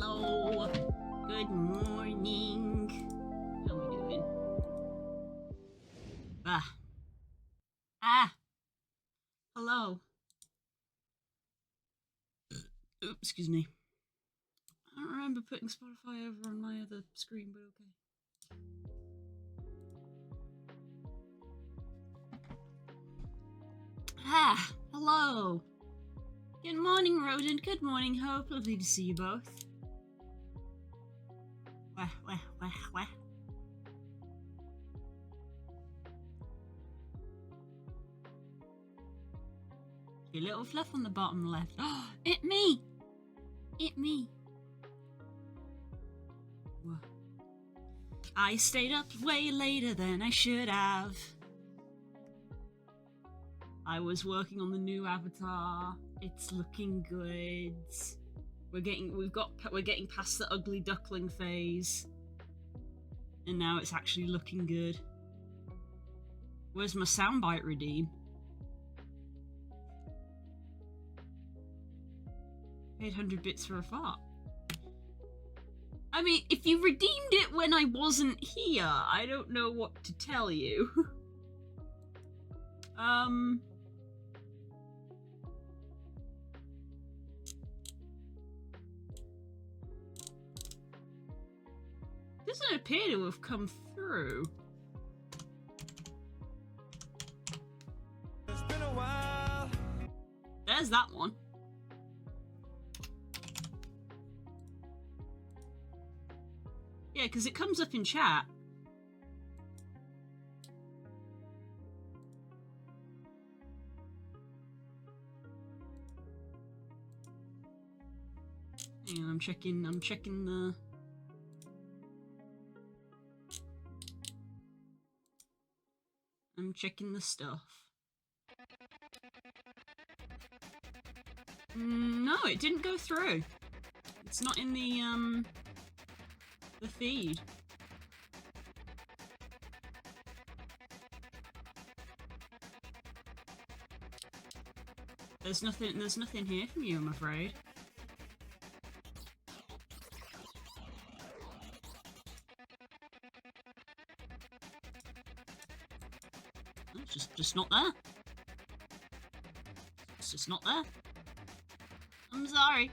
Hello. Good morning. How we doing? Hello. Oops, excuse me. I don't remember putting Spotify over on my other screen, but okay. Hello. Good morning, Rodent. Good morning, Hope. Lovely to see you both. Wah. Your little fluff on the bottom left. Oh, it me! It me. I stayed up way later than I should have. I was working on the new avatar. It's looking good. We're getting past the ugly duckling phase. And now it's actually looking good. Where's my soundbite redeem? 800 bits for a fart. I mean, if you redeemed it when I wasn't here, I don't know what to tell you. Doesn't appear to have come through. It's been a while. There's that one. Yeah, because it comes up in chat. Hang on, I'm checking the... I'm checking the stuff. No, it didn't go through. It's not in the feed. There's nothing here from you, I'm afraid. It's just not there. It's just not there. I'm sorry.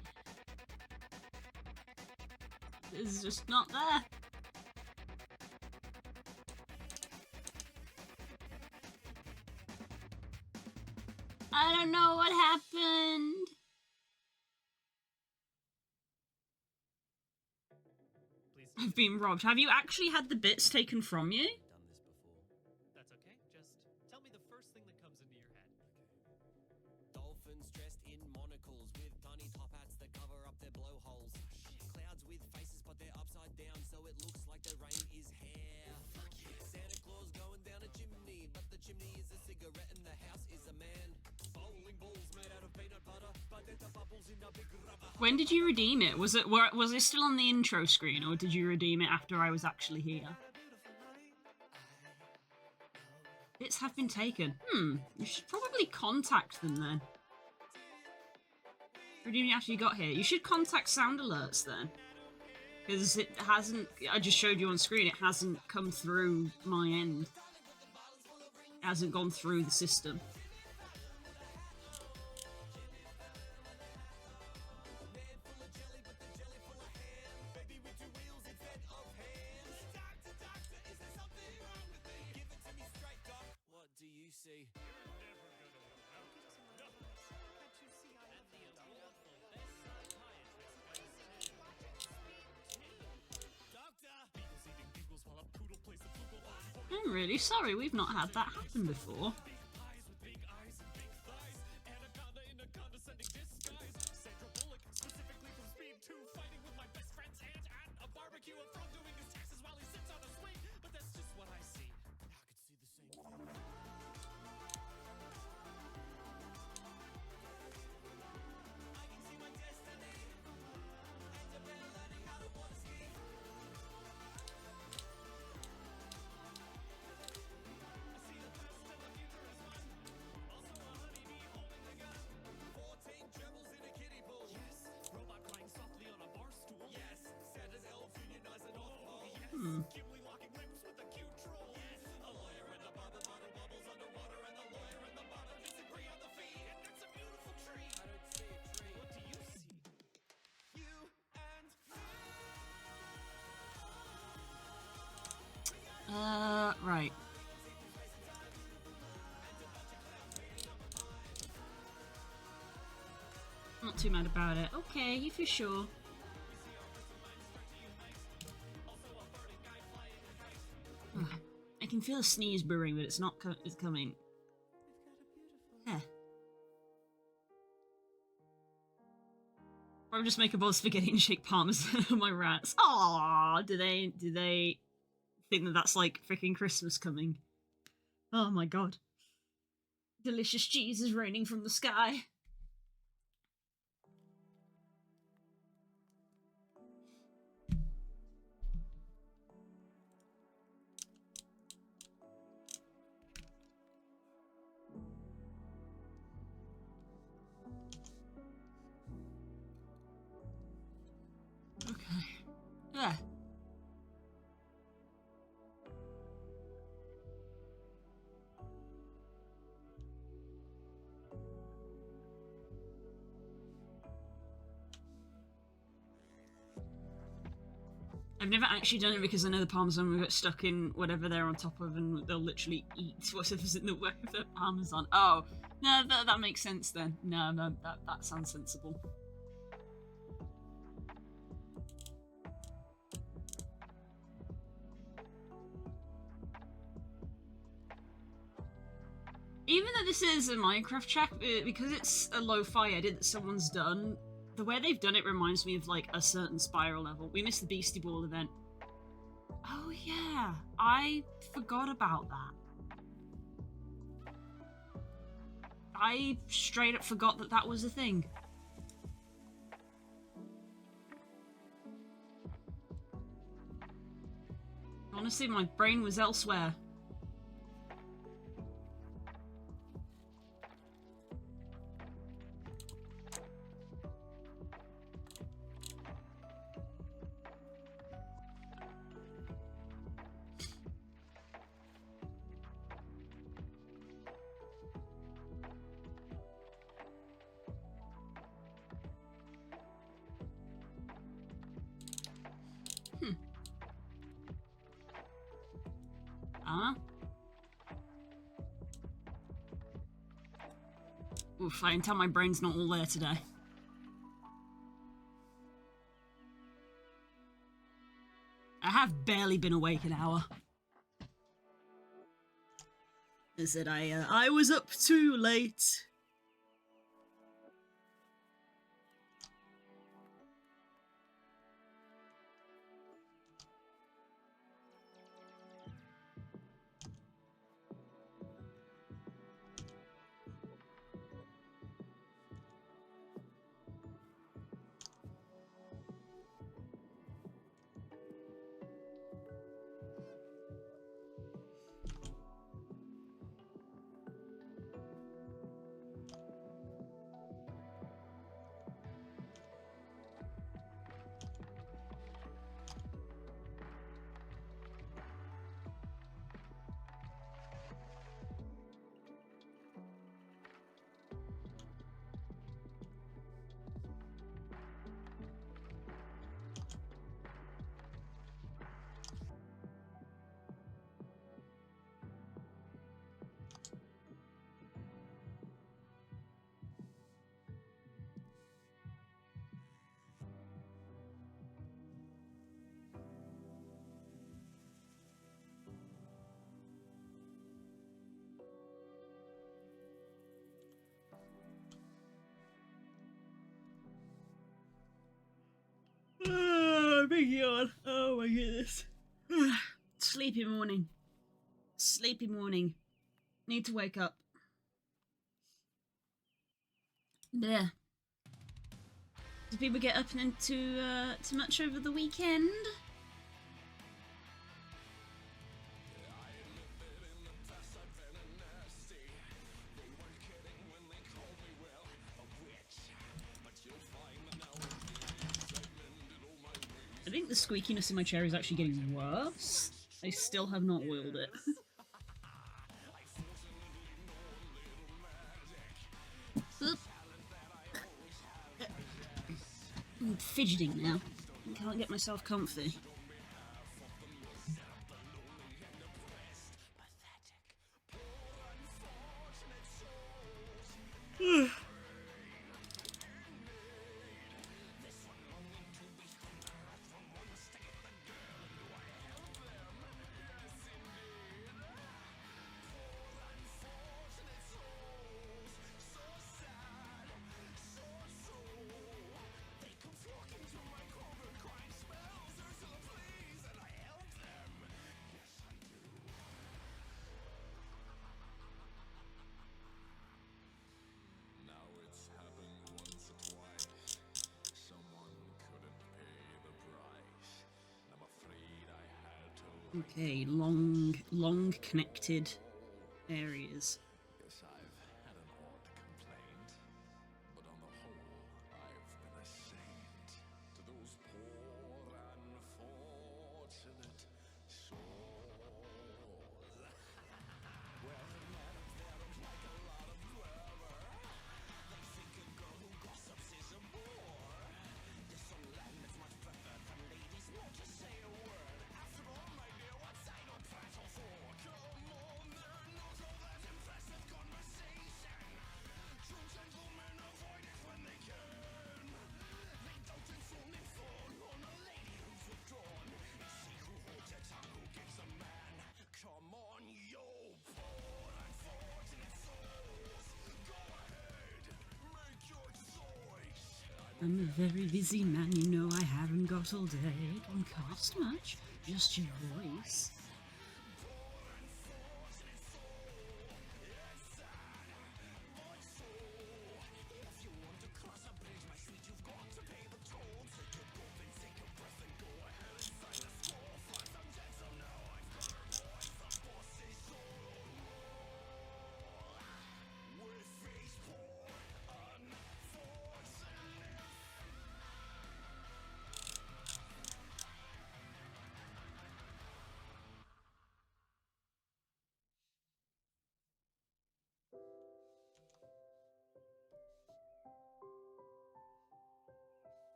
It's just not there. I don't know what happened. I've been robbed. Have you actually had the bits taken from you? Done this before. That's okay. Just tell me the first thing that comes into your head. Okay. Dolphins dressed in monocles with bunny top hats that cover up their blowholes. Clouds with faces, but they're upside down, so it looks like the rain is hair. Santa Claus going down a chimney, but the chimney is a cigarette and the house is a man. Bowling balls made out of peanut butter, but they're the bubbles in a big rubber. When did you redeem it? Was it still on the intro screen, or did you redeem it after I was actually here? Bits have been taken. You should probably contact them then. Redeem it after you got here. You should contact Sound Alerts then. Because it hasn't... I just showed you on screen, it hasn't come through my end. It hasn't gone through the system. What do you see? I'm really sorry, we've not had that happen before. not too mad about it. Okay, if you're sure. Ugh. I can feel a sneeze brewing, but it's not it's coming. Yeah. Or just make a bowl of spaghetti and shake parmesan on my rats. Aww, do they think that that's like freaking Christmas coming? Oh my god. Delicious cheese is raining from the sky. Okay. Yeah. I've never actually done it because I know the parmesan will get stuck in whatever they're on top of and they'll literally eat whatever's in the way of the parmesan. Oh, no, that makes sense then. No, that sounds sensible. Even though this is a Minecraft track, because it's a lo-fi edit that someone's done, the way they've done it reminds me of like a certain Spiral level. We missed the Beastie Ball event. Oh yeah, I forgot about that. I straight up forgot that that was a thing. Honestly, my brain was elsewhere. Oof, I can tell my brain's not all there today. I have barely been awake an hour. I said I was up too late. Big yawn. Oh my goodness. Sleepy morning. Sleepy morning. Need to wake up. Yeah. Did people get up and into too much over the weekend? I think the squeakiness in my chair is actually getting worse. I still have not oiled it. I'm fidgeting now. I can't get myself comfy. Okay, long connected areas. Yes, I've had an odd complaint, but on the whole, I've been a saint to those poor unfortunate souls. Well, men of them like a lot of grammar. They think a girl who gossips is a bore. There's some land that's much preferred for ladies not to say a word. After all, my dear, what's idle prattle for? Come on, they're not all that impressive conversation. True gentlemen avoid it when they can. They don't insult in fun on a lady who's withdrawn. It's she who holds her tongue who gives a man. Come on, yo, poor unfortunate souls. Go ahead, make your choice. I'm a very busy man, you know I haven't got all day. Don't cost much, just your voice.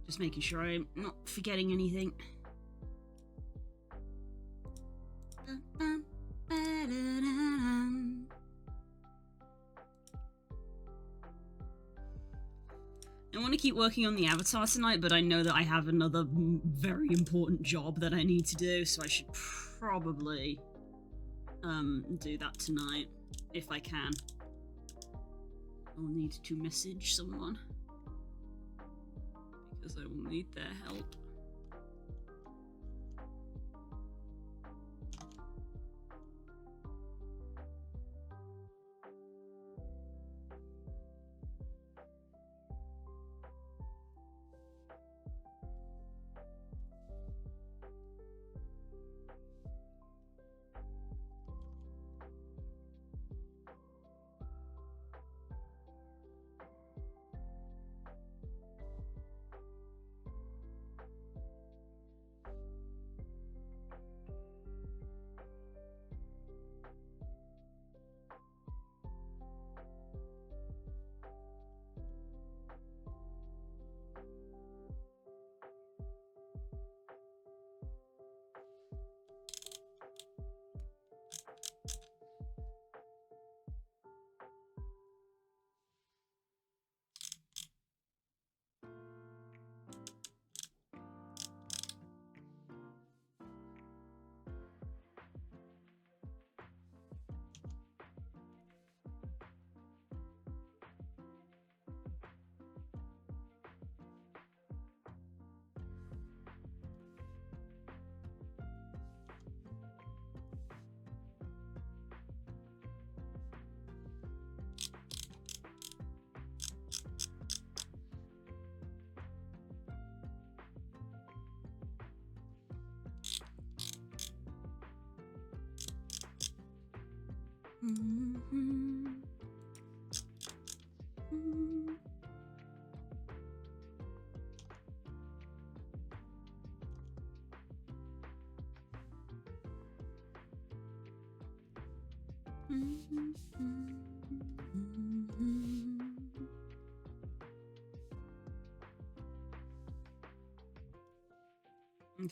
Just making sure I'm not forgetting anything. I want to keep working on the avatar tonight, but I know that I have another very important job that I need to do, so I should probably do that tonight if I can. I'll need to message someone because I will need their help.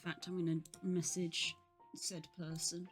fact, I'm going to message said person.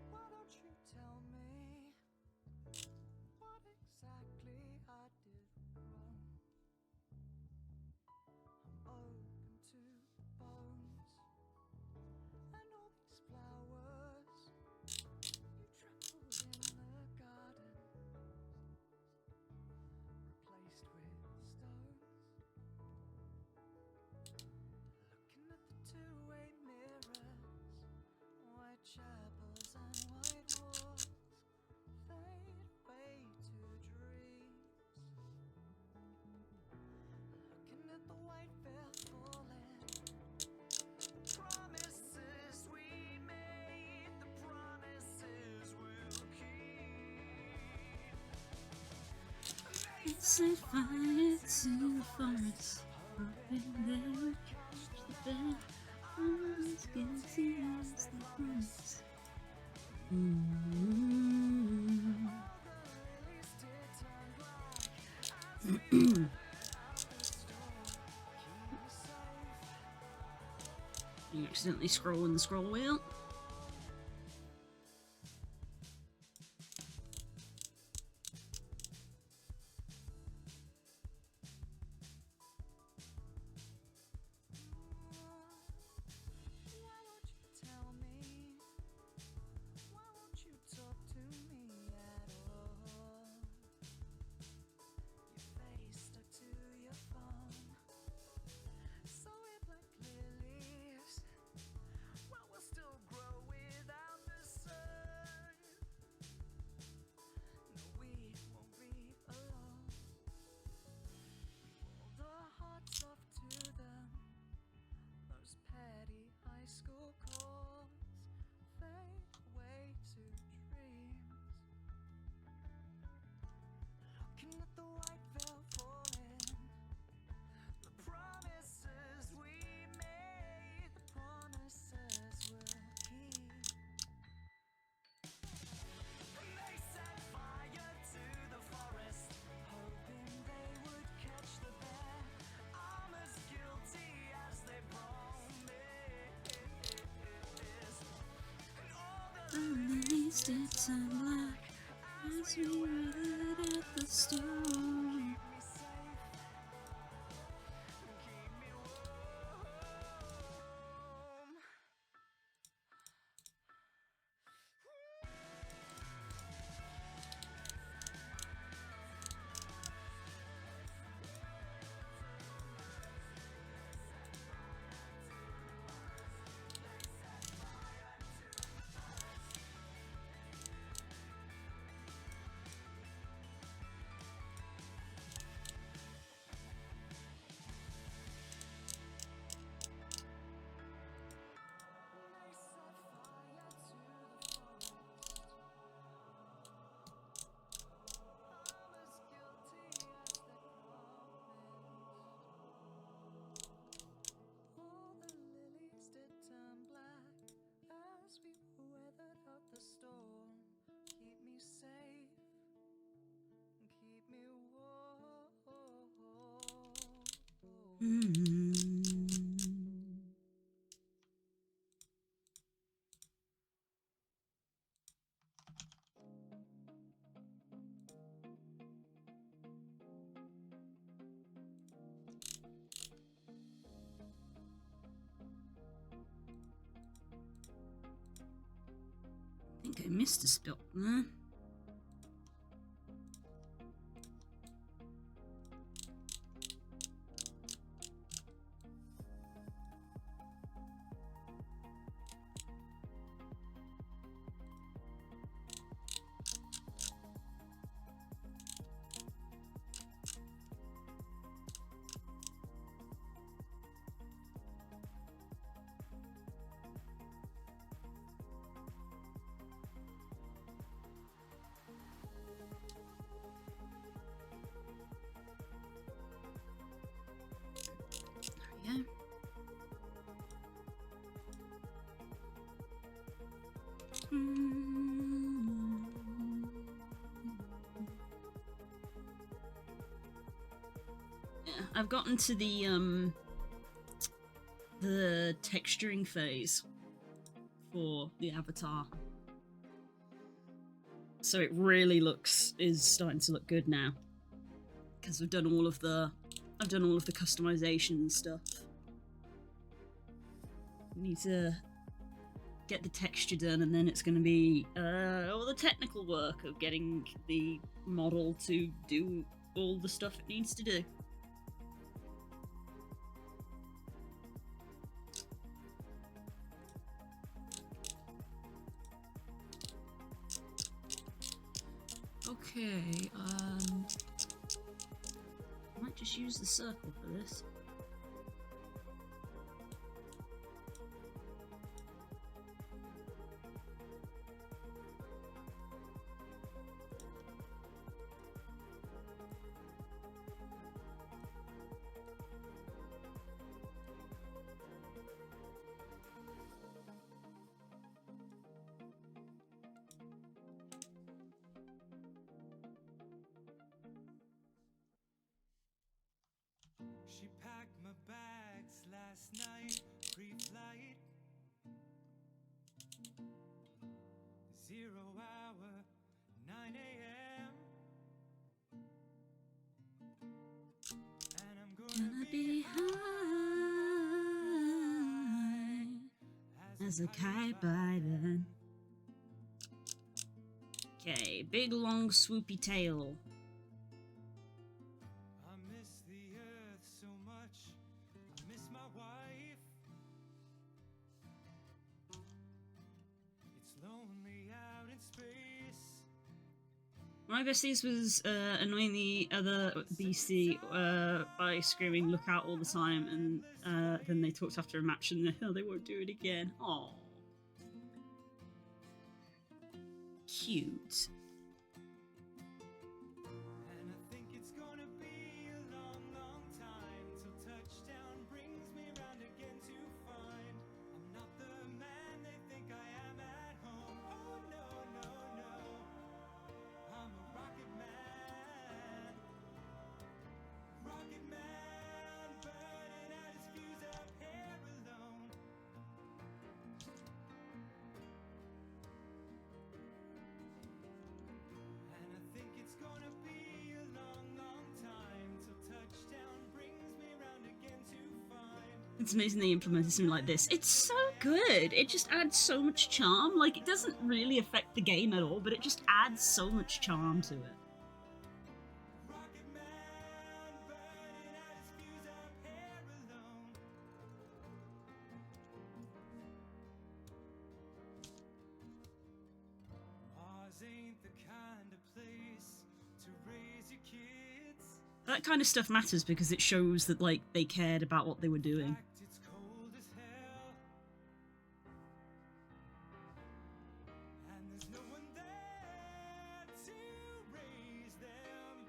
Why don't you tell me what exactly I did wrong? I'm open to the bones and all these flowers you trampled in the garden, replaced with stones. Looking at the two-way mirrors, white chapels and white walls fade away to dreams. Looking at the white veil falling, promises we made, the promises we'll keep. Set fire to the forest, hoping they would catch the bell. Almost guilty as the promise. You accidentally scroll in the scroll wheel. Why won't you tell me? Why won't you talk to me at all? Your face stuck to your phone, so it like lilies. Well, we'll still grow without the sun. No, we won't be alone. Hold our hearts off to them. Those petty high school calls fade away to dreams. Looking at the white veil falling, the promises we made, the promises we'll keep. And they set fire to the forest, hoping they would catch the bear. I'm as guilty as they promised. And all the Underneath it turn black as we waited at the storm. keep me safe, keep me warm. I think I missed a spot there. There we go. Yeah, I've gotten to the texturing phase for the avatar. So it really is starting to look good now. Because I've done all of the customization and stuff. We need to get the texture done, and then it's going to be all the technical work of getting the model to do all the stuff it needs to do. Okay, I might just use the circle for this. She packed my bags last night, pre-flight. 0 hour, 9 a.m. And I'm gonna be high as a kite by then. Okay, big long swoopy tail. I miss the earth so much. I miss my wife. It's lonely out in space. My besties was annoying the other BC by screaming "look out" all the time, and then they talked after a match and they won't do it again. Aww. Cute. And I think it's gonna be a long, long time till touchdown brings me round again to find I'm not the man they think I am at home. Oh no, no, no. I'm a rocket man. Rocket man, burning out his fuse up here alone. And I think it's gonna be a long, long time till touchdown brings me round again to find It's amazing they implemented something like this. It's so good. It just adds so much charm. Like, it doesn't really affect the game at all, but it just adds so much charm to it. rocket man, burning out his fuse up here alone. Mars ain't the kind of place to raise your kids. That kind of stuff matters because it shows that, like, they cared about what they were doing. Fact, it's cold as hell. And there's no one there to raise them.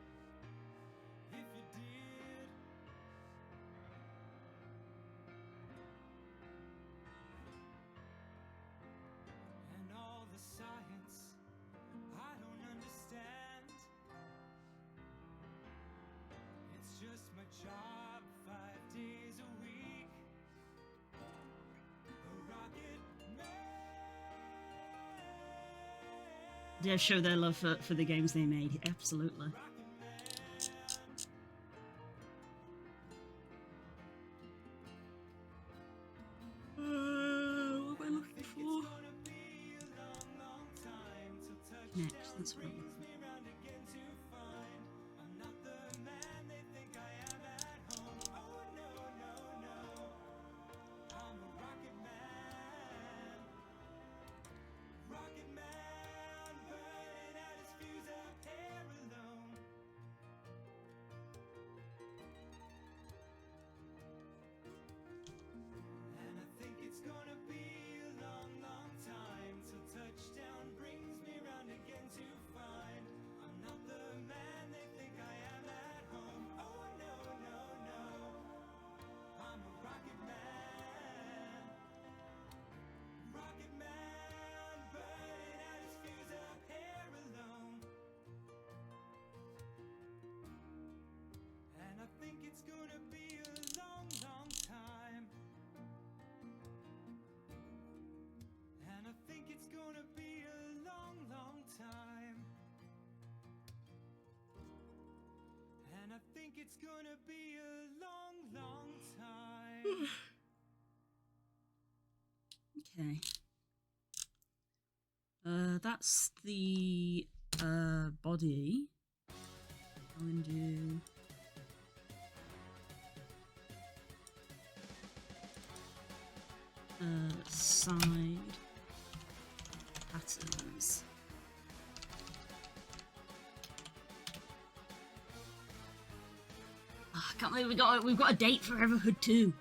If you did, and all the science I don't understand. It's just my job 5 days They show their love for the games they made. Absolutely. What am I looking for? Next, that's what I'm looking for. It's gonna be a long, long time. Okay. That's the body. I'm gonna do side patterns. I can't believe we've got a date for Everhood 2.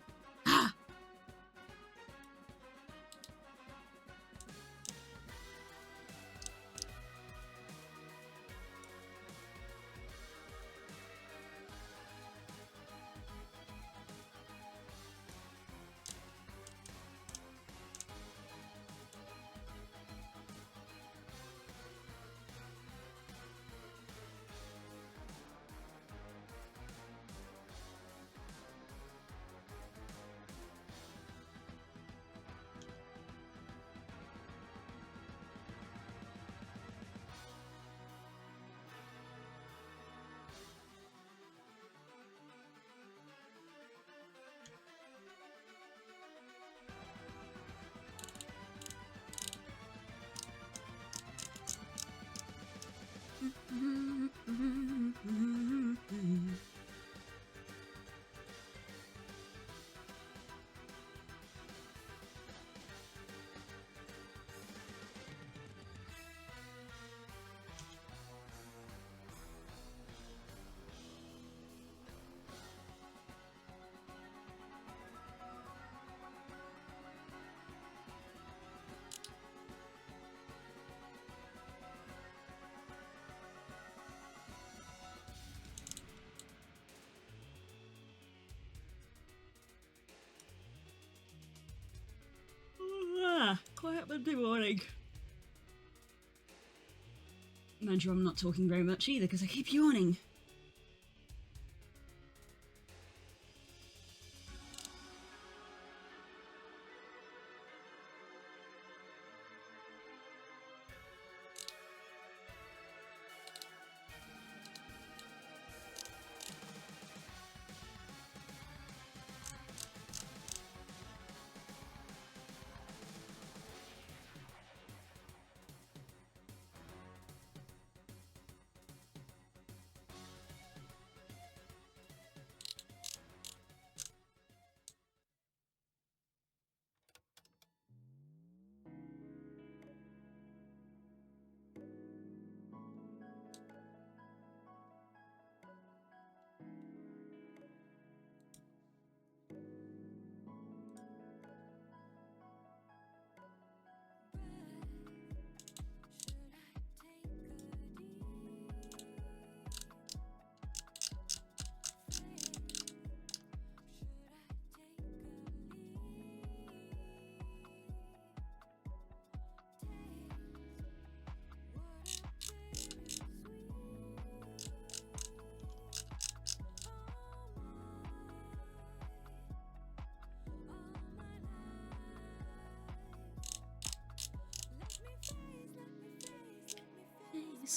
Ah! Quiet Monday morning. Mind you, I'm not talking very much either because I keep yawning.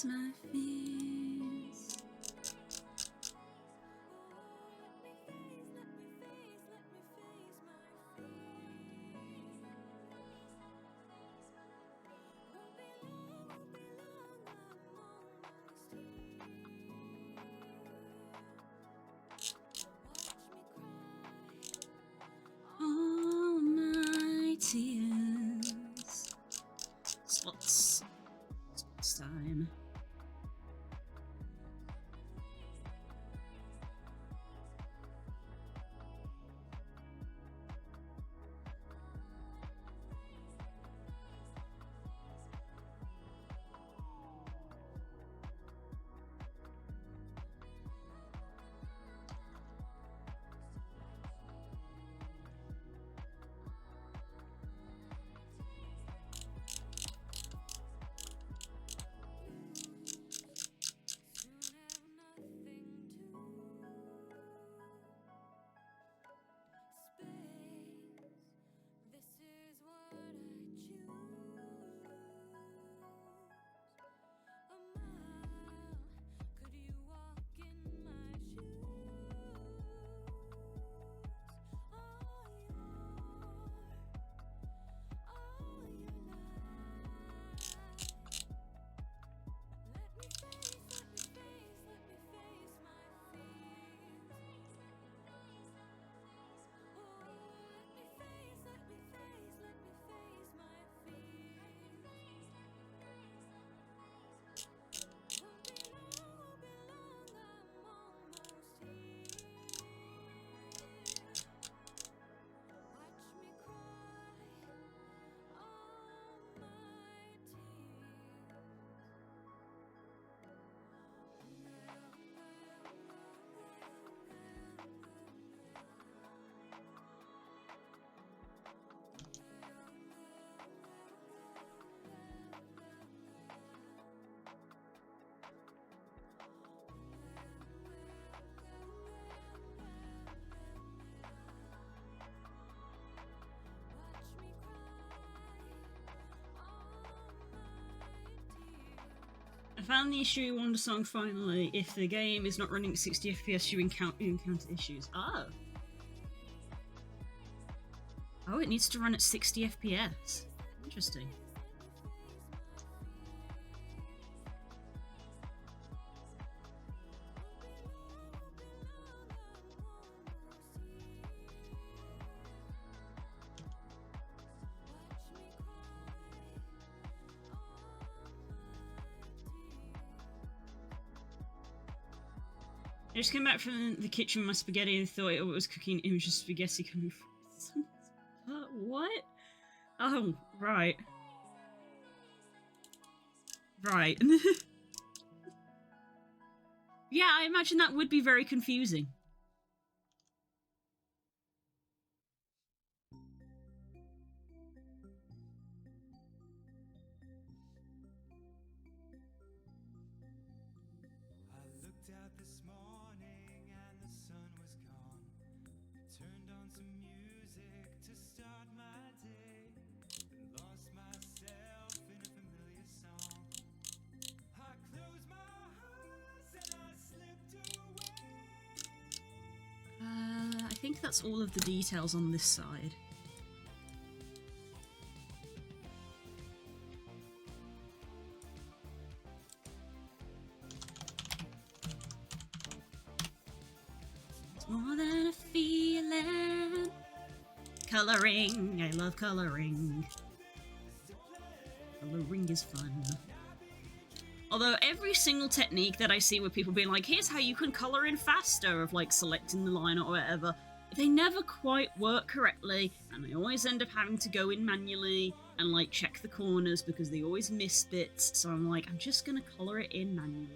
face my fears. All my tears. Slots. Slots time. I found the issue in Wandersong finally. If the game is not running at 60 FPS, you encounter issues. Oh. Oh, it needs to run at 60 FPS. Interesting. I just came back from the kitchen with my spaghetti and thought it was cooking. It was just spaghetti coming from... What? Oh, right. Right. Yeah, I imagine that would be very confusing. I think that's all of the details on this side. It's more than a feeling. Colouring, I love colouring. Colouring is fun. Although every single technique that I see where people being like, here's how you can colour in faster, of like selecting the line or whatever, they never quite work correctly, and I always end up having to go in manually and like check the corners because they always miss bits, so I'm like, I'm just gonna colour it in manually.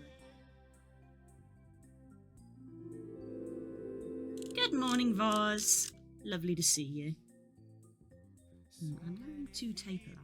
Good morning, Vaz. Lovely to see you. I'm going to taper that.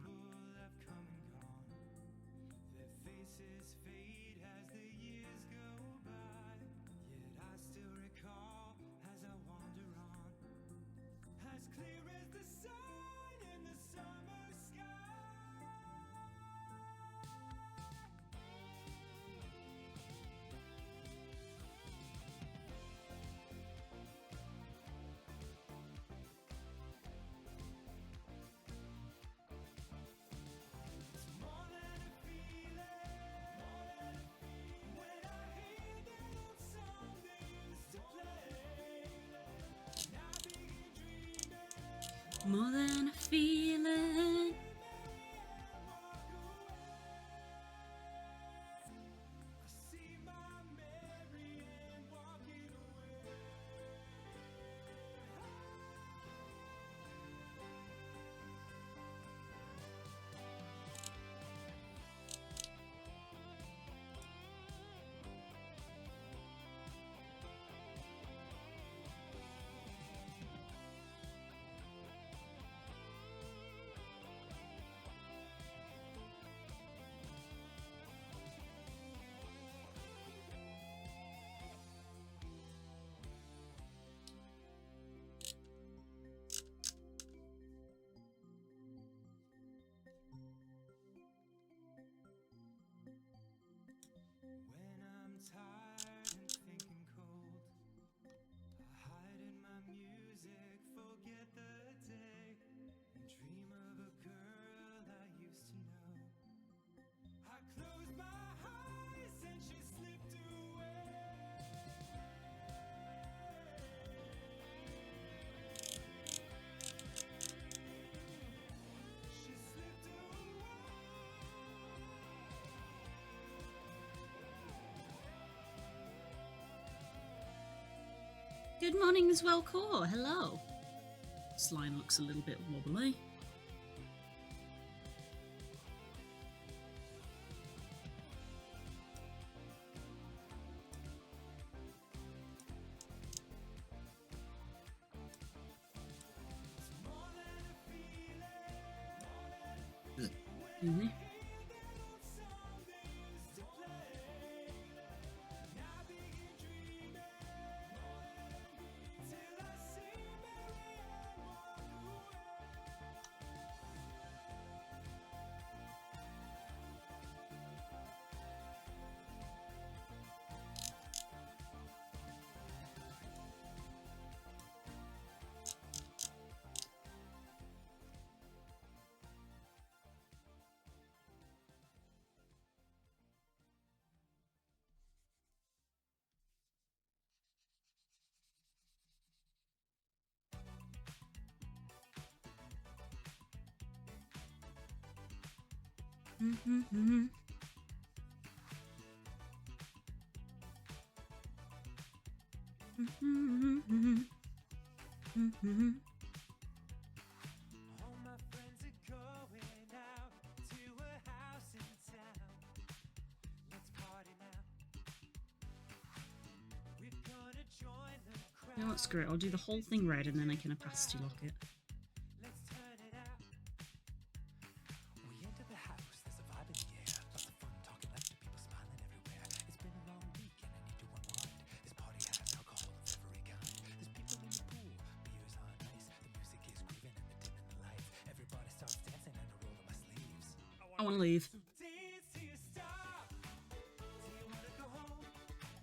More than a feeling. When I'm tired and thinking cold, I hide in my music, forget the day, and dream of a girl I used to know. I close my eyes and she slipped away. She slipped away. Good morning as well, Core. Hello. This line looks a little bit wobbly. Mhm. Mhm. Mhm. Mhm. All my friends are going out to a house in town. Let's party now. We're gonna join the crowd. You know what, screw it. I'll do the whole thing red and then I can opacity lock it. Let's turn it out. We enter the house, there's a vibe in the air. Lots of fun talking laughter, people smiling everywhere. It's been a long week and I need to unwind. This party has alcohol of every kind. There's people in the pool, beers on ice. The music is grooving and the dim in the lights. Everybody starts dancing and I roll up my sleeves. I want to leave. So dance till you stop. Do you wanna go home?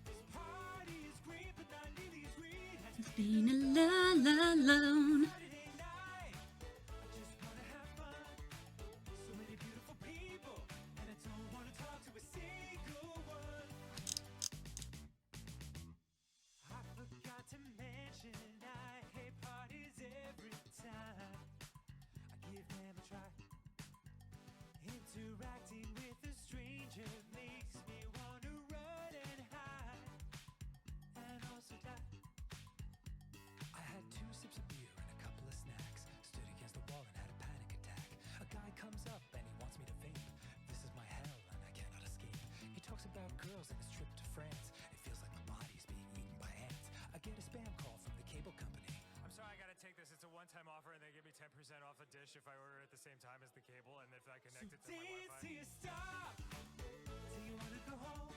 This party is great, but not nearly as great as It's been alone. Saturday night. I just wanna have fun. So many beautiful people, and I don't wanna talk to a single one. I forgot to mention I hate parties every time I give them a try. Interacting with a stranger makes me wanna run and hide, and also die. I had 2 sips of beer and a couple of snacks. Stood against the wall and had a panic attack. A guy comes up and he wants me to vape. This is my hell and I cannot escape. He talks about girls and his trip to France. It feels like my body's being eaten by ants. I get a spam call from the cable company. I'm sorry, I gotta take this. It's a one-time offer, and they give me 10% off a dish if I order at the same time as the cable, and if I connect it to my Dance Wi-Fi. till you stop. Do you wanna go home?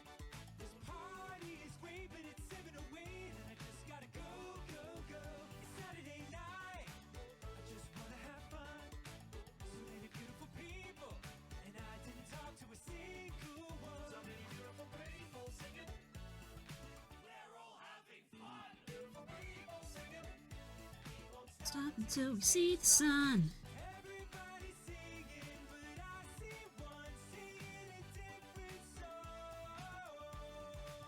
This party is great, but it's 7 away, and I just gotta go, go, go. It's Saturday night. I just wanna have fun. So many beautiful people, and I didn't talk to a single one. So many beautiful people singing. We're all having fun. Beautiful people singing. We won't Stop until we see the sun. Everybody's singing, but I see one singing a different song.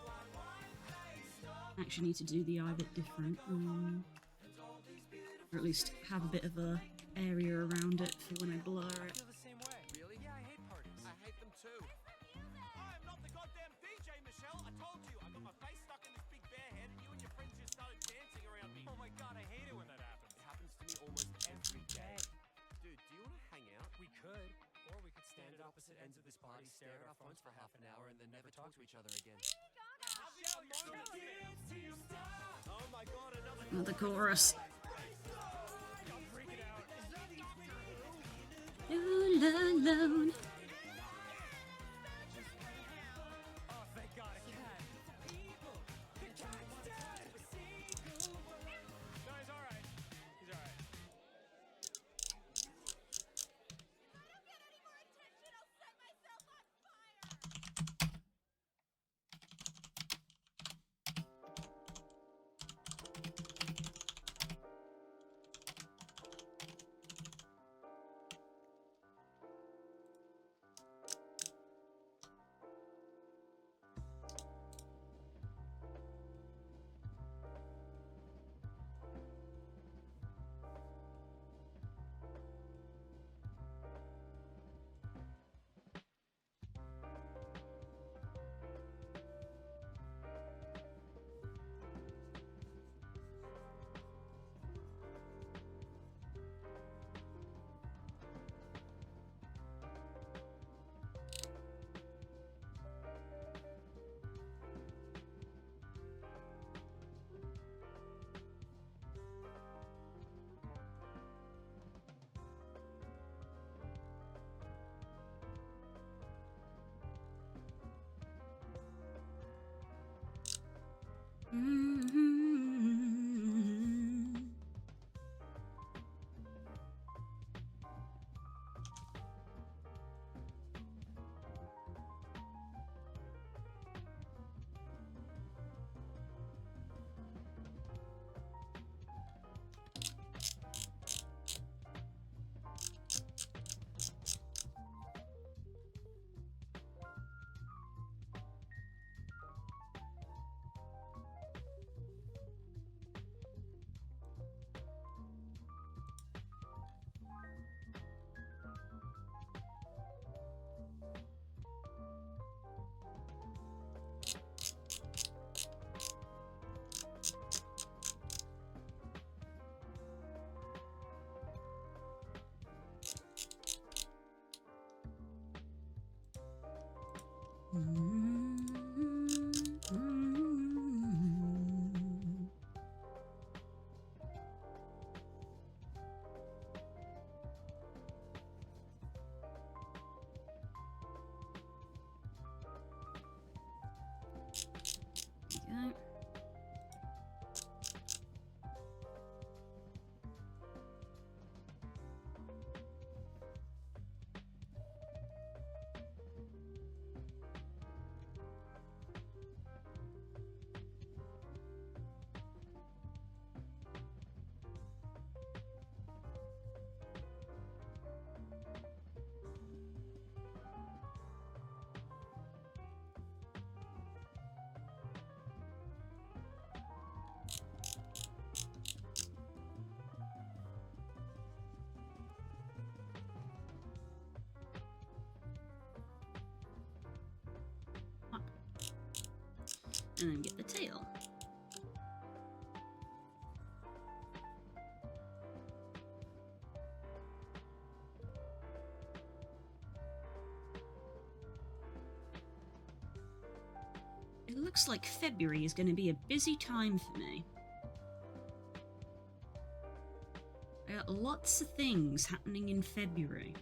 One place stop. Actually need to do the eye bit different. Or at least have a bit of a area around it for when I blur I it. feel the same way. Really? Yeah, I hate parties. I hate them too. I'm not the goddamn DJ, Michelle. I told you. I got my face stuck in this big bear head, and you and your friends just started dancing around me. Oh my god, I hate it when that happens. It happens to me almost every day. Dude, do you want to hang out? We could, or we could stand at opposite ends of this party, stare at our phones for half an hour, and then never talk to each other again. Oh my god, another The chorus. All alone. Oh, thank god, a cat. No, he's alright. He's alright. Mhm. Yeah. Up. And then get the tail. It looks like February is going to be a busy time for me. I got lots of things happening in February.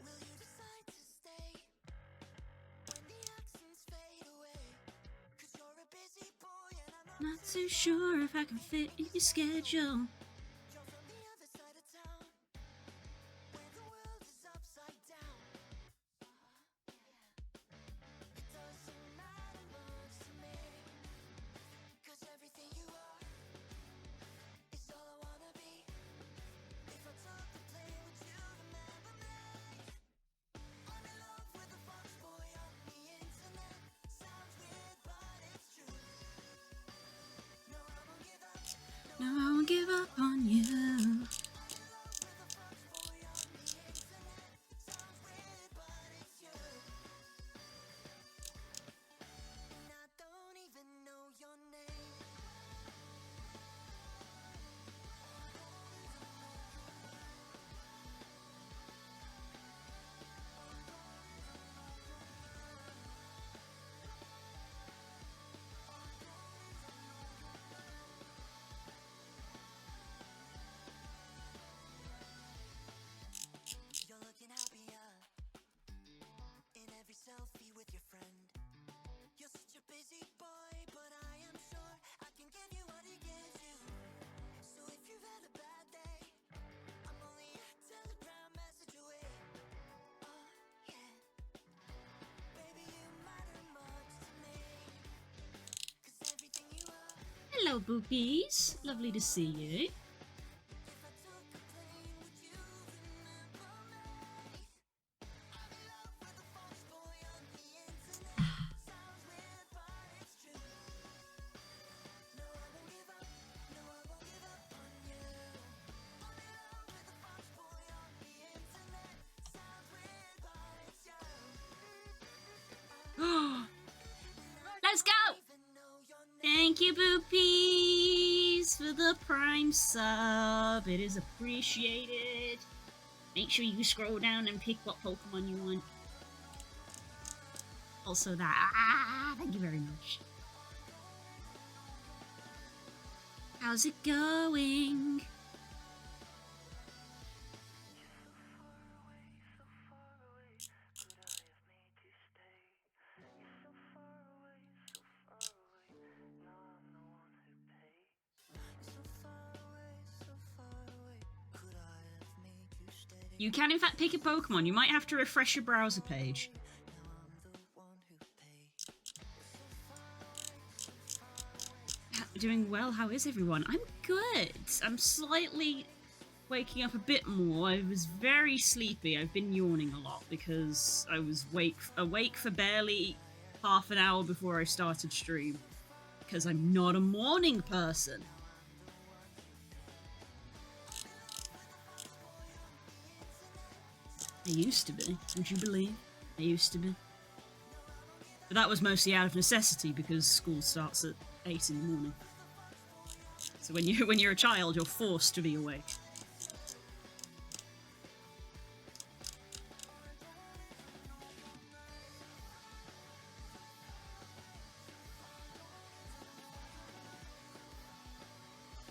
Will you decide to stay when the accents fade away? 'Cause you're a busy boy and I'm not Not too sure if I can fit in your schedule. You're from the other side of town, where the world is upside down. It doesn't matter much to me. Hello, Boopies. Lovely to see you. Let's go! Thank you, Boopies, for the Prime sub. It is appreciated. Make sure you scroll down and pick what Pokemon you want. Also that. Thank you very much. How's it going? You can in fact pick a Pokemon. You might have to refresh your browser page. Doing well. How is everyone? I'm good. I'm slightly waking up a bit more. I was very sleepy. I've been yawning a lot because I was awake for barely half an hour before I started stream. Because I'm not a morning person. I used to be. Would you believe? I used to be. But that was mostly out of necessity because school starts at 8 in the morning. So when you're a child, you're forced to be awake.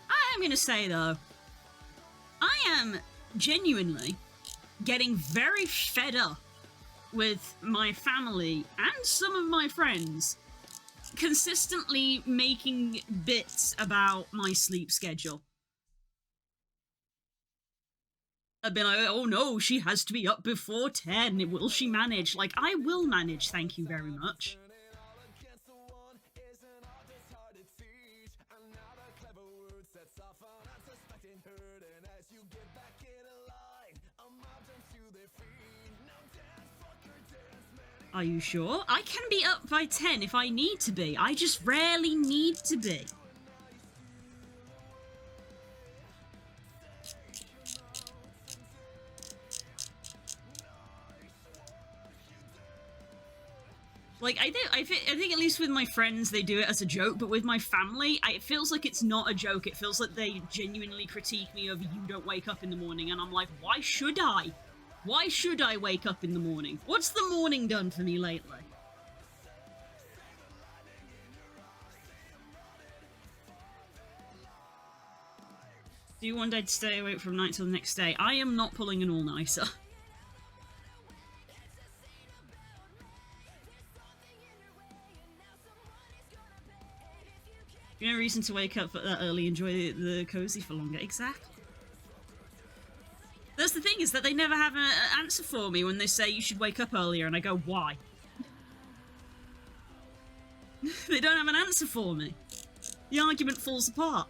I'm gonna say though, I am genuinely getting very fed up with my family and some of my friends consistently making bits about my sleep schedule. I've been like, oh no, she has to be up before 10. Will she manage? Like, I will manage, thank you very much. Are you sure? I can be up by 10 if I need to be. I just rarely need to be. Like, I think at least with my friends they do it as a joke, but with my family, it feels like it's not a joke. It feels like they genuinely critique me over you don't wake up in the morning, and I'm like, why should I? Why should I wake up in the morning? What's the morning done for me lately? Do you want I'd stay awake from night till the next day? I am not pulling an all-nighter. You no reason to wake up that early, enjoy the cozy for longer. Exactly. That's the thing, is that they never have an answer for me when they say you should wake up earlier, and I go, why? They don't have an answer for me. The argument falls apart.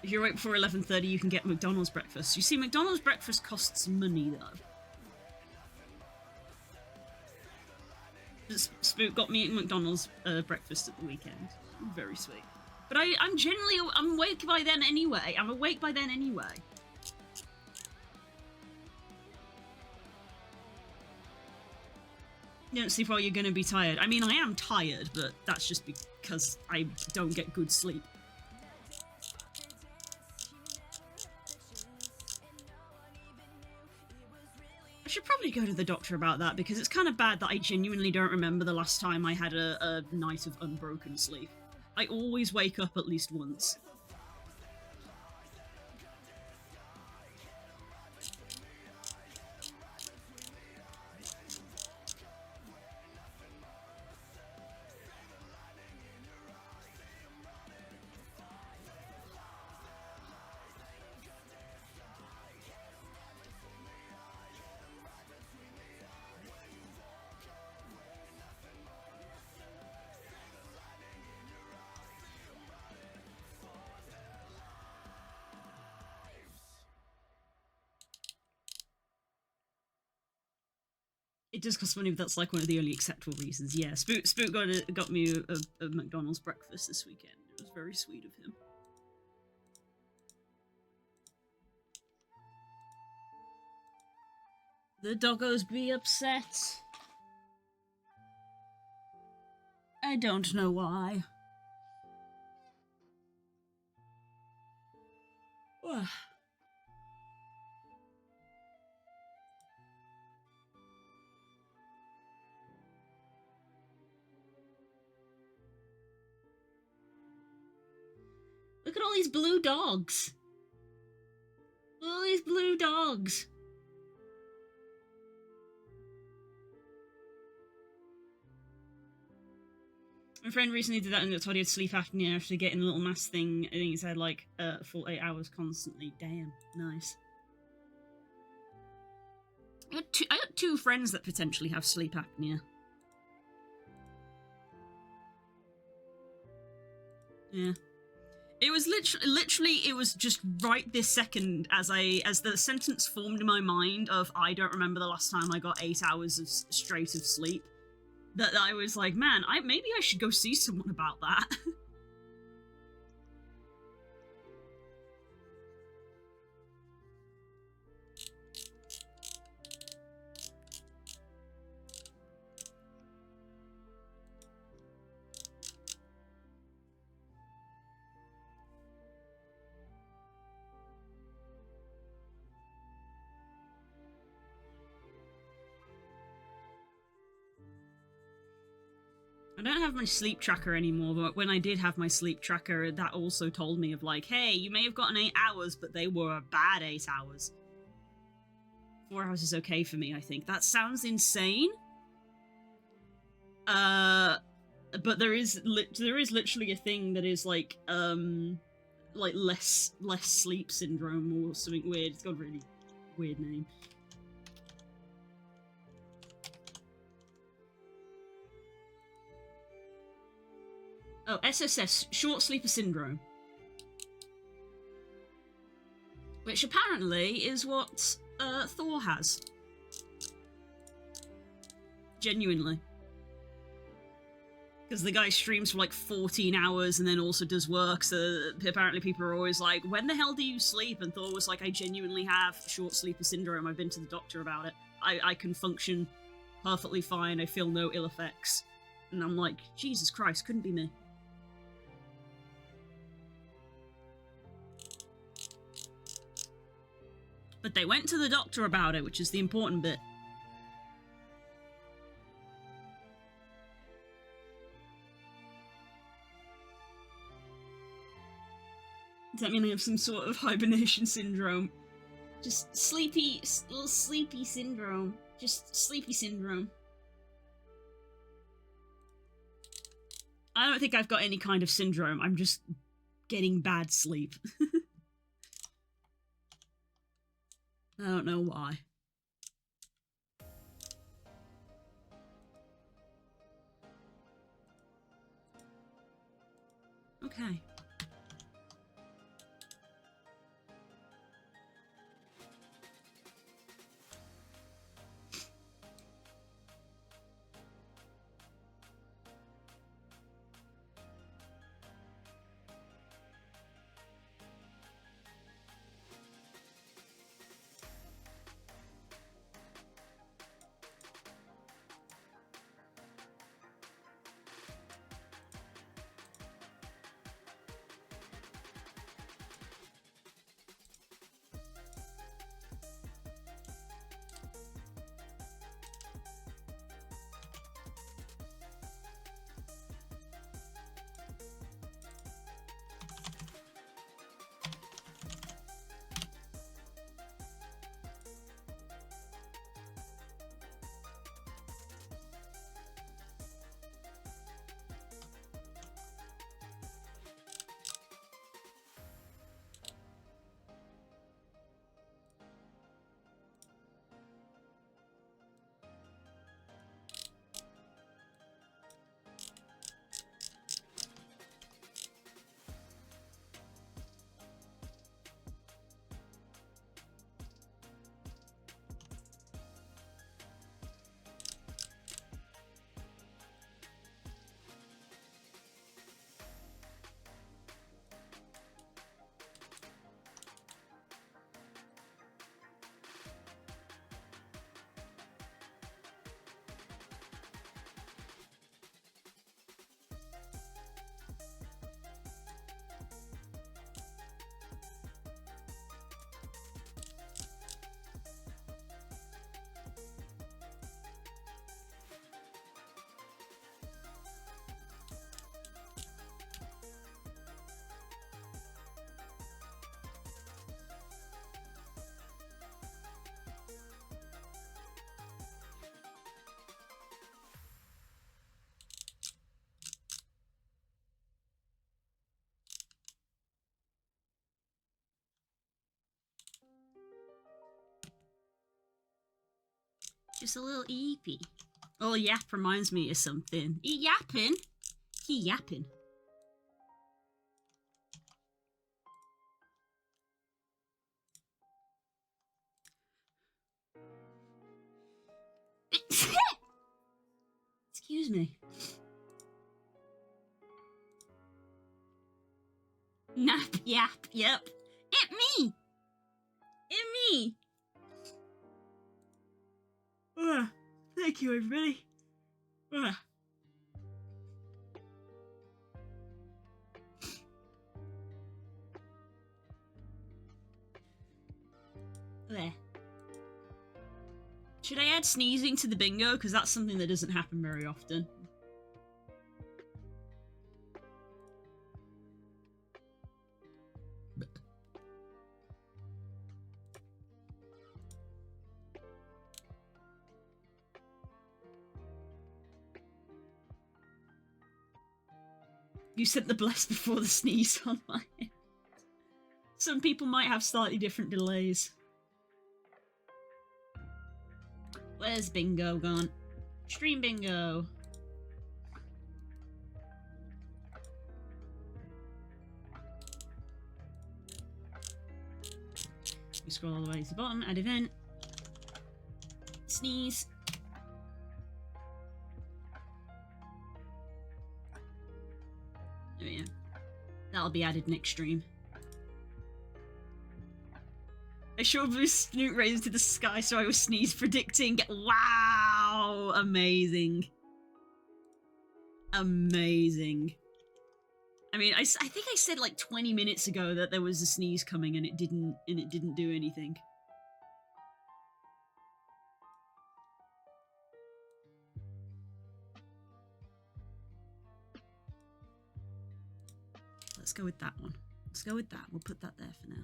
If you're awake before 11:30, you can get McDonald's breakfast. You see, McDonald's breakfast costs money, though. Spook got me McDonald's breakfast at the weekend. Very sweet. But I'm awake by then anyway. I'm awake by then anyway. You don't sleep while you're going to be tired. I mean, I am tired, but that's just because I don't get good sleep. I should probably go to the doctor about that, because it's kind of bad that I genuinely don't remember the last time I had a night of unbroken sleep. I always wake up at least once. It does cost money, but that's like one of the only acceptable reasons. Yeah, Spook got me a McDonald's breakfast this weekend. It was very sweet of him. The doggos be upset. I don't know why. Ugh. Look at all these blue dogs. All these blue dogs. My friend recently did that and told he had sleep apnea after getting a little mass thing. I think he said like full 8 hours constantly. Damn, nice. I got two friends that potentially have sleep apnea. Yeah. It was literally it was just right this second as the sentence formed in my mind of I don't remember the last time I got 8 hours of straight of sleep. That I was like, man, maybe I should go see someone about that. I don't have my sleep tracker anymore, but when I did have my sleep tracker, that also told me of like, hey, you may have gotten 8 hours, but they were a bad 8 hours. 4 hours is okay for me, I think. That sounds insane. But there is literally a thing that is like less sleep syndrome or something weird. It's got a really weird name. Oh, SSS, Short Sleeper Syndrome. Which apparently is what Thor has. Genuinely. Because the guy streams for like 14 hours and then also does work, so apparently people are always like, when the hell do you sleep? And Thor was like, I genuinely have Short Sleeper Syndrome. I've been to the doctor about it. I can function perfectly fine. I feel no ill effects. And I'm like, Jesus Christ, couldn't be me. But they went to the doctor about it, which is the important bit. Does that mean I have some sort of hibernation syndrome? Just little sleepy syndrome. Just sleepy syndrome. I don't think I've got any kind of syndrome. I'm just getting bad sleep. I don't know why. Okay. Just a little eepy. Oh, yap reminds me of something. He yapping? He yapping. Excuse me. Nap, yap, yep. It me! It me! Thank you, everybody. There. Should I add sneezing to the bingo? Because that's something that doesn't happen very often. You said the bless before the sneeze on my end. Some people might have slightly different delays. Where's bingo gone? Stream bingo. We scroll all the way to the bottom, add event. Sneeze. There we go. That'll be added next stream. I sure blew Snoot raised to the sky, so I was sneeze predicting. Wow! Amazing. Amazing. I mean, I think I said like 20 minutes ago that there was a sneeze coming and it didn't do anything. Let's go with that one. Let's go with that. We'll put that there for now.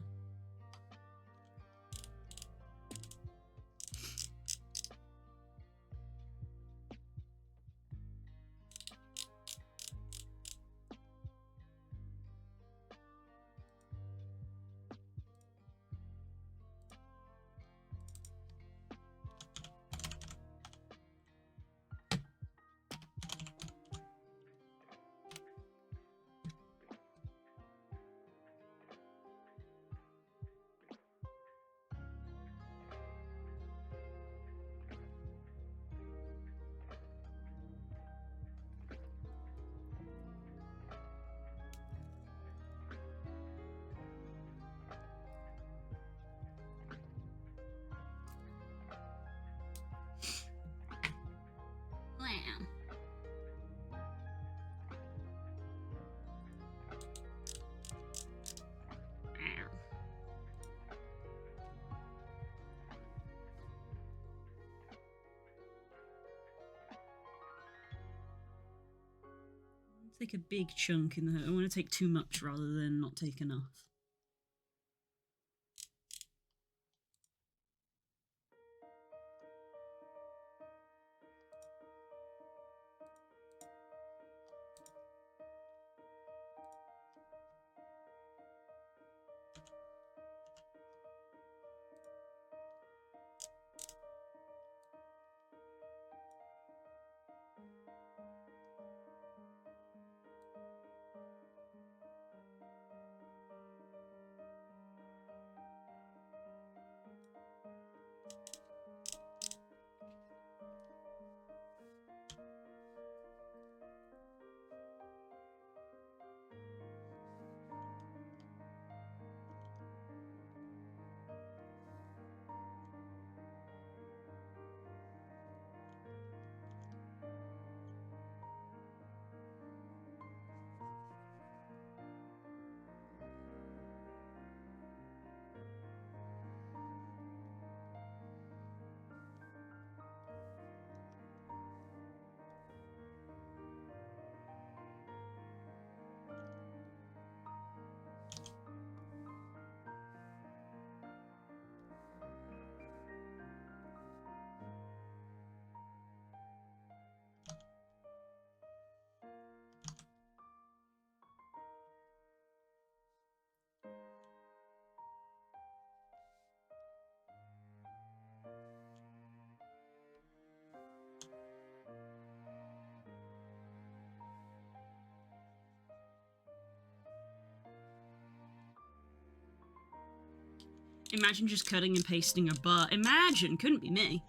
Take a big chunk in the. I want to take too much rather than not take enough. Imagine just cutting and pasting a bar. Imagine, couldn't be me.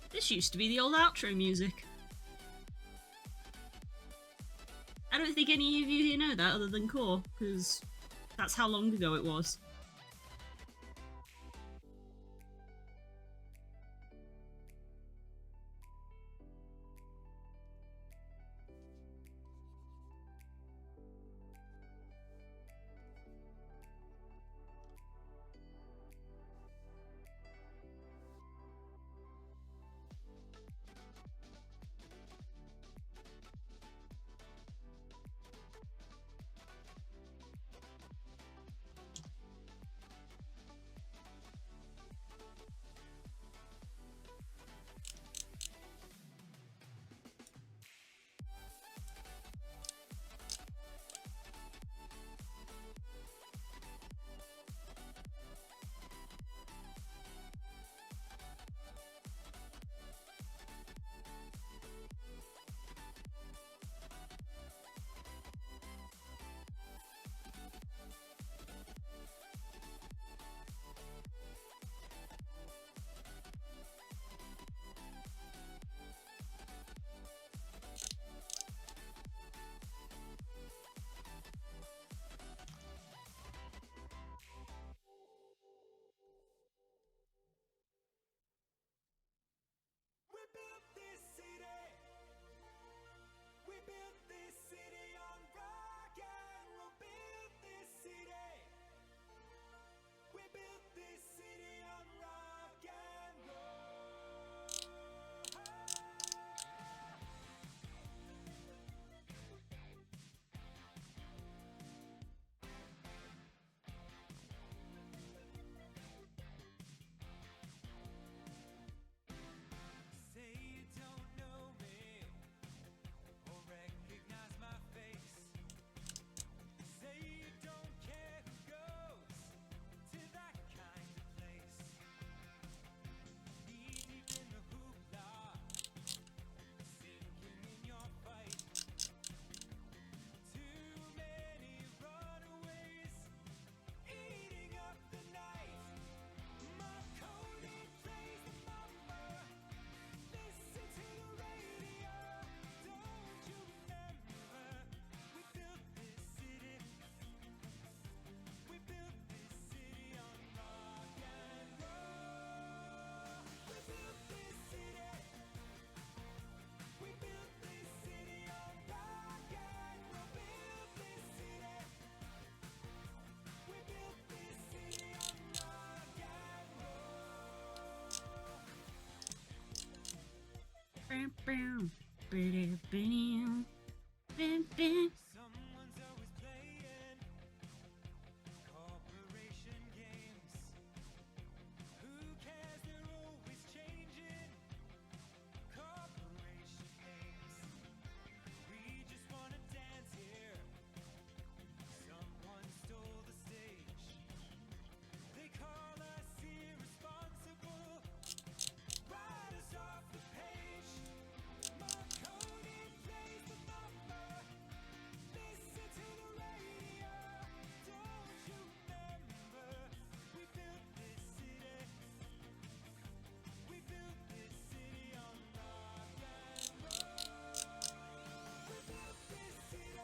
This used to be the old outro music. I don't think any of you here know that other than Core, because that's how long ago it was. We built this city. We built this city on rock and roll. Built this city. We built this city on rock and roll. Say you don't know me or recognize Someone's always playing corporation games. Who cares? They're always changing corporation names. We just wanna dance here. Someone stole the stage. They call us irresponsible. Write us off the page. Marconi plays the number. Listen to the radio. Don't you remember? We built this city. We built this city on rock and roll. We built this city.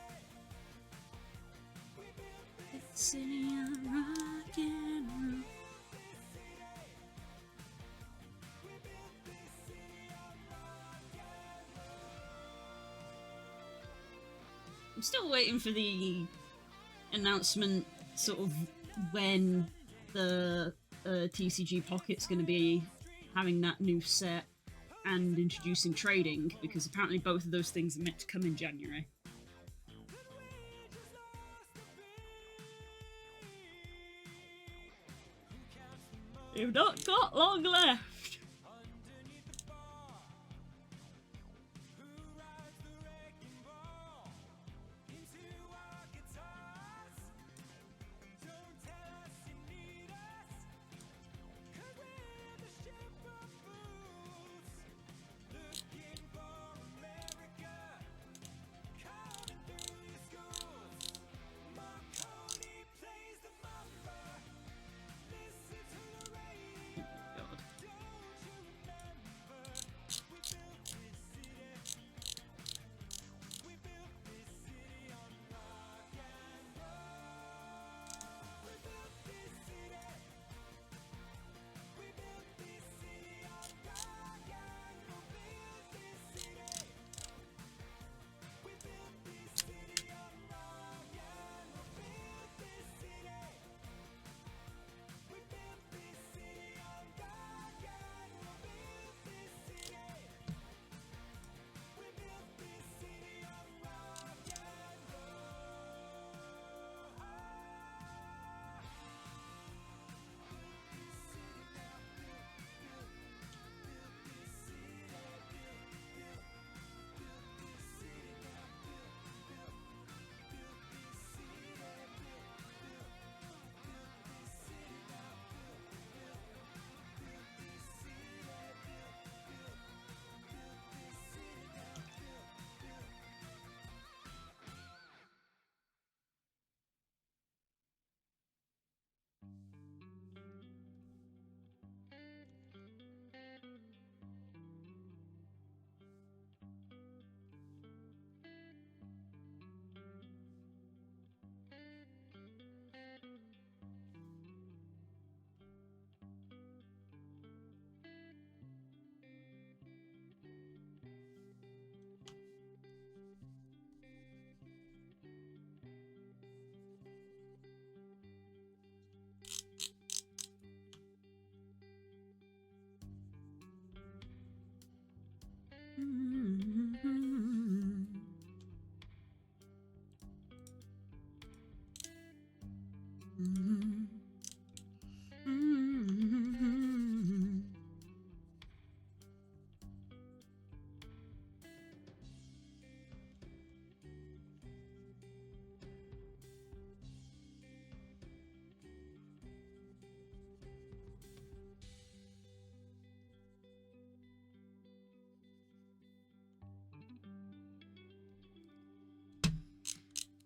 We built this City of rock and roll. I'm still waiting for the announcement, sort of when the TCG Pocket's going to be having that new set and introducing trading, because apparently both of those things are meant to come in January. They've not got long left. God.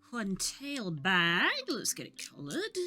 One tail bag. Let's get it coloured.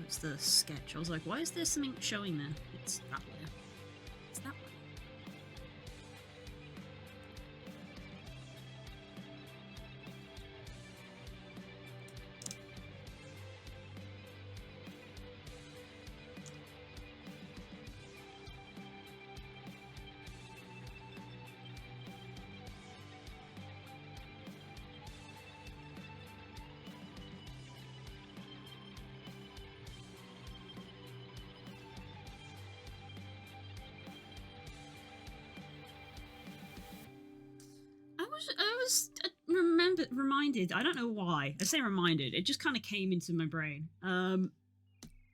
was the sketch. I was like, why is there something showing there? It's that way. It's that way. I was reminded, I don't know why, I say reminded, it just kind of came into my brain,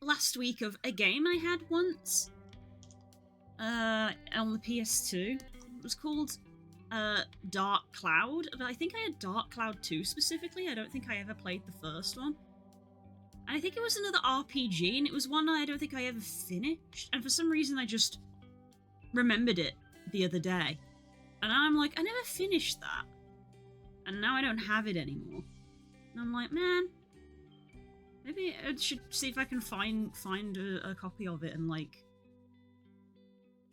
last week of a game I had once, on the PS2. It was called, Dark Cloud, but I think I had Dark Cloud 2 specifically. I don't think I ever played the first one. And I think it was another RPG, and it was one I don't think I ever finished, and for some reason I just remembered it the other day. And I'm like, I never finished that. And now I don't have it anymore. And I'm like, man, maybe I should see if I can find a copy of it and, like,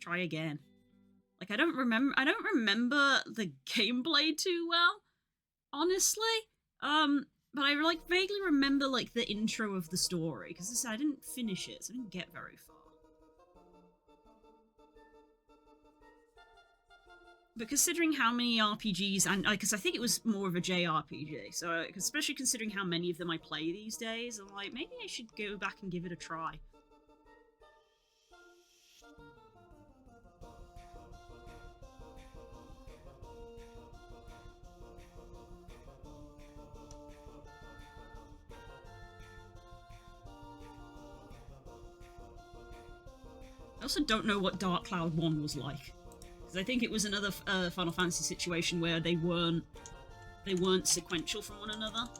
try again. Like, I don't remember the gameplay too well, honestly. But I, like, vaguely remember, like, the intro of the story, because I didn't finish it, so I didn't get very far. But considering how many RPGs, and because I think it was more of a JRPG, so especially considering how many of them I play these days, I'm like, maybe I should go back and give it a try. I also don't know what Dark Cloud 1 was like. I think it was another Final Fantasy situation where they weren't sequential from one another.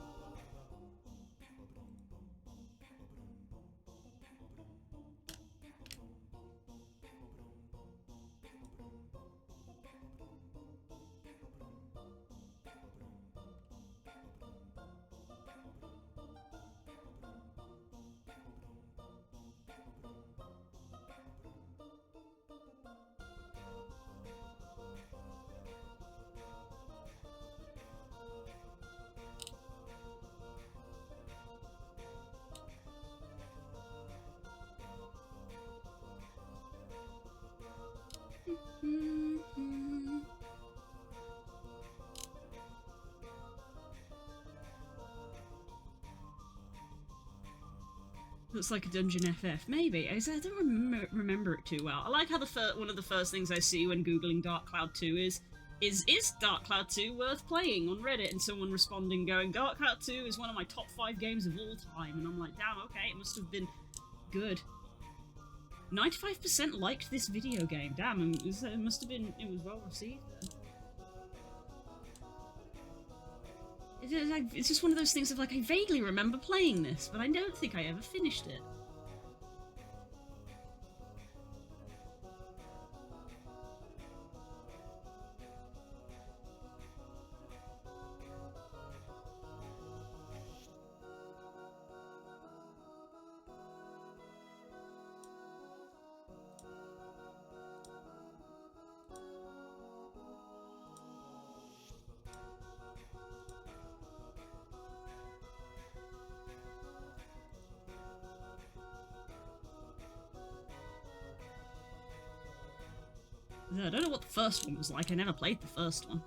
Looks like a Dungeon FF. Maybe. I don't remember it too well. I like how one of the first things I see when googling Dark Cloud 2 is Dark Cloud 2 worth playing on Reddit? And someone responding going, Dark Cloud 2 is one of my top 5 games of all time. And I'm like, damn, okay, it must have been good. 95% liked this video game. Damn, it was well received then. It's just one of those things of, like, I vaguely remember playing this, but I don't think I ever finished it. I don't know what the first one was like. I never played the first one.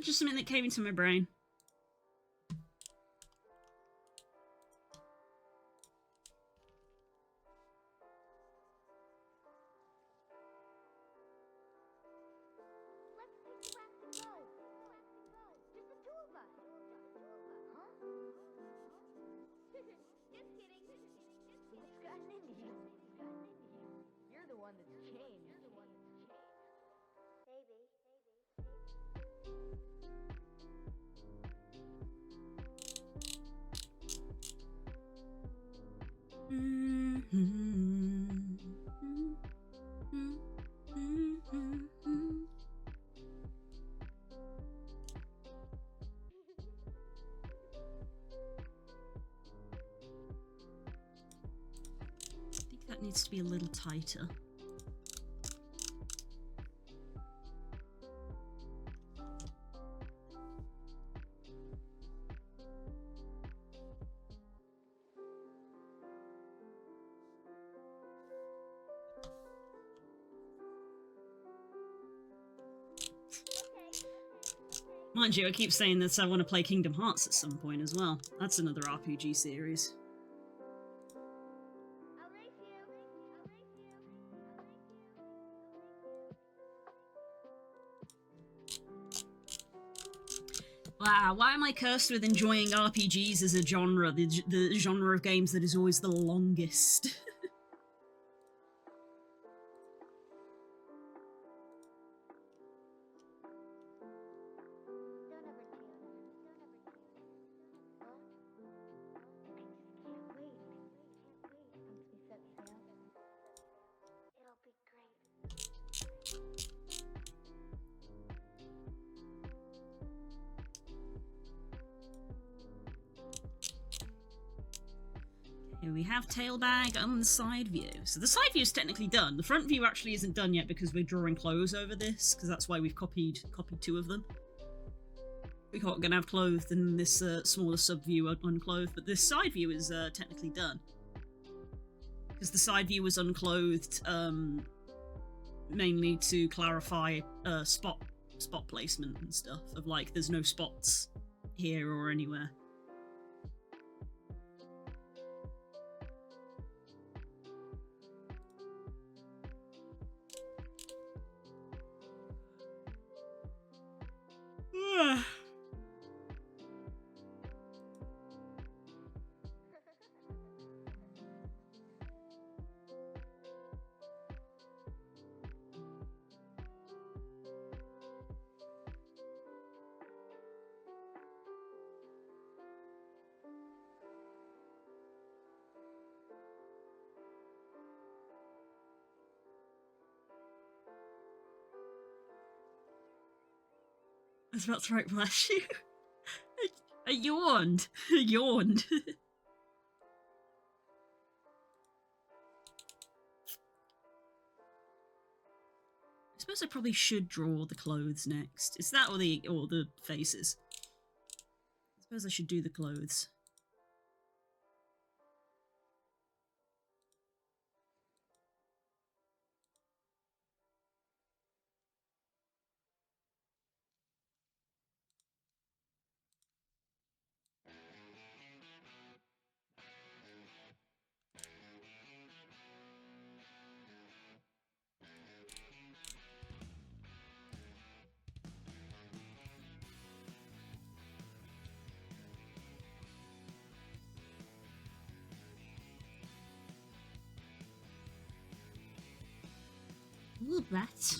Just something that came into my brain. Just the two of us. Huh? one that's changed. You're the one that's changed. I think that needs to be a little tighter. Mind you, I keep saying that I want to play Kingdom Hearts at some point as well. That's another RPG series. I'll race you. I'll race you. Wow, why am I cursed with enjoying RPGs as a genre, the genre of games that is always the longest? Don't ever tease. Don't ever tease. What? I just can't wait. Once we set sail, it'll be great. Here we have Tailbag on the side view. So the side view is technically done. The front view actually isn't done yet because we're drawing clothes over this, because that's why we've copied two of them. We're going to have clothed and this smaller sub view unclothed, but this side view is technically done. Because the side view was unclothed mainly to clarify spot placement and stuff, of like there's no spots here or anywhere. I was about to write bless you. I yawned. I yawned. I suppose I probably should draw the clothes next. Is that or the faces? I suppose I should do the clothes. Ooh, that.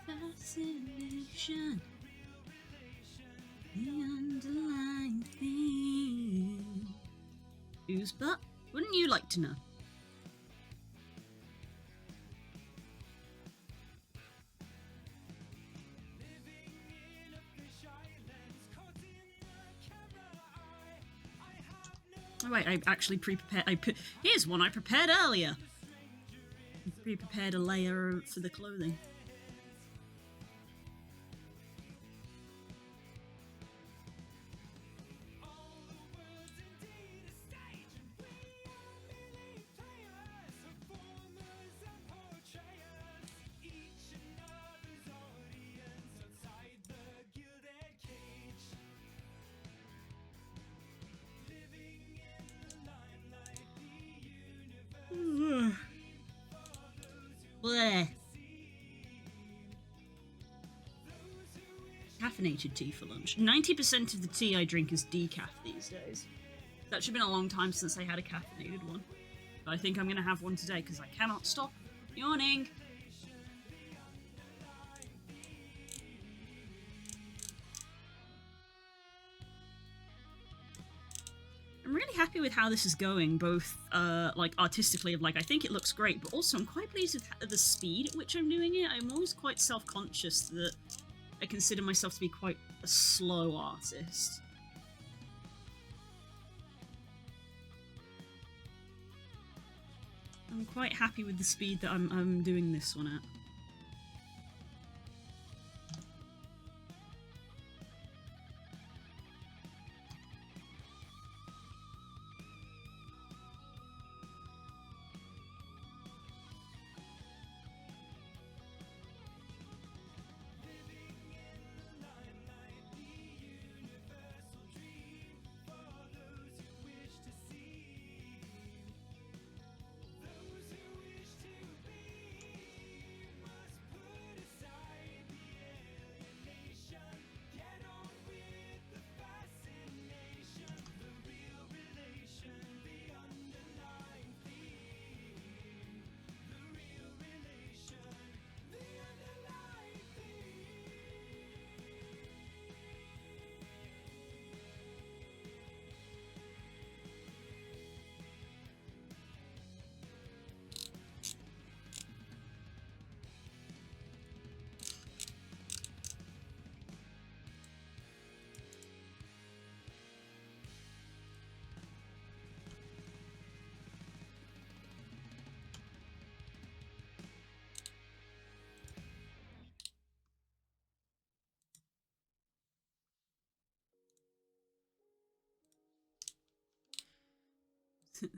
Fascination, the underlying theme. Whose butt? Wouldn't you like to know? Oh wait, I actually pre-prepared. Here's one I prepared earlier. Pre-prepared a layer for the clothing. Bleh. Caffeinated tea for lunch. 90% of the tea I drink is decaf these days. It's actually been a long time since I had a caffeinated one. But I think I'm going to have one today because I cannot stop yawning. I'm really happy with how this is going, both like artistically, of like I think it looks great, but also I'm quite pleased with the speed at which I'm doing it. I'm always quite self-conscious that I consider myself to be quite a slow artist. I'm quite happy with the speed that I'm doing this one at.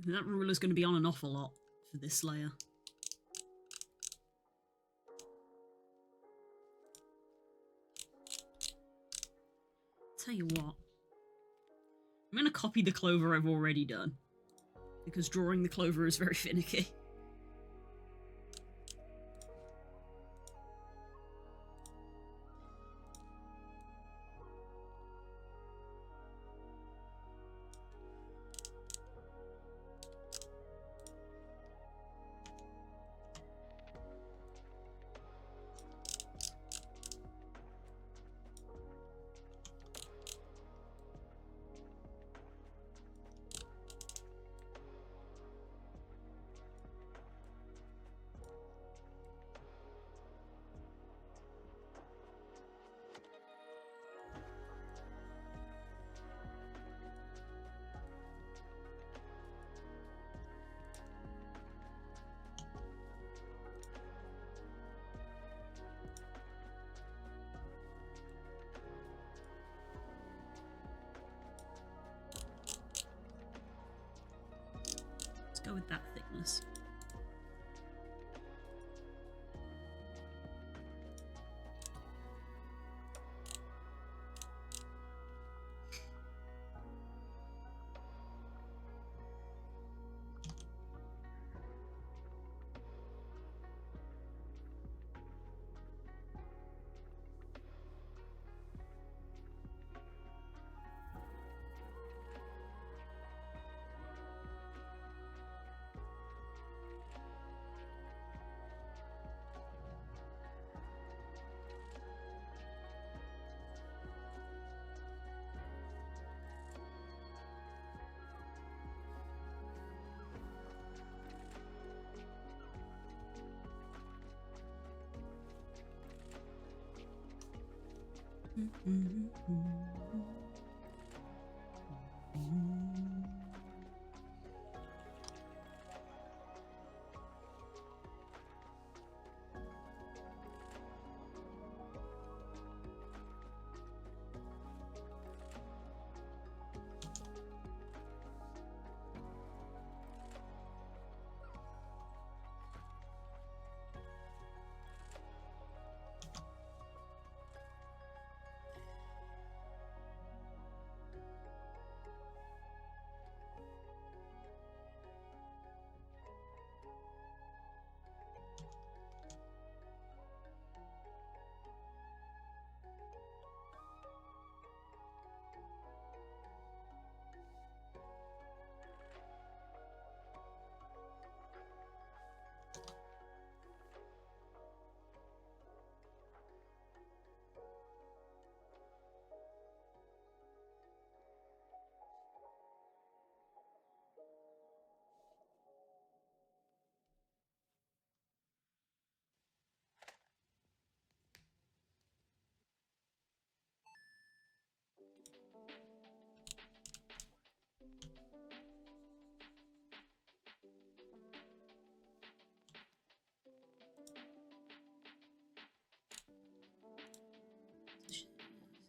That ruler's going to be on an awful lot for this layer. Tell you what. I'm going to copy the clover I've already done. Because drawing the clover is very finicky. Let's go with that thickness.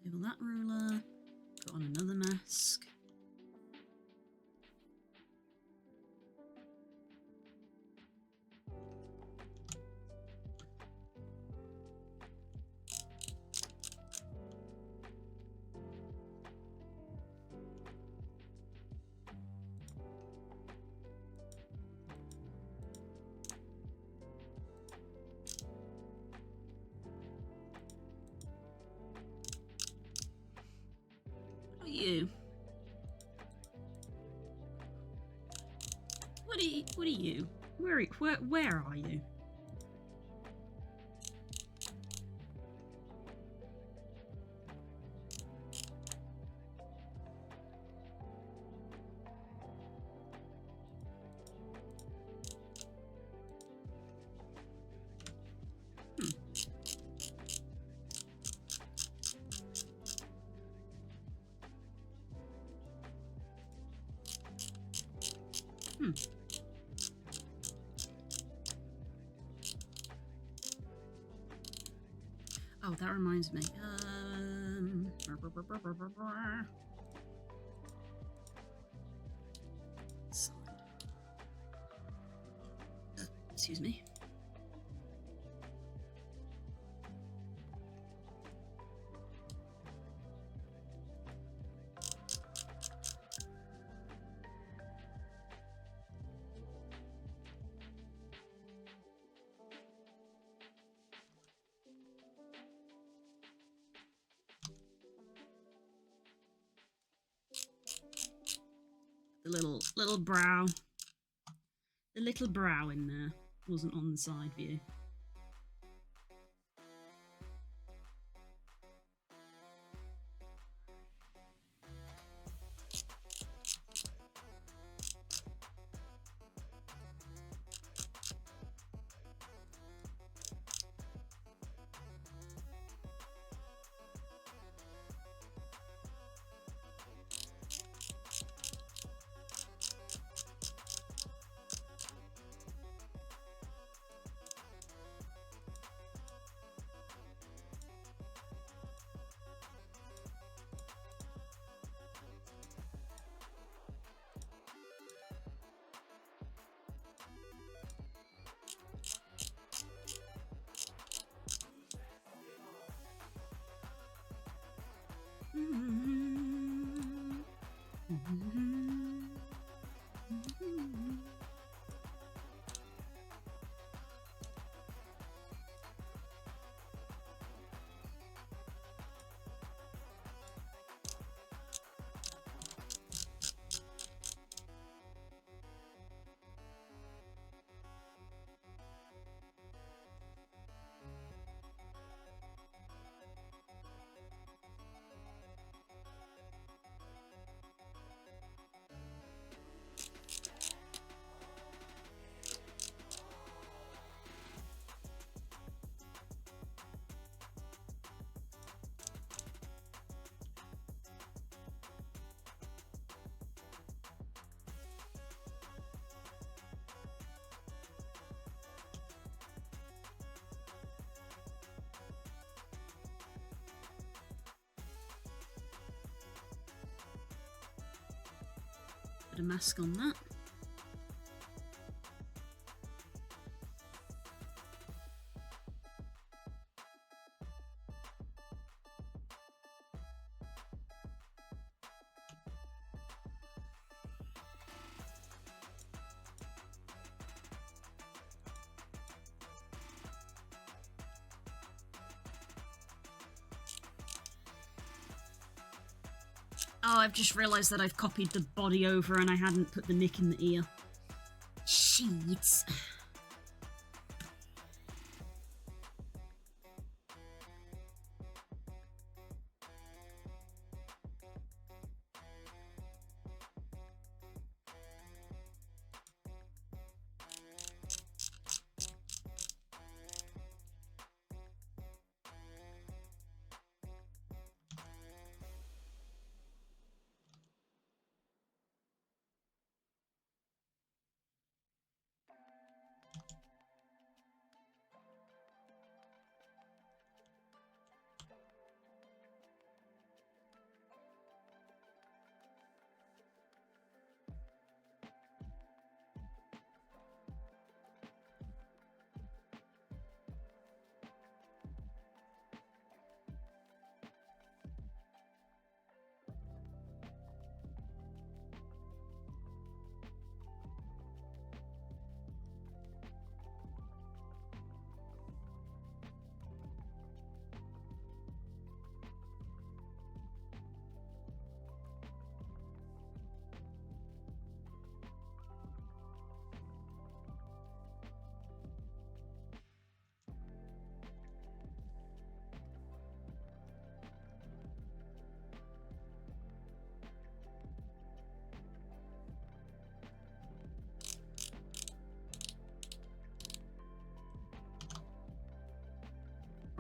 Disable that ruler. Put on another mask. You. What are you? Where are you? Oh, that reminds me. Excuse me. The little brow. The little brow in there wasn't on the side view. Put a mask on that. Oh, I've just realised that I've copied the body over and I hadn't put the nick in the ear. Sheets.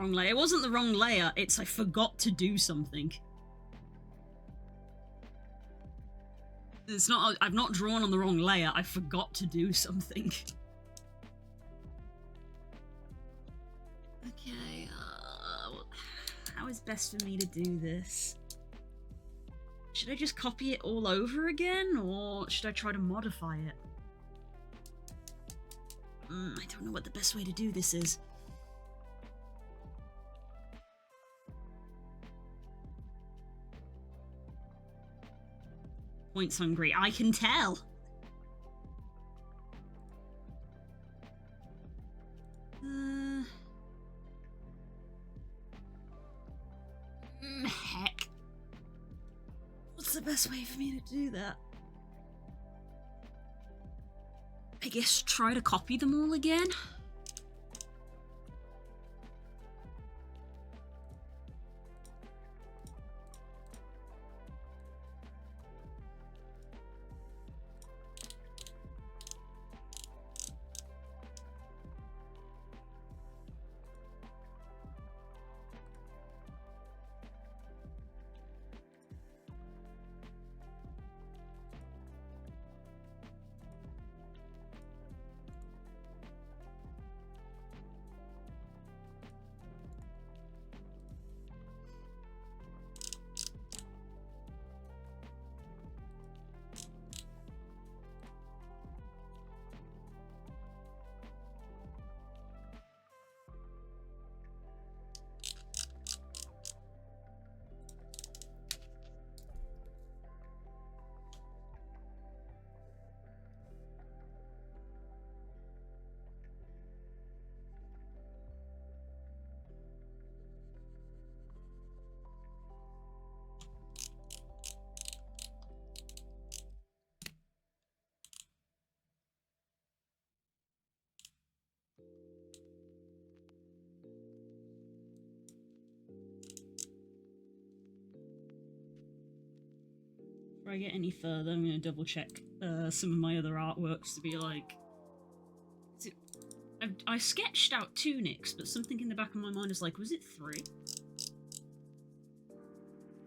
Wrong layer. It wasn't the wrong layer, it's I forgot to do something. It's not, I've not drawn on the wrong layer, I forgot to do something. Okay, how is best for me to do this? Should I just copy it all over again, or should I try to modify it? I don't know what the best way to do this is. Points hungry, I can tell! Heck. What's the best way for me to do that? I guess try to copy them all again? Before I get any further, I'm going to double check some of my other artworks to be like... I sketched out 2 Nicks, but something in the back of my mind is like, was it 3?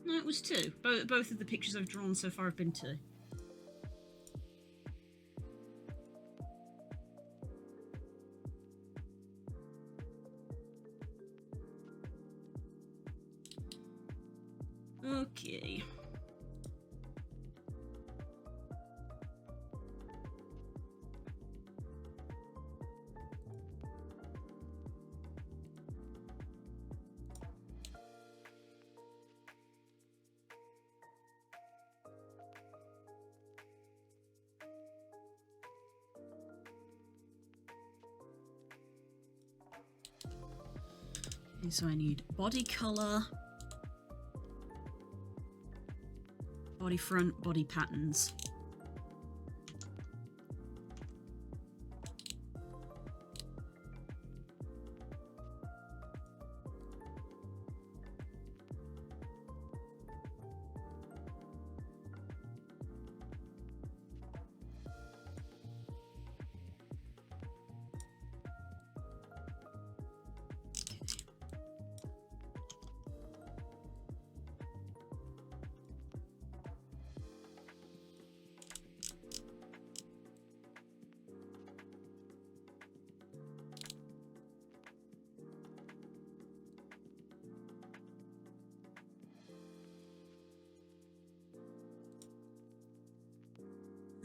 No, it was 2. Both of the pictures I've drawn so far have been 2. Okay. Okay, so I need body color, body front, body patterns.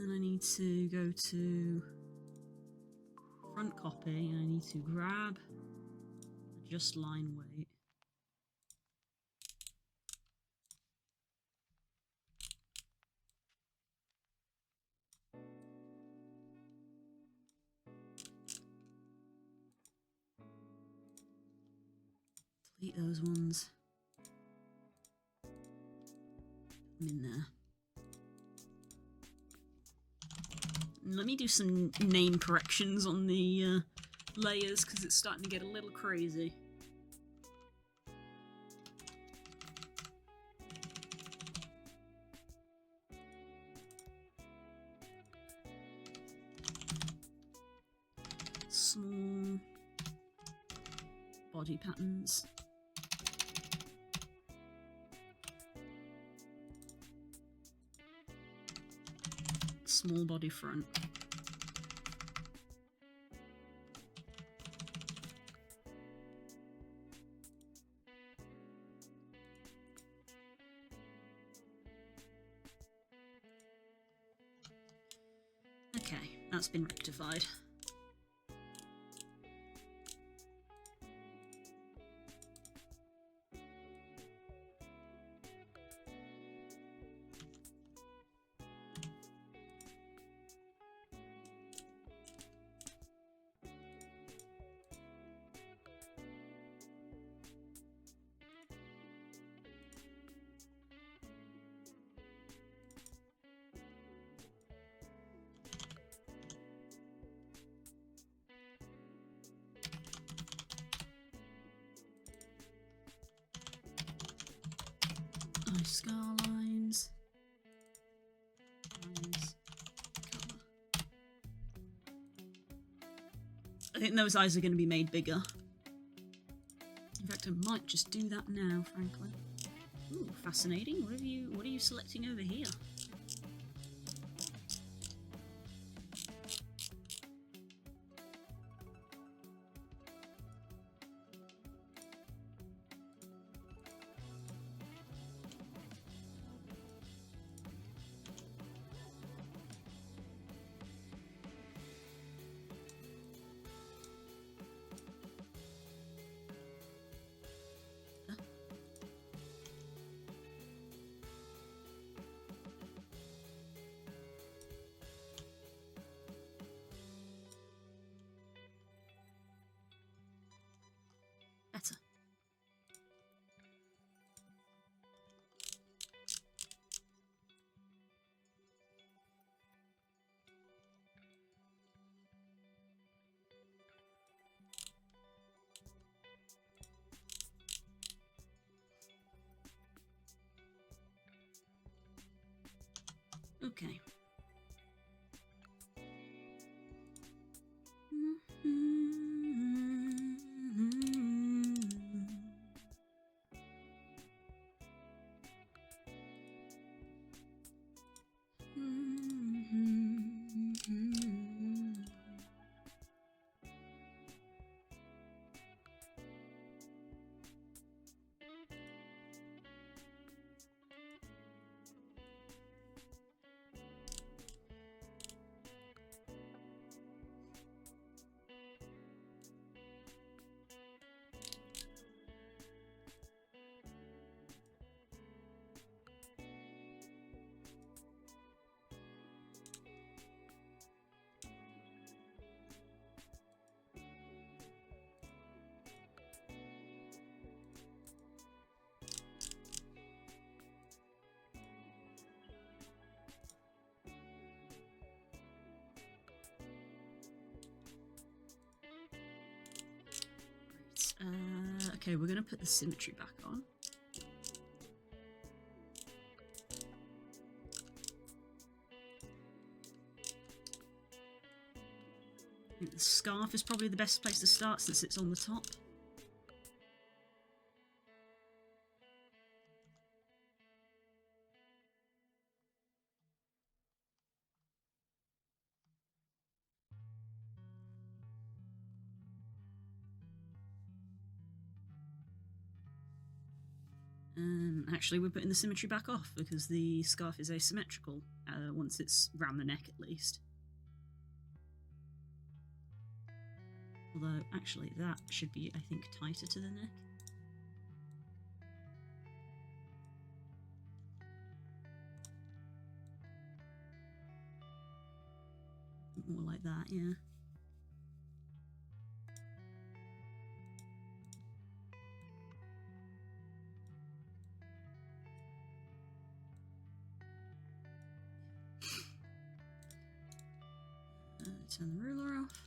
Then I need to go to front copy and I need to grab adjust line weight. Delete those ones. Put them in there. Let me do some name corrections on the layers because it's starting to get a little crazy. Small body patterns. Small body front. Okay, that's been rectified. Nice scar lines. Lines. Colour. I think those eyes are going to be made bigger. In fact, I might just do that now, frankly. Ooh, fascinating. What are you selecting over here? Better. Okay. Okay, we're going to put the symmetry back on. I think the scarf is probably the best place to start since it's on the top. Actually, we're putting the symmetry back off because the scarf is asymmetrical once it's round the neck at least. Although, actually, that should be, I think, tighter to the neck. More like that, yeah. Turn the ruler off.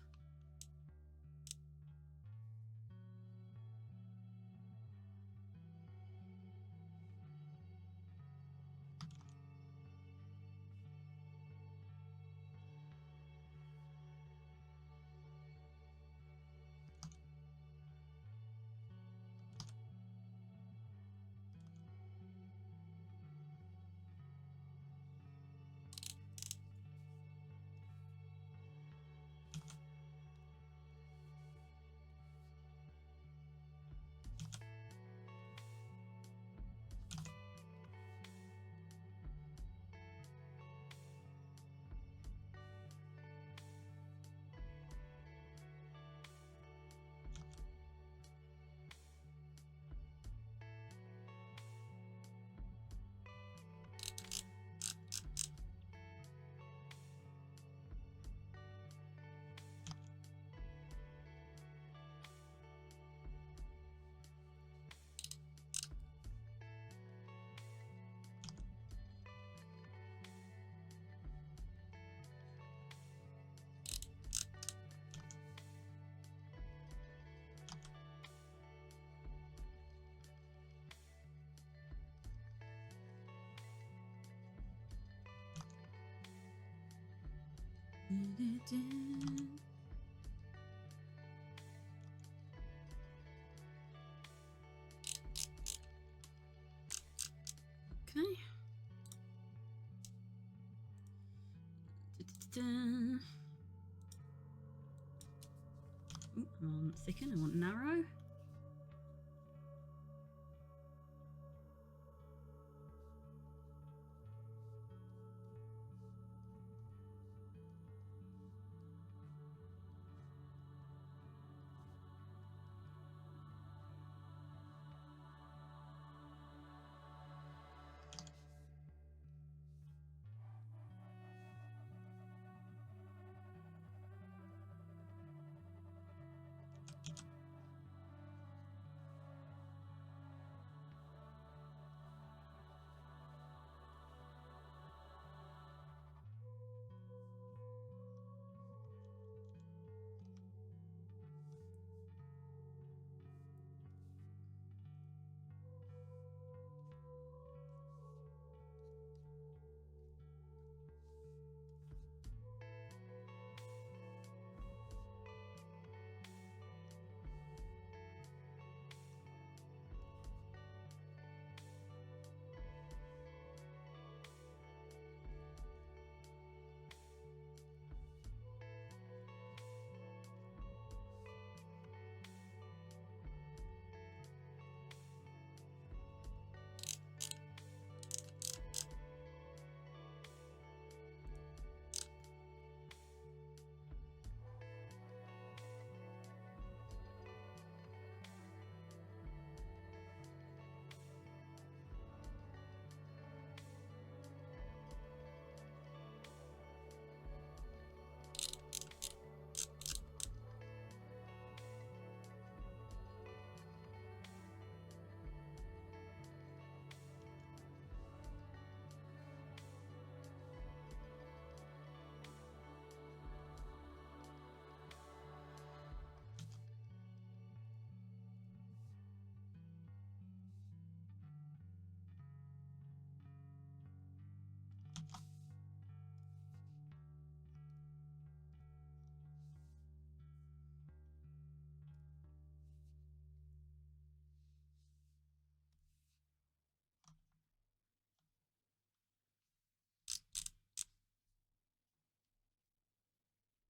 Okay. Ooh, I want thicken, I want narrow.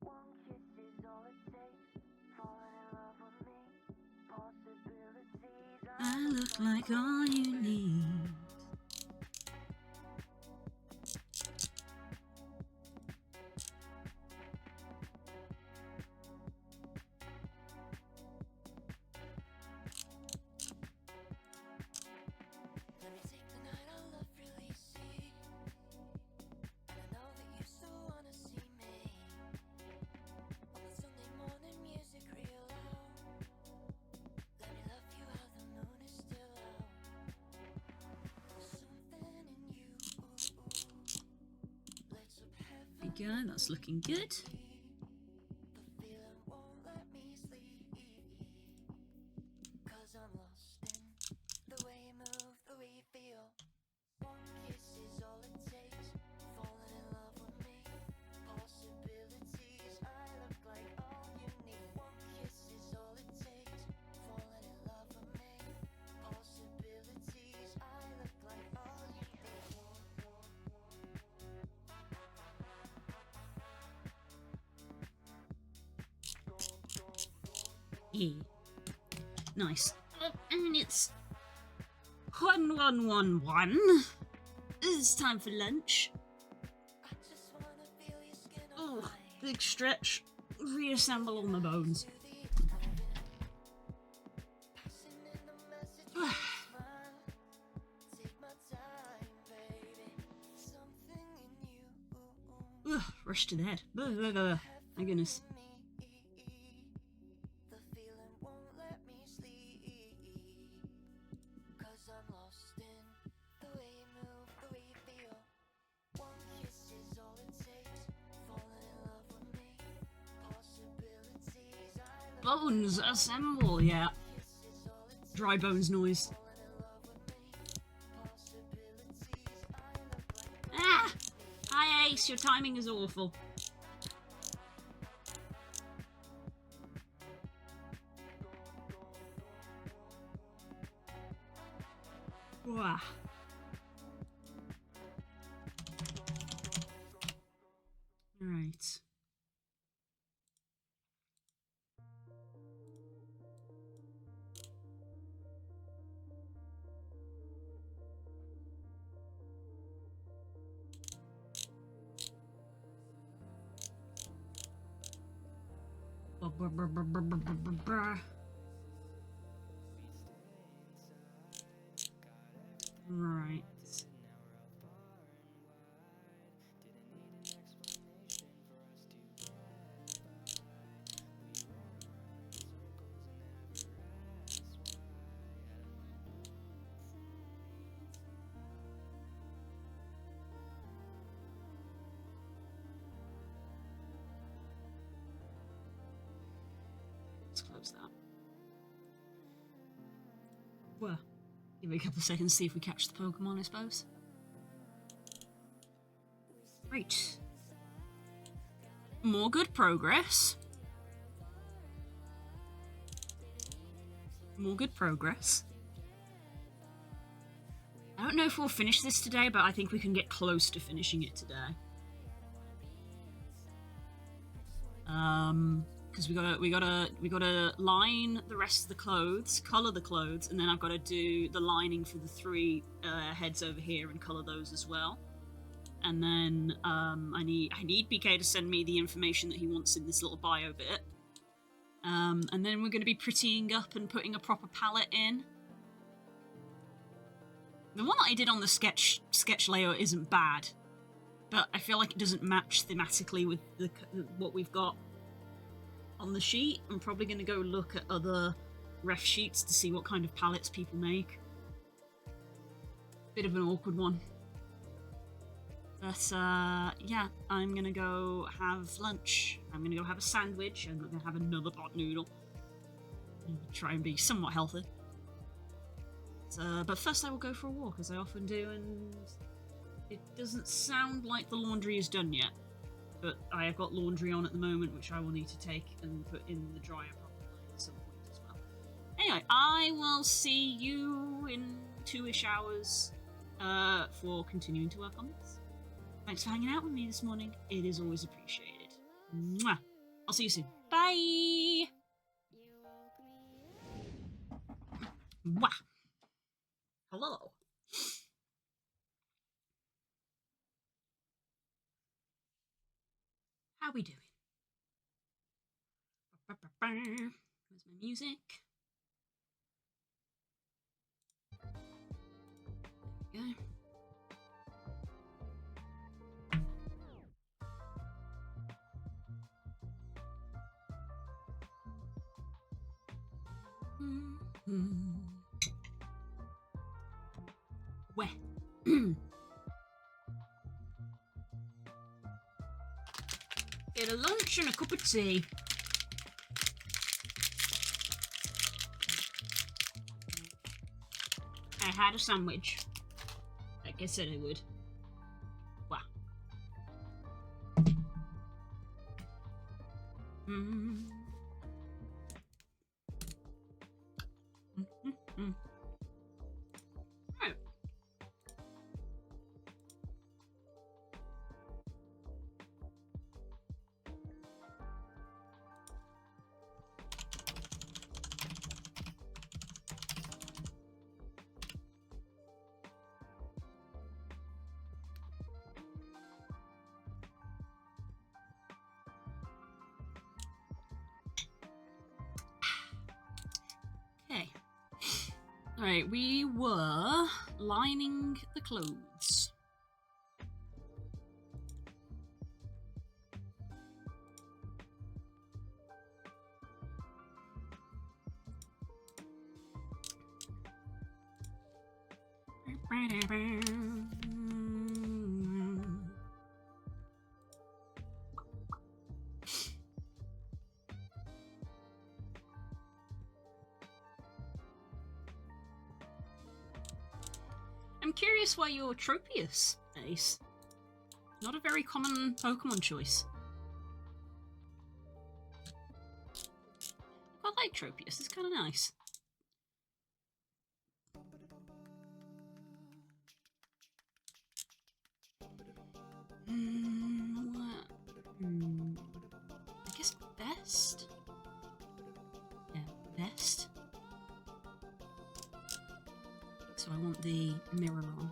One kiss is all it takes. Falling in love with me. Possibilities. I look like all you need. Let me take the night our love really see. And I know that you still wanna see me. On the Sunday morning music real loud. Let me love you while the moon is still out. Something in you lights up heaven. There you go, that's looking good. The feeling won't let me sleep. 'Cause I'm lost in the way you move, the way you feel. One kiss is all it takes. Falling in love with me. Possibilities. I look like all you need. One kiss is all it takes. Falling in love with me. Possibilities. I look like all you Yeah. Nice. And it's 1111. It's time for lunch. I just wanna feel your skin on Oh, mine. big stretch. Reassemble all my bones. Passing in the message with a smile. Take my time, baby. Something in you. Ugh, rush to the head. Blah, blah, blah. My goodness. The feeling won't let me sleep. 'Cause I'm lost in the way you move, the way you feel. One kiss is all it takes. Falling in love with me. Possibilities. I look Bones assemble, yeah. kiss is all it takes. Dry bones noise. Falling in love with me. Possibilities. I look like Ah! Hi Ace, your timing is awful. Wah. Right. Right. Let's close that. Well, give it a couple of seconds, see if we catch the Pokemon, I suppose. Right. More good progress. More good progress. I don't know if we'll finish this today, but I think we can get close to finishing it today. Because we gotta line the rest of the clothes, color the clothes, and then I've got to do the lining for the three heads over here and color those as well. And then I need BK to send me the information that he wants in this little bio bit. And then we're going to be prettying up and putting a proper palette in. The one that I did on the sketch layout isn't bad, but I feel like it doesn't match thematically with what we've got on the sheet. I'm probably going to go look at other ref sheets to see what kind of palettes people make. Bit of an awkward one. But, yeah, I'm gonna go have lunch. I'm gonna go have a sandwich. I'm gonna have another pot noodle. Try and be somewhat healthy. But first I will go for a walk, as I often do, and it doesn't sound like the laundry is done yet. But I have got laundry on at the moment, which I will need to take and put in the dryer probably at some point as well. Anyway, I will see you in 2-ish hours for continuing to work on this. Thanks for hanging out with me this morning. It is always appreciated. Mwah. I'll see you soon. Bye! Mwah. Hello. How we doing? Where's my music? There we go. Where? Get a lunch and a cup of tea. I had a sandwich. Like I said I would. Wow. Right. Okay. Alright, we were lining the clothes. I'm curious why you're Tropius, Ace. Not a very common Pokemon choice. I like Tropius, it's kind of nice. I guess vest? Yeah, vest. So I want the mirror on.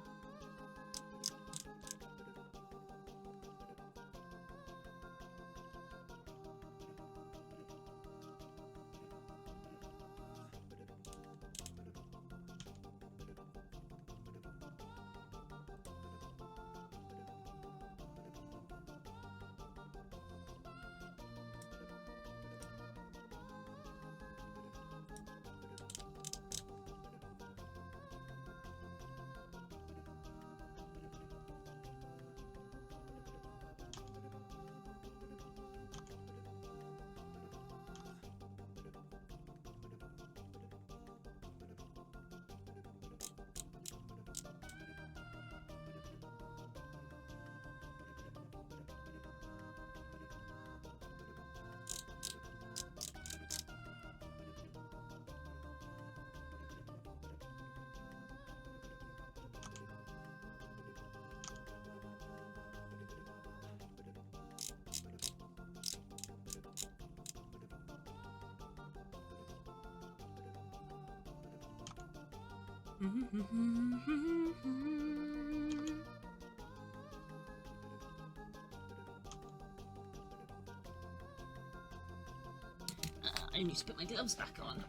I need to put my gloves back on.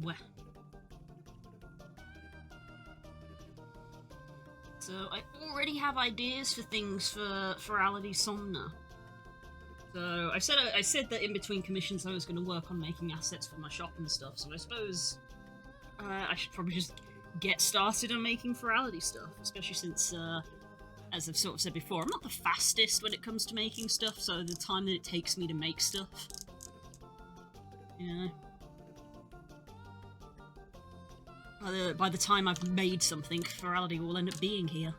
Wah. So I already have ideas for things for Ality Somna. So I said that in between commissions I was going to work on making assets for my shop and stuff. So I suppose I should probably just get started on making Ferality stuff, especially since, as I've sort of said before, I'm not the fastest when it comes to making stuff. So the time that it takes me to make stuff, yeah. By the time I've made something, Ferality will end up being here.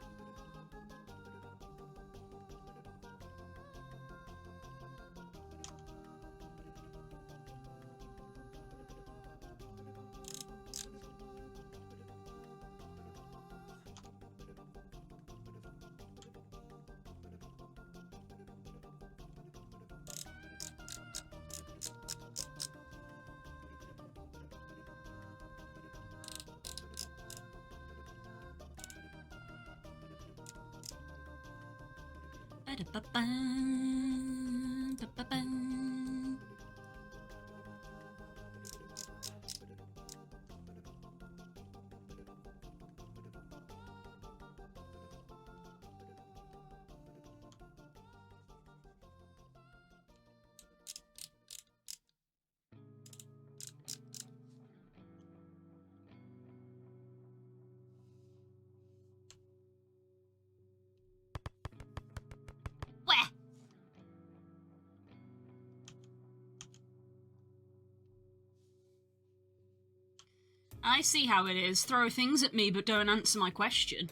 I see how it is. Throw things at me but don't answer my question.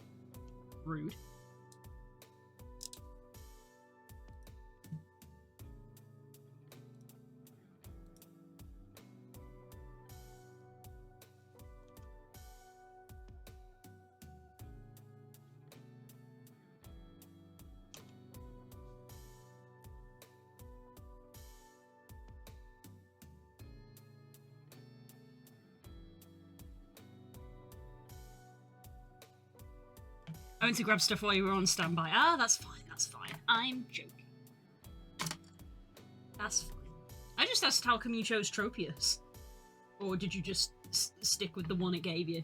Rude. I went to grab stuff while you were on standby. Ah, that's fine, that's fine. I'm joking. That's fine. I just asked how come you chose Tropius? Or did you just stick with the one it gave you?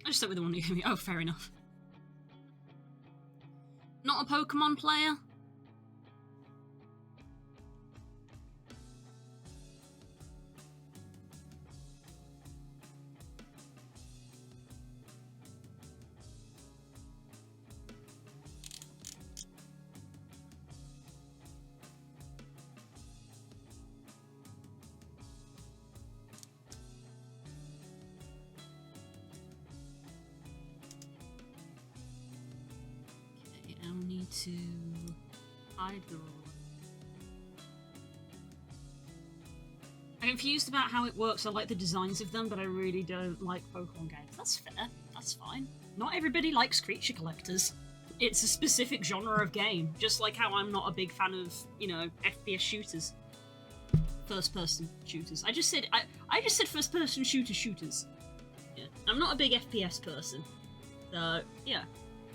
I just stuck with the one you gave me. Oh, fair enough. Not a Pokemon player? now need to hide the ruler. I'm confused about how it works. I like the designs of them, but I really don't like Pokemon games. That's fair. That's fine. Not everybody likes creature collectors. It's a specific genre of game, just like how I'm not a big fan of, you know, FPS shooters. First-person shooters. I just said first-person shooters. Yeah. I'm not a big FPS person. So, yeah.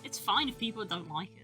It's fine if people don't like it.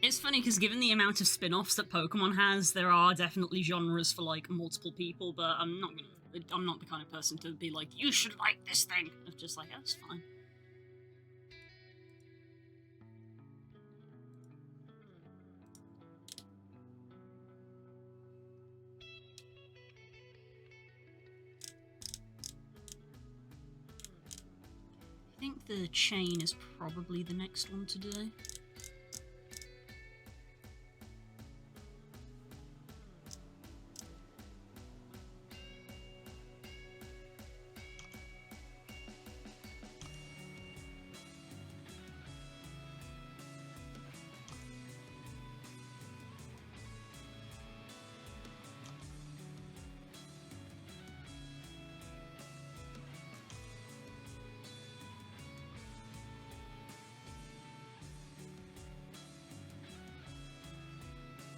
It's funny because given the amount of spin-offs that Pokemon has, there are definitely genres for like multiple people, but I'm not the kind of person to be like, you should like this thing. I'm just like, that's fine. I think the chain is probably the next one to do.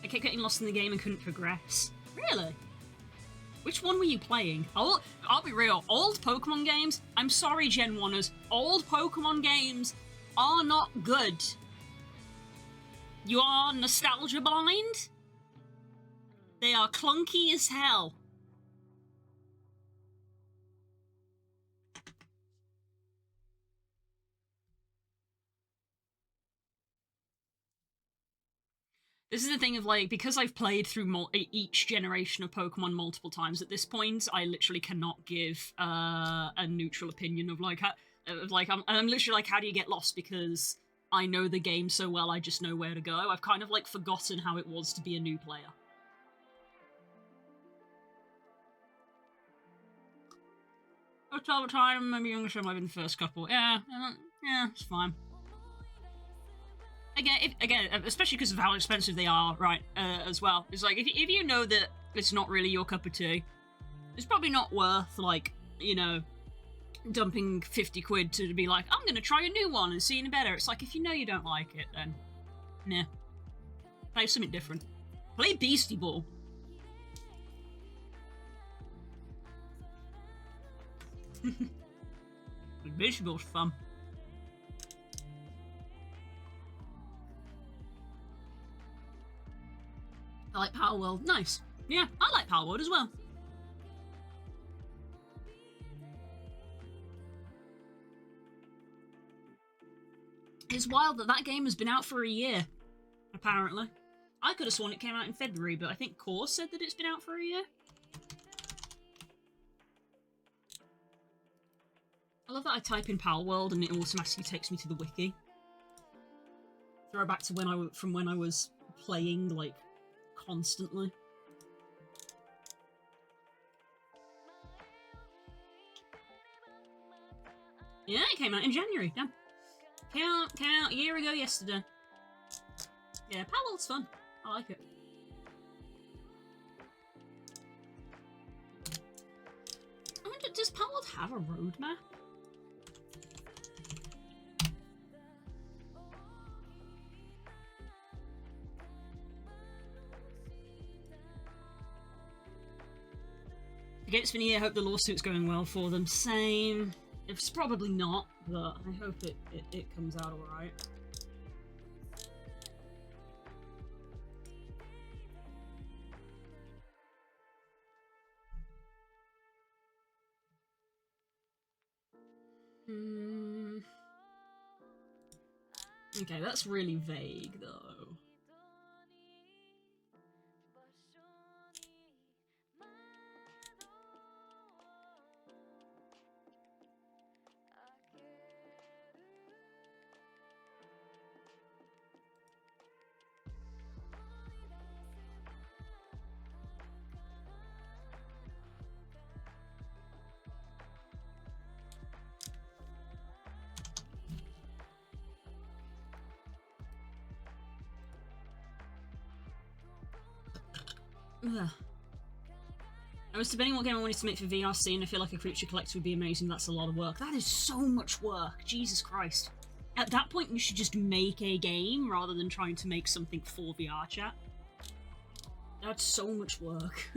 I kept getting lost in the game and couldn't progress. Really? Which one were you playing? I'll be real, old Pokemon games, I'm sorry Gen 1ers, old Pokemon games are not good. You are nostalgia blind? They are clunky as hell. This is the thing of, like, because I've played through each generation of Pokemon multiple times at this point, I literally cannot give a neutral opinion of, like, I'm literally like, how do you get lost? Because I know the game so well, I just know where to go. I've kind of, like, forgotten how it was to be a new player. I've told the time, maybe younger, so maybe the first couple. Yeah, it's fine. Again, especially because of how expensive they are, right, as well. It's like, if you know that it's not really your cup of tea, it's probably not worth, like, you know, dumping 50 quid to be like, I'm gonna try a new one and see it better. It's like, if you know you don't like it, then, nah. Play something different. Play Beastie Ball. Beastie Ball's fun. I like Power World. Nice. Yeah, I like Power World as well. It's wild that that game has been out for a year, apparently. I could have sworn it came out in February, but I think Core said that it's been out for a year. I love that I type in Power World and it automatically takes me to the wiki. Throwback to when I was playing, like, constantly. Yeah, it came out in January. Damn. Came out a year ago yesterday. Yeah, Power World's fun. I like it. I wonder, does Power World have a roadmap? Against Veneer, hope the lawsuit's going well for them. Same. It's probably not, but I hope it comes out alright. Okay, that's really vague though. Ugh. I was debating what game I wanted to make for VRC, and I feel like a Creature Collector would be amazing. That's a lot of work. That is so much work. Jesus Christ. At that point, you should just make a game rather than trying to make something for VR chat. That's so much work.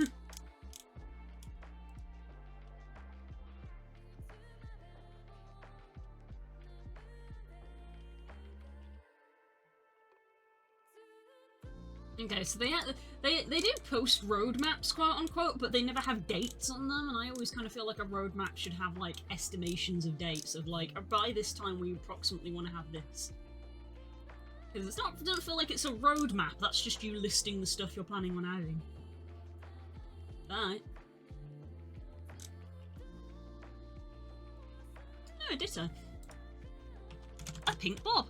Okay, so they do post roadmaps, quote unquote, but they never have dates on them, and I always kind of feel like a roadmap should have like estimations of dates of like by this time we approximately want to have this. Because it doesn't feel like it's a roadmap. That's just you listing the stuff you're planning on adding. Right. Oh, ditto. A pink bob.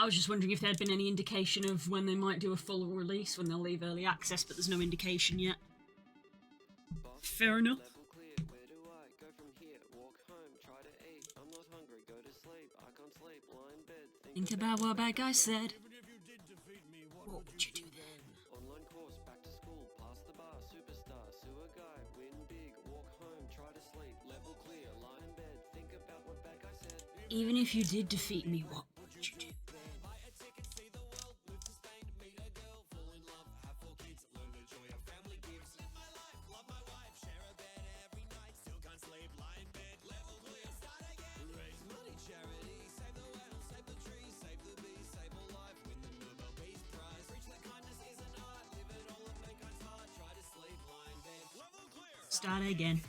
I was just wondering if there had been any indication of when they might do a full release, when they'll leave early access, but there's no indication yet. Fair enough. Level clear, where do I go from here? Walk home, try to eat. I'm not hungry, go to sleep. I can't sleep, lie in bed. Think about what bad guy said. What would you do then? Online course, back to school, pass the bar, superstar, sewer guy, win big, walk home, try to sleep. Level clear, lie in bed. Think about what bad guy said. Even if you did defeat me, what would you do? Start again.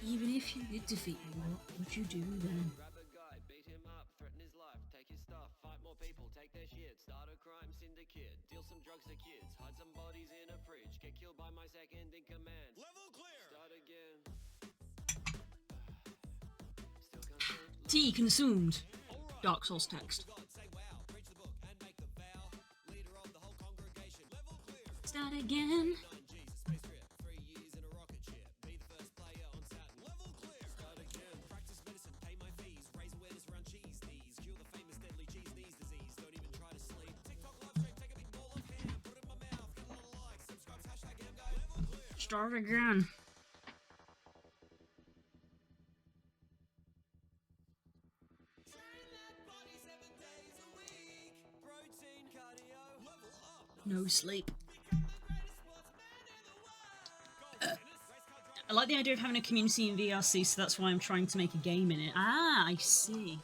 Even if you did defeat me, what would you do then? Grab a guy, beat him up, threaten his life, take his stuff, fight more people, take their shit, start a crime syndicate, deal some drugs to kids, hide some bodies in a fridge, get killed by my second in command. Level clear! Start again. Still can't sleep. Tea consumed. Dark Souls text. Start again. Start again. No sleep. I like the idea of having a community in VRC, so that's why I'm trying to make a game in it. Ah, I see.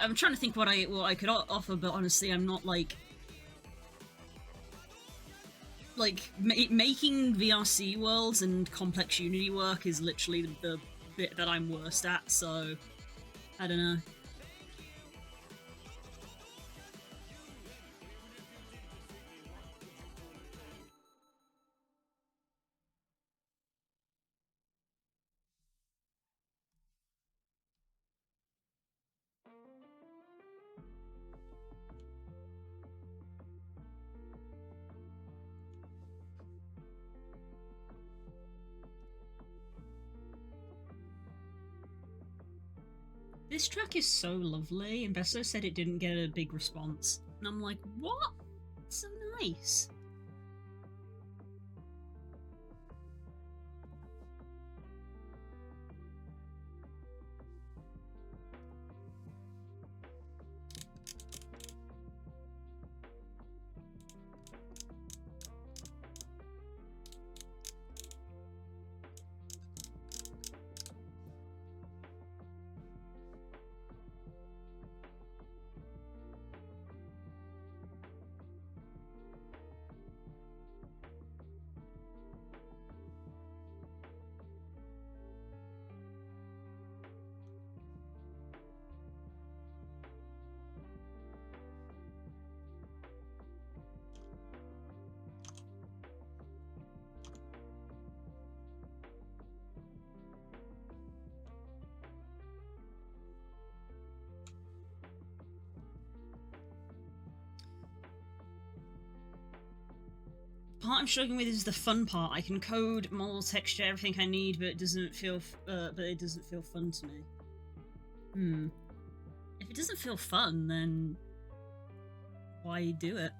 I'm trying to think what I could offer, but honestly, I'm not like making VRC worlds and complex Unity work is literally the bit that I'm worst at. So I don't know. This track is so lovely, and Besso said it didn't get a big response. And I'm like, what? It's so nice. Part I'm struggling with is the fun part. I can code, model, texture, everything I need, but it doesn't feel fun to me. If it doesn't feel fun, then why do it?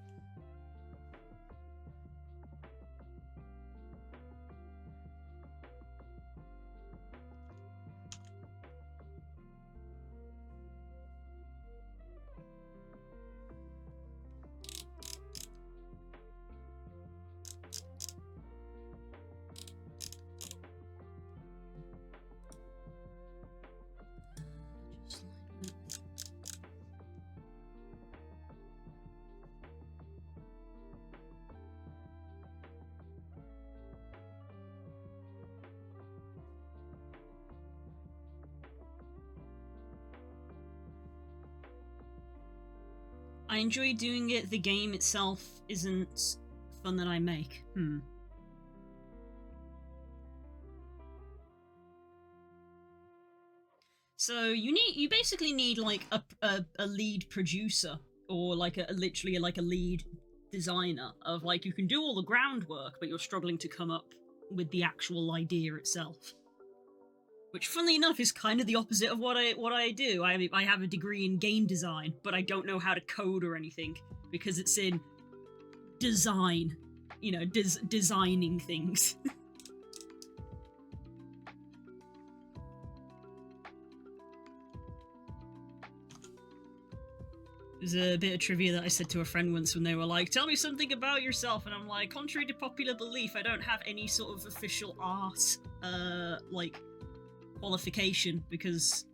I enjoy doing it, the game itself isn't fun that I make. So you basically need like a lead producer, or like literally like a lead designer of like, you can do all the groundwork, but you're struggling to come up with the actual idea itself. Which, funnily enough, is kind of the opposite of what I do. I have a degree in game design, but I don't know how to code or anything, because it's in design. You know, designing things. There's a bit of trivia that I said to a friend once when they were like, tell me something about yourself, and I'm like, contrary to popular belief, I don't have any sort of official art, like, qualification, because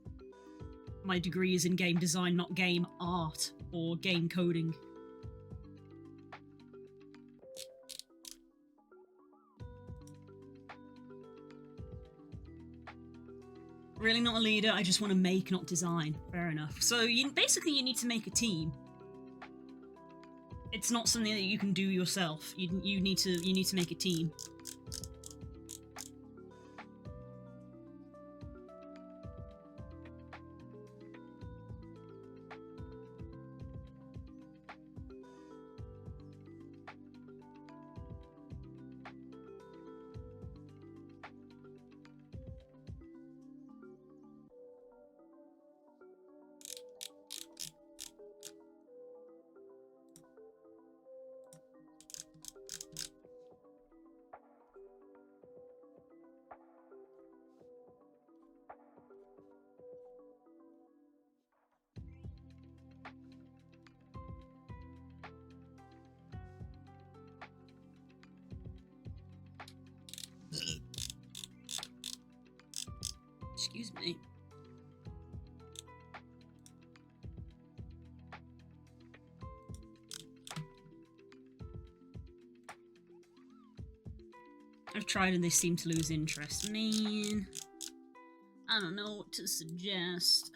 my degree is in game design, not game art or game coding. Really not a leader, I just want to make, not design. Fair enough. So basically you need to make a team. It's not something that you can do yourself. You need to make a team. Excuse me. I've tried and they seem to lose interest. Man, I don't know what to suggest.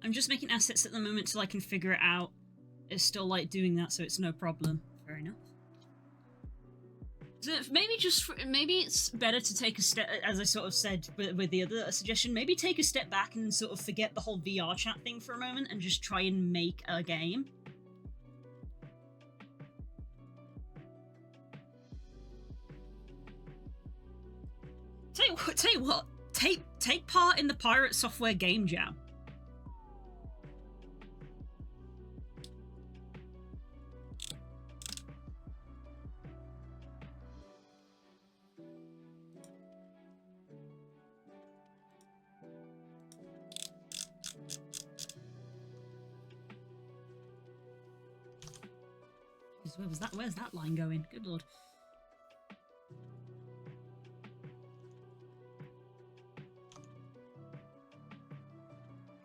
I'm just making assets at the moment till I can figure it out. It's still like doing that, so it's no problem. Fair enough. So maybe it's better to take a step, as I sort of said with the other suggestion, maybe take a step back and sort of forget the whole VR chat thing for a moment and just try and make a game. Tell you what, take part in the Pirate Software Game Jam. Where's that line going? Good lord.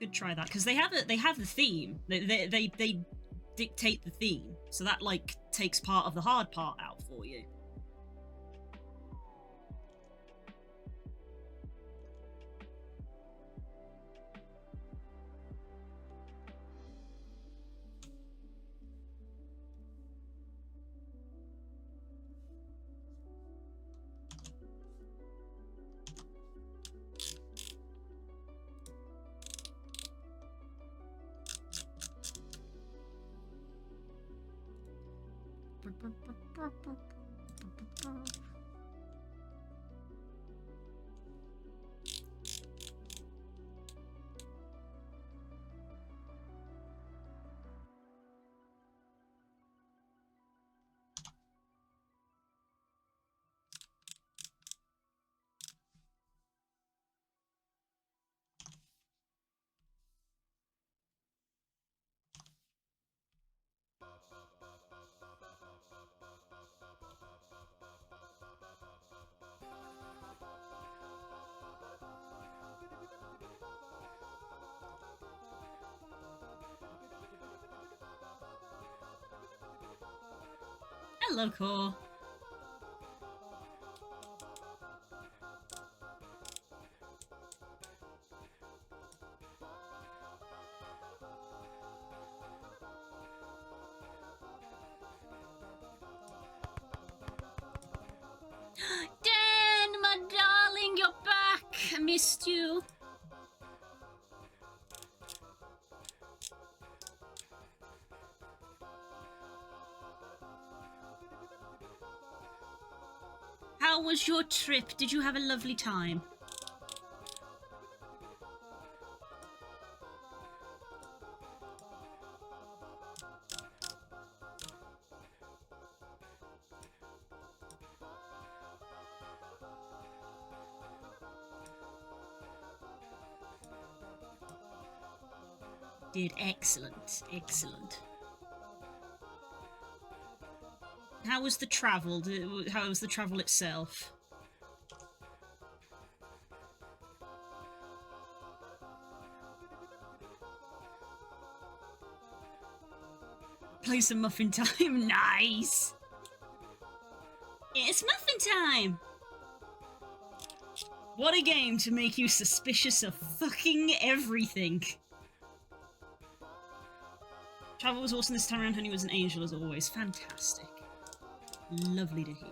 Could try that because they have the theme. They dictate the theme, so that like takes part of the hard part out for you. Hello, Core. Dan, my darling, you're back. I missed you. How was your trip? Did you have a lovely time? Did excellent, excellent. How was the travel? How was the travel itself? Play some Muffin Time. Nice. It's Muffin Time. What a game to make you suspicious of fucking everything. Travel was awesome this time around. Honey was an angel as always. Fantastic. Lovely to hear.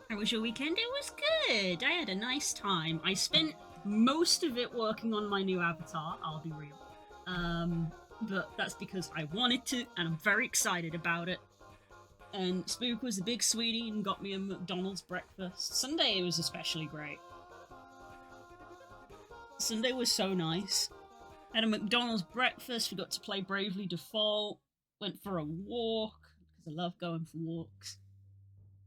How was your weekend? It was good. I had a nice time. I spent most of it working on my new avatar, I'll be real. But that's because I wanted to, and I'm very excited about it. And Spook was a big sweetie and got me a McDonald's breakfast. Sunday was especially great. Sunday was so nice. Had a McDonald's breakfast, we got to play Bravely Default, went for a walk, because I love going for walks,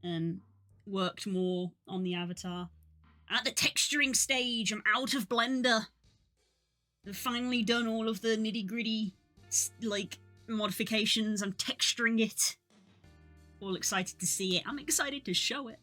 and worked more on the avatar. I'm at the texturing stage. I'm out of Blender. I've finally done all of the nitty-gritty, like, modifications. I'm texturing it. All excited to see it. I'm excited to show it.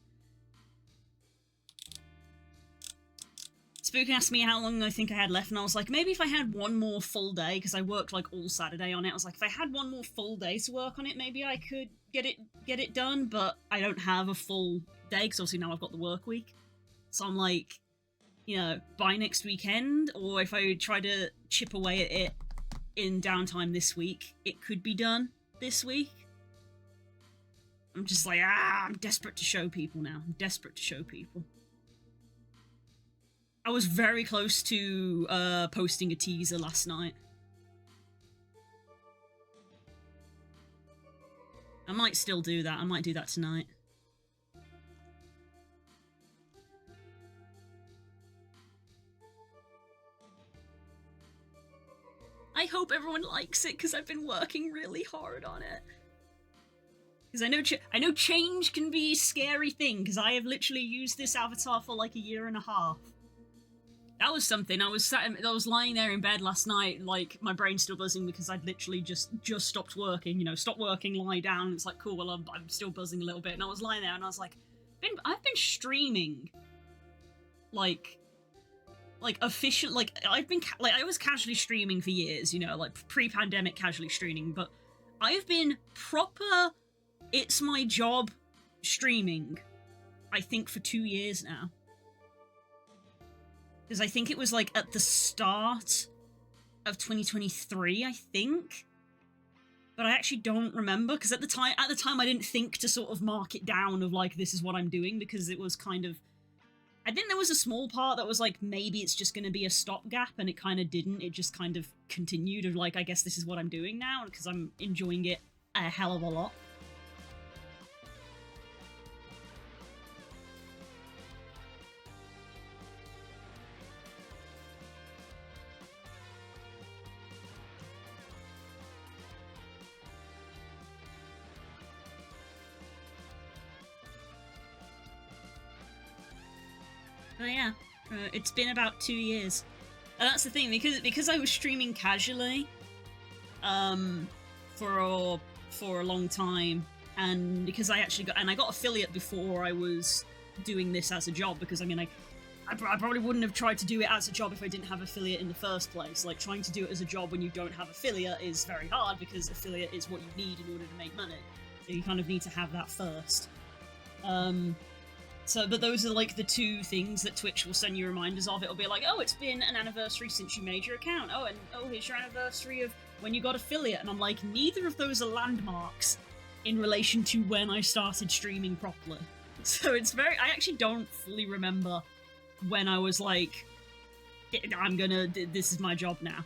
Spook asked me how long I think I had left, and I was like, maybe if I had one more full day, because I worked like all Saturday on it, I was like, if I had one more full day to work on it, maybe I could get it done, but I don't have a full day, because obviously now I've got the work week. So I'm like, you know, by next weekend, or if I try to chip away at it in downtime this week, it could be done this week. I'm just like, I'm desperate to show people now. I'm desperate to show people. I was very close to posting a teaser last night. I might still do that. I might do that tonight. I hope everyone likes it, because I've been working really hard on it. Because I know change can be a scary thing, because I have literally used this avatar for like a year and a half. That was something. I was lying there in bed last night, like, my brain's still buzzing because I'd literally just stopped working, you know, stop working, lie down. It's like, cool, well, I'm still buzzing a little bit. And I was lying there and I was like, I've been streaming, like official, like, I was casually streaming for years, you know, like, pre-pandemic casually streaming, but I've been proper, it's my job streaming, I think, for 2 years now. Because I think it was, like, at the start of 2023, I think. But I actually don't remember, because at the time I didn't think to sort of mark it down of, like, this is what I'm doing, because it was kind of... I think there was a small part that was, like, maybe it's just going to be a stopgap, and it kind of didn't. It just kind of continued of, like, I guess this is what I'm doing now, because I'm enjoying it a hell of a lot. But yeah, it's been about 2 years. And that's the thing, because I was streaming casually, for a long time, and because I got affiliate before I was doing this as a job, because I mean, I probably wouldn't have tried to do it as a job if I didn't have affiliate in the first place. Like, trying to do it as a job when you don't have affiliate is very hard, because affiliate is what you need in order to make money. So you kind of need to have that first. But those are, like, the two things that Twitch will send you reminders of. It'll be like, oh, it's been an anniversary since you made your account. Oh, and here's your anniversary of when you got affiliate. And I'm like, neither of those are landmarks in relation to when I started streaming properly. So it's I actually don't fully remember when I was like, this is my job now.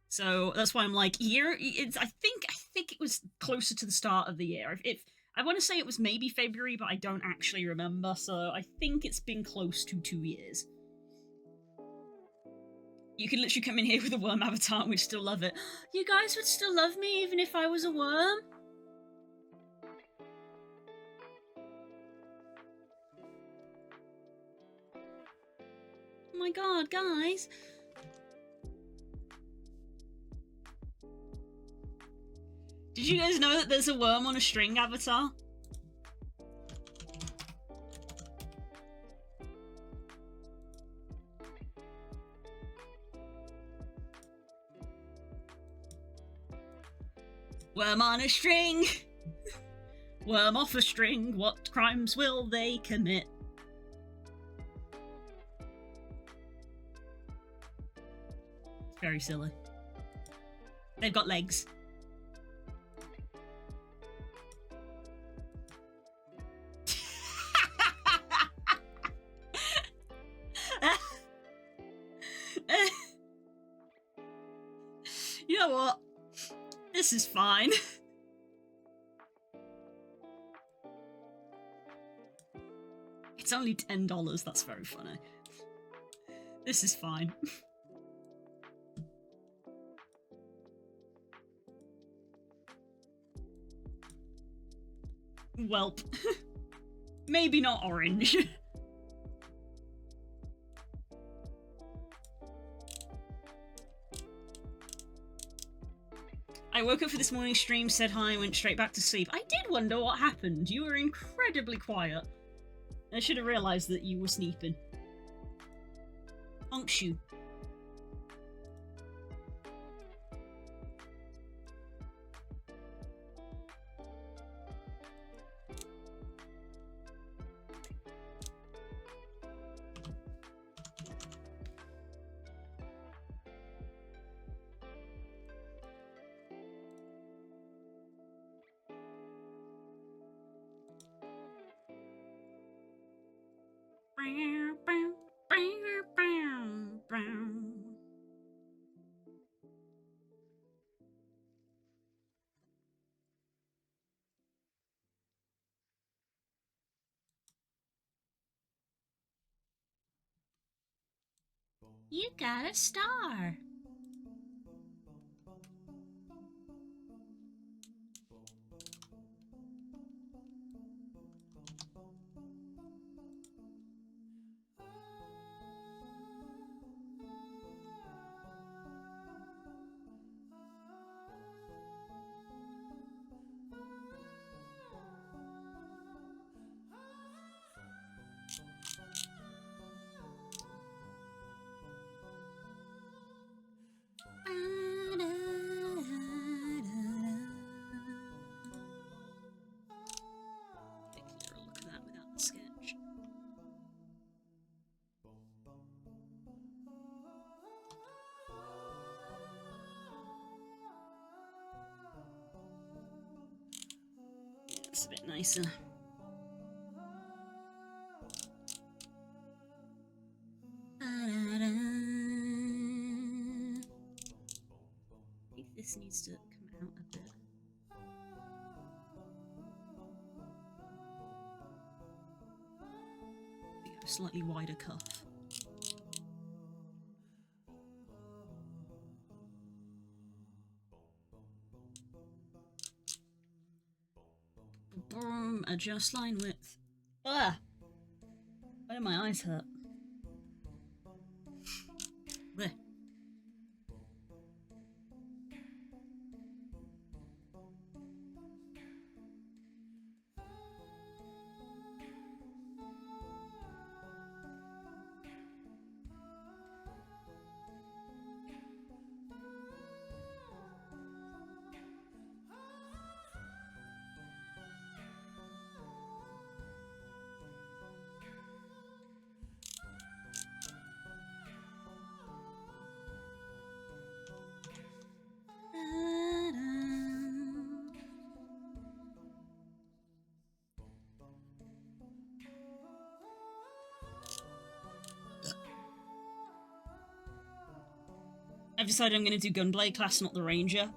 So that's why I'm like, I think it was closer to the start of the year. If I want to say it was maybe February, but I don't actually remember, so I think it's been close to 2 years. You could literally come in here with a worm avatar and we'd still love it. You guys would still love me even if I was a worm? Oh my god, guys. Did you guys know that there's a worm on a string avatar? Worm on a string! Worm off a string, what crimes will they commit? It's very silly. They've got legs. You know what? This is fine. It's only $10, that's very funny. This is fine. Welp. Maybe not orange. I woke up for this morning's stream, said hi, and went straight back to sleep. I did wonder what happened. You were incredibly quiet. I should have realised that you were sleeping. Unkshu. You got a star. Take a clearer look at that without the sketch. Yeah, it's a bit nicer. I think this needs to come out a bit. We have a slightly wider cuff. Boom, adjust line width. Ah! Why do my eyes hurt? Blech. I've decided I'm going to do Gunblade class, not the Ranger.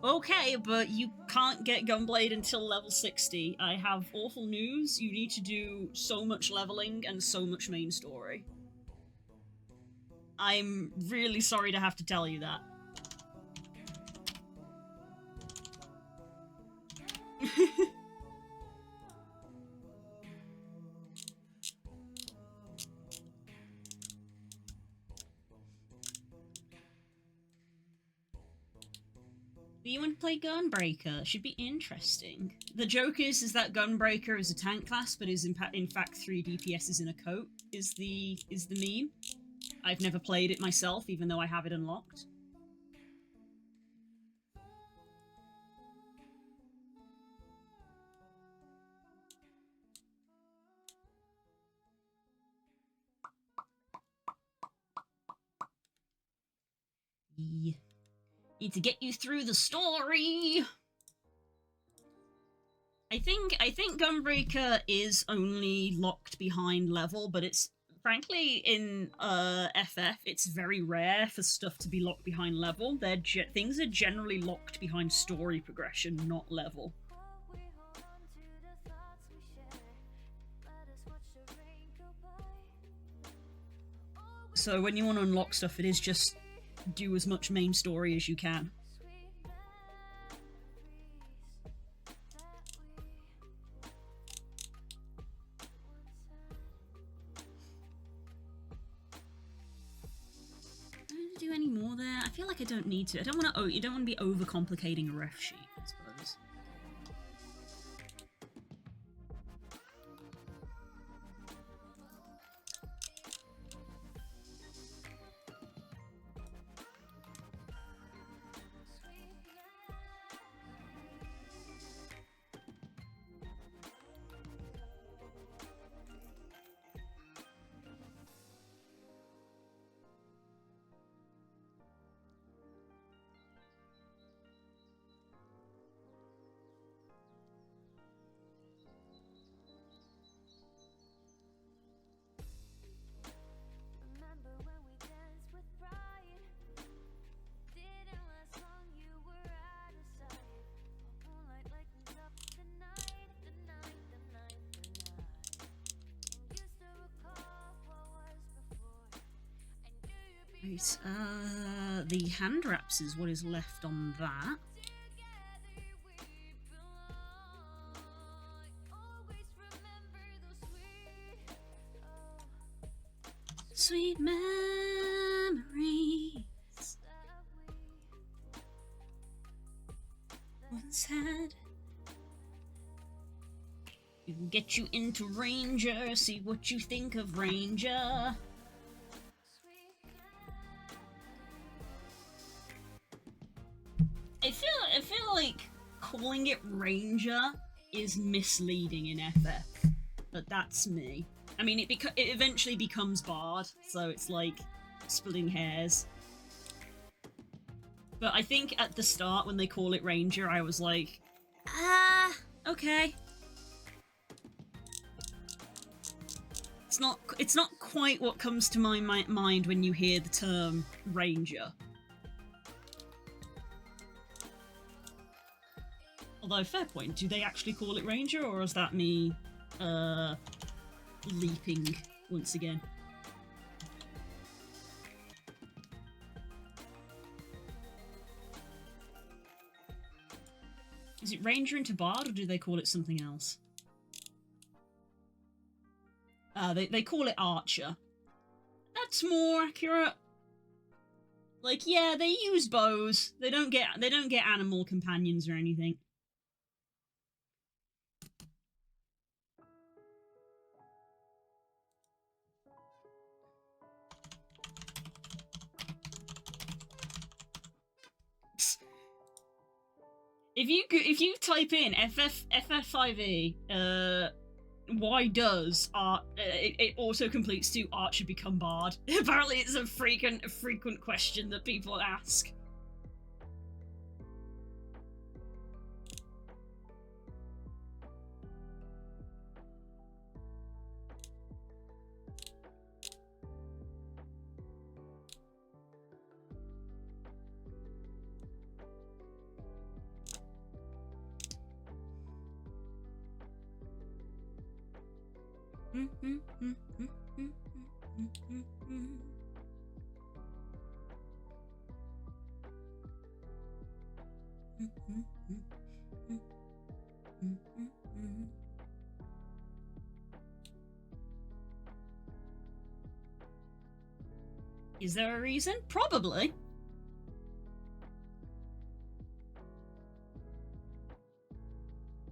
Okay, but you can't get Gunblade until level 60. I have awful news. You need to do so much leveling and so much main story. I'm really sorry to have to tell you that. Do you want to play Gunbreaker? Should be interesting. The joke is that Gunbreaker is a tank class, but is in fact 3 DPSs in a coat. Is the meme. I've never played it myself, even though I have it unlocked. Yeah. Need to get you through the story. I think Gunbreaker is only locked behind level, but it's frankly in FF it's very rare for stuff to be locked behind level. Things are generally locked behind story progression, not level. So when you want to unlock stuff, it is just do as much main story as you can. like I don't need to. I don't want to. You don't want to be overcomplicating a ref sheet, I suppose. Remember when we danced with pride? Didn't last long, you were out of sight. Moonlight lightens up the night, the night, the night, the night. And you still recall what was before. I knew you'd be Right, the hand wraps is what is left on that. together, we belong. Always remember those Sweet memories that we once had. We can get you into Ranger, see what you think of Ranger. I feel like calling it Ranger is misleading in FF, but that's me. I mean, it eventually becomes Bard, so it's like splitting hairs. But I think at the start when they call it Ranger, I was like, okay. It's not quite what comes to my mind when you hear the term Ranger. Although, fair point, do they actually call it Ranger, or is that me, leaping once again? Is it Ranger into Bard, or do they call it something else? They call it Archer. That's more accurate. Like, yeah, they use bows. They don't get animal companions or anything. If you type in FF5e, why does it auto completes to Archer become Bard? Apparently, it's a frequent question that people ask. Is there a reason? Probably.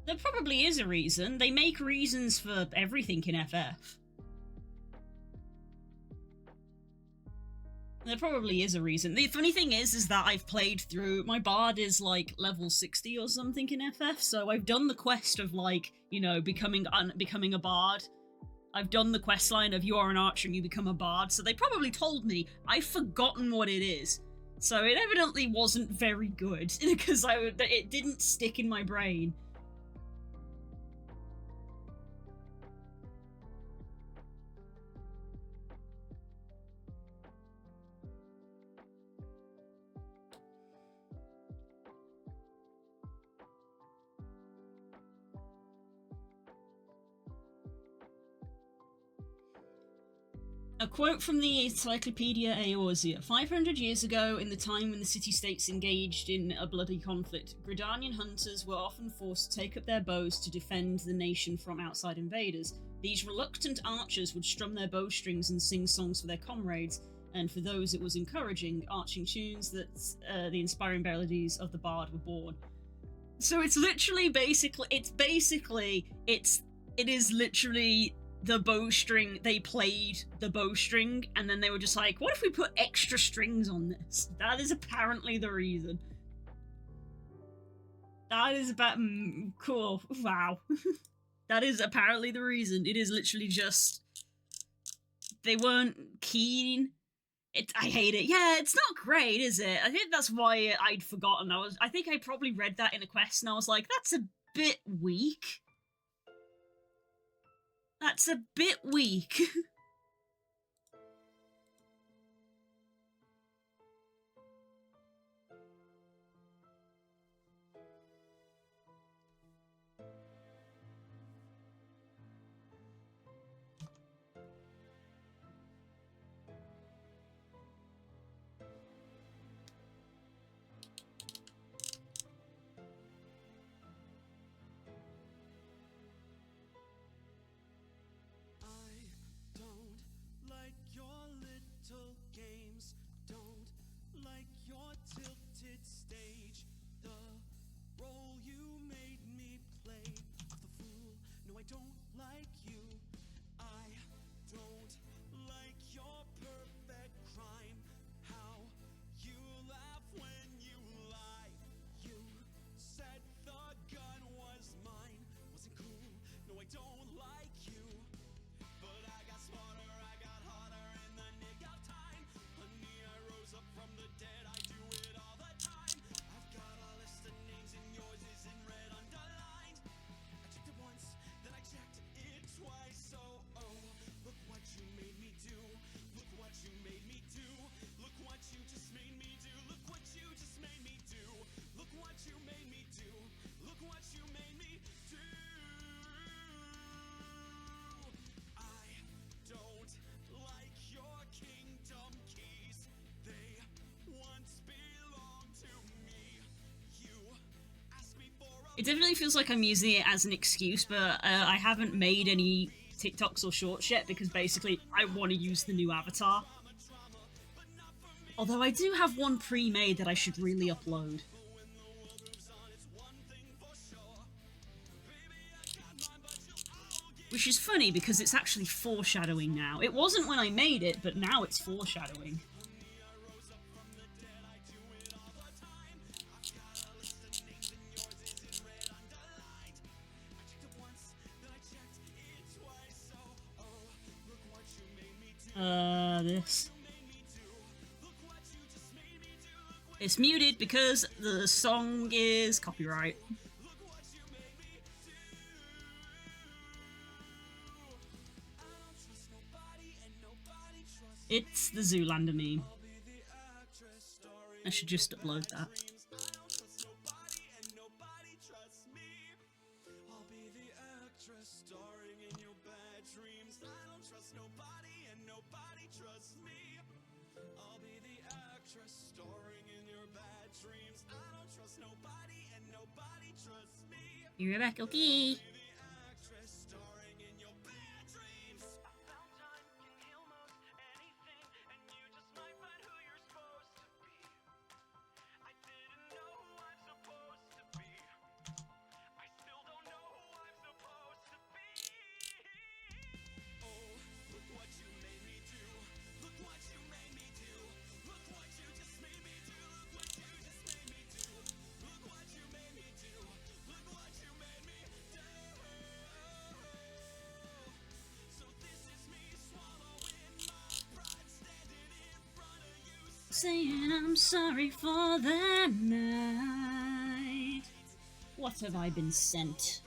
There probably is a reason. They make reasons for everything in FF. There probably is a reason. The funny thing is that I've played through... My Bard is, like, level 60 or something in FF, so I've done the quest of, like, you know, becoming a Bard. I've done the quest line of you are an archer and you become a Bard, so they probably told me. I've forgotten what it is. So it evidently wasn't very good, because it didn't stick in my brain. A quote from the Encyclopedia Eorzea. 500 years ago, in the time when the city-states engaged in a bloody conflict, Gridanian hunters were often forced to take up their bows to defend the nation from outside invaders. These reluctant archers would strum their bowstrings and sing songs for their comrades, And for those, it was encouraging, arching tunes that the inspiring melodies of the bard were born. So it's literally it is literally the bowstring. They played the bowstring, and then they were just like, what if we put extra strings on this? That is apparently the reason. That is about cool. Wow. That is apparently the reason. It is literally just they weren't keen. I hate it. Yeah, it's not great, is it? I think that's why I'd forgotten. I think I probably read that in a quest, and I was like, that's a bit weak. That's a bit weak. I don't like your little games, don't like your tilted stage, the role you made me play of the fool. No, I don't like you. I don't like your perfect crime, how you laugh when you lie. You said the gun was mine, wasn't cool. No, I don't like you. But I got smarter, I got harder in the nick of time. Honey, I rose up from the dead, I do it all the time. I've got a list of names and yours is in red underlined. I checked it once, then I checked it twice. So, oh, look what you made me do. Look what you made me do. Look what you just made me do. Look what you just made me do. Look what you made me do. Look what you made me do. I don't like your kingdom keys. They once belonged to me. You asked me for a It definitely feels like I'm using it as an excuse, but I haven't made any TikToks or shorts yet because basically I want to use the new avatar. Although I do have one pre-made that I should really upload. Which is funny because it's actually foreshadowing now. It wasn't when I made it, but now it's foreshadowing. This. It's muted because the song is copyright. It's the Zoolander meme. I should just upload that. I'll be the actress starring in your bad dreams. I don't trust nobody and nobody trusts me. I'll be the actress starring in your bad dreams. I don't trust nobody and nobody trusts me. You're back, okay. The actress starring in your bad dreams. I found time can heal most anything, and you just might find who you're supposed to be. I didn't know who I'm supposed to be. I still don't know who I'm supposed to be. Oh, look what you made me do. Look what you made me do. Look what you just made me do. Look what you just made me do. Look what you made me do. Look what you made me do. So this is me swallowing my pride, standing in front of you. Saying I'm sorry for that night. What have I been sent?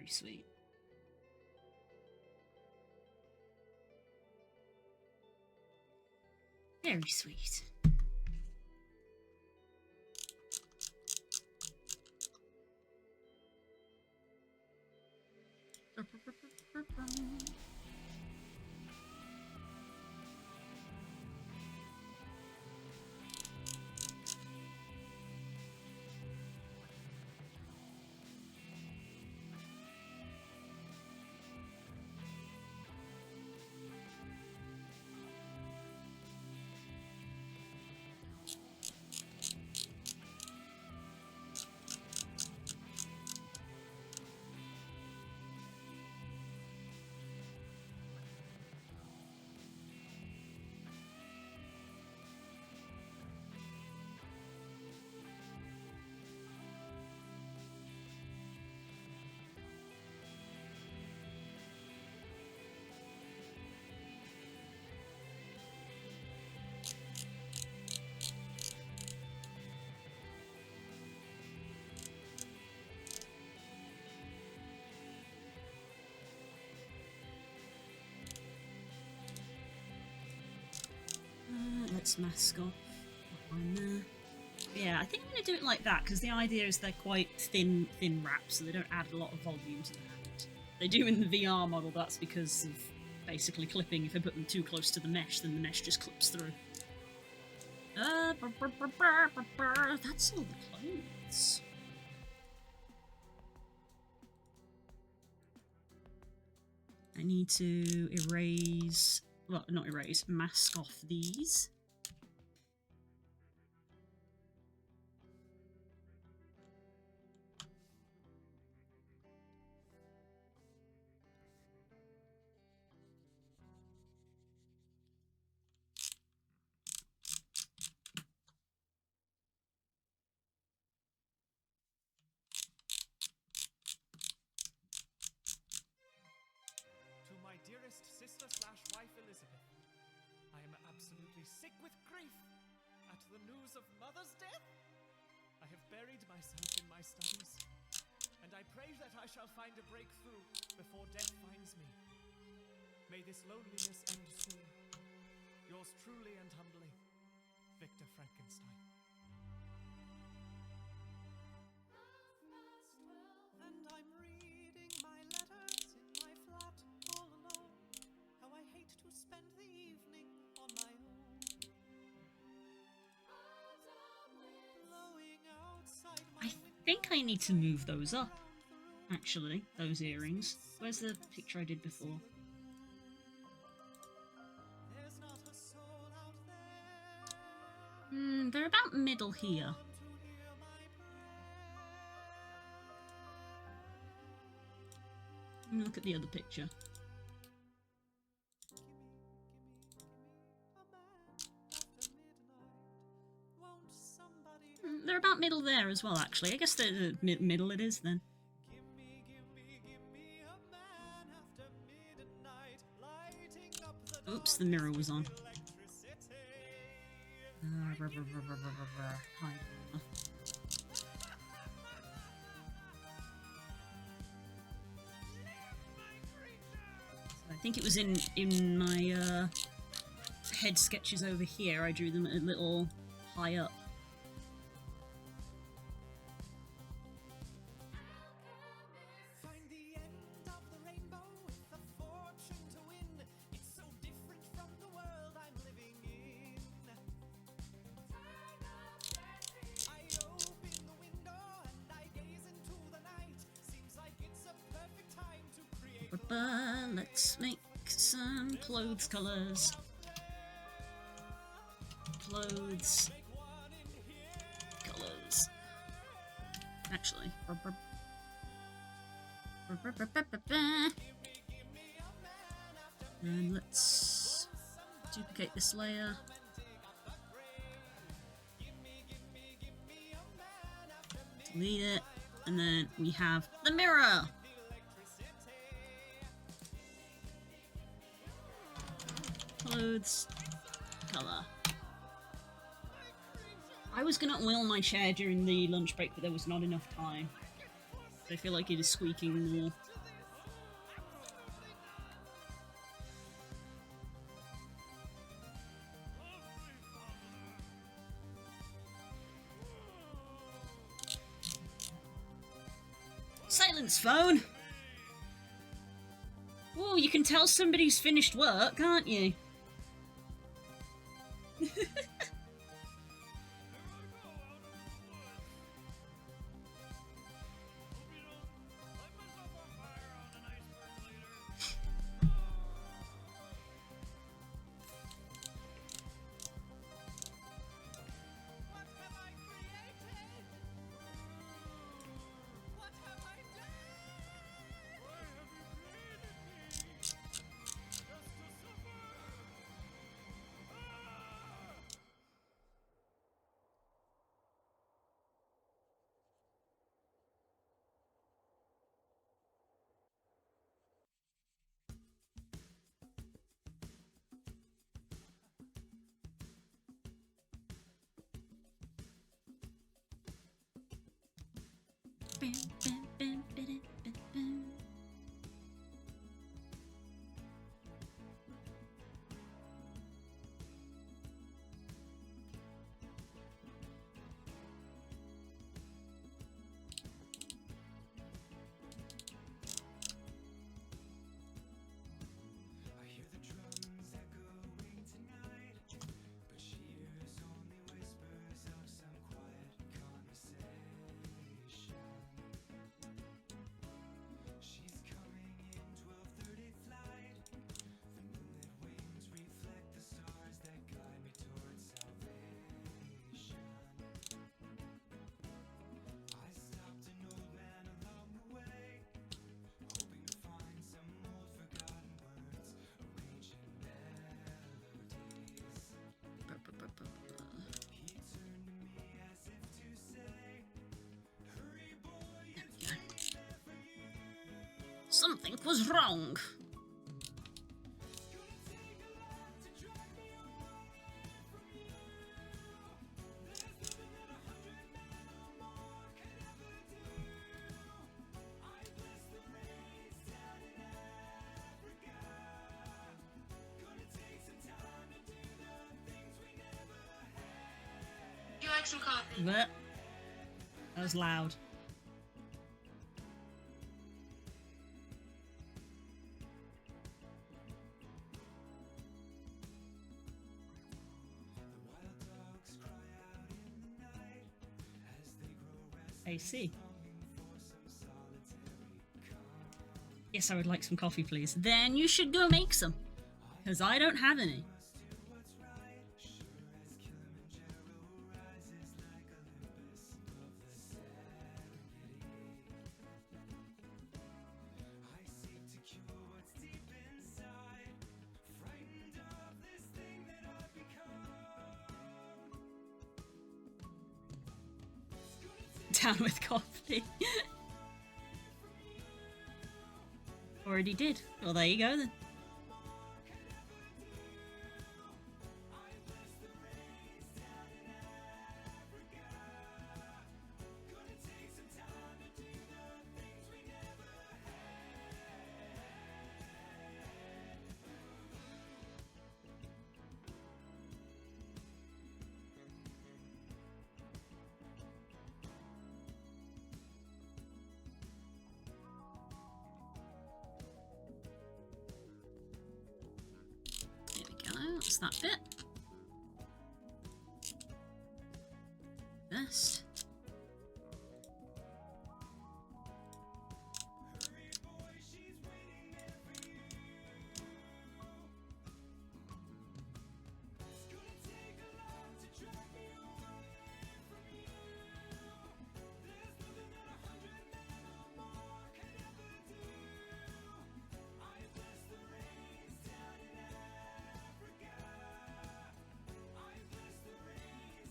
Very sweet. Very sweet. Let's mask off that one there. Yeah, I think I'm going to do it like that because the idea is they're quite thin wraps, so they don't add a lot of volume to the hand. They do in the VR model, but that's because of basically clipping. If I put them too close to the mesh, then the mesh just clips through. That's all the clothes. I need to erase, well, not erase, mask off these. To my dearest sister/wife Elizabeth, I am absolutely sick with grief at the news of Mother's death. I have buried myself in my studies, and I pray that I shall find a breakthrough before death finds me. May this loneliness end soon. Yours truly and humbly, Victor Frankenstein. And I'm reading my letters in my flat all alone. How I hate to spend the evening on my own. Blowing outside my I think I need to move those up, actually, those earrings. Where's the picture I did before? There's not a soul out there They're about middle here. to hear my prayer. Let me look at the other picture. A man after midnight. Won't somebody They're about middle there as well, actually. I guess they're middle it is then. give me a man after midnight, lighting up the Oops, the mirror was on. electricity. Hide. I think it was in my head sketches over here. I drew them a little high up. Find the end of the rainbow with a fortune to win. It's so different from the world I'm living in. I open the window and I gaze into the night. Seems like it's a perfect time to create. Let's make some clothes colors. Clothes colors. Actually. And let's duplicate this layer. Delete it. And then we have the mirror. Clothes color. I was gonna oil my chair during the lunch break, but there was not enough time. So I feel like it is squeaking more. Silence, phone! Oh, you can tell somebody's finished work, can't you? I hear the drums echoing tonight, but she hears only whispers of some quiet conversation. She's coming in 12:30 flight. The moonlit wings reflect the stars that guide me towards salvation. I stopped an old man along the way, hoping to find some old forgotten words arranged in melodies. He turned to me as if to say, hurry boy, it's waiting there for you. Something was wrong. It's gonna take a lot to drag me away from you. There's nothing that 100 men or more could ever do. I bless the rains down in Africa. Gonna take some time to do the things we never had. Would you like some coffee? But that was loud. The wild dogs cry out in the night as they grow restless, AC. longing for some solitary calm. Yes, I would like some coffee, please. Then you should go make some. Because I don't have any. Must do what's right, sure as Kilimanjaro rises like Olympus above the Serengeti. I seek to cure what's deep inside, frightened of this thing that I've become. It's gonna take Down with coffee. Already did. Well, there you go then. There we go. That's that bit. Best.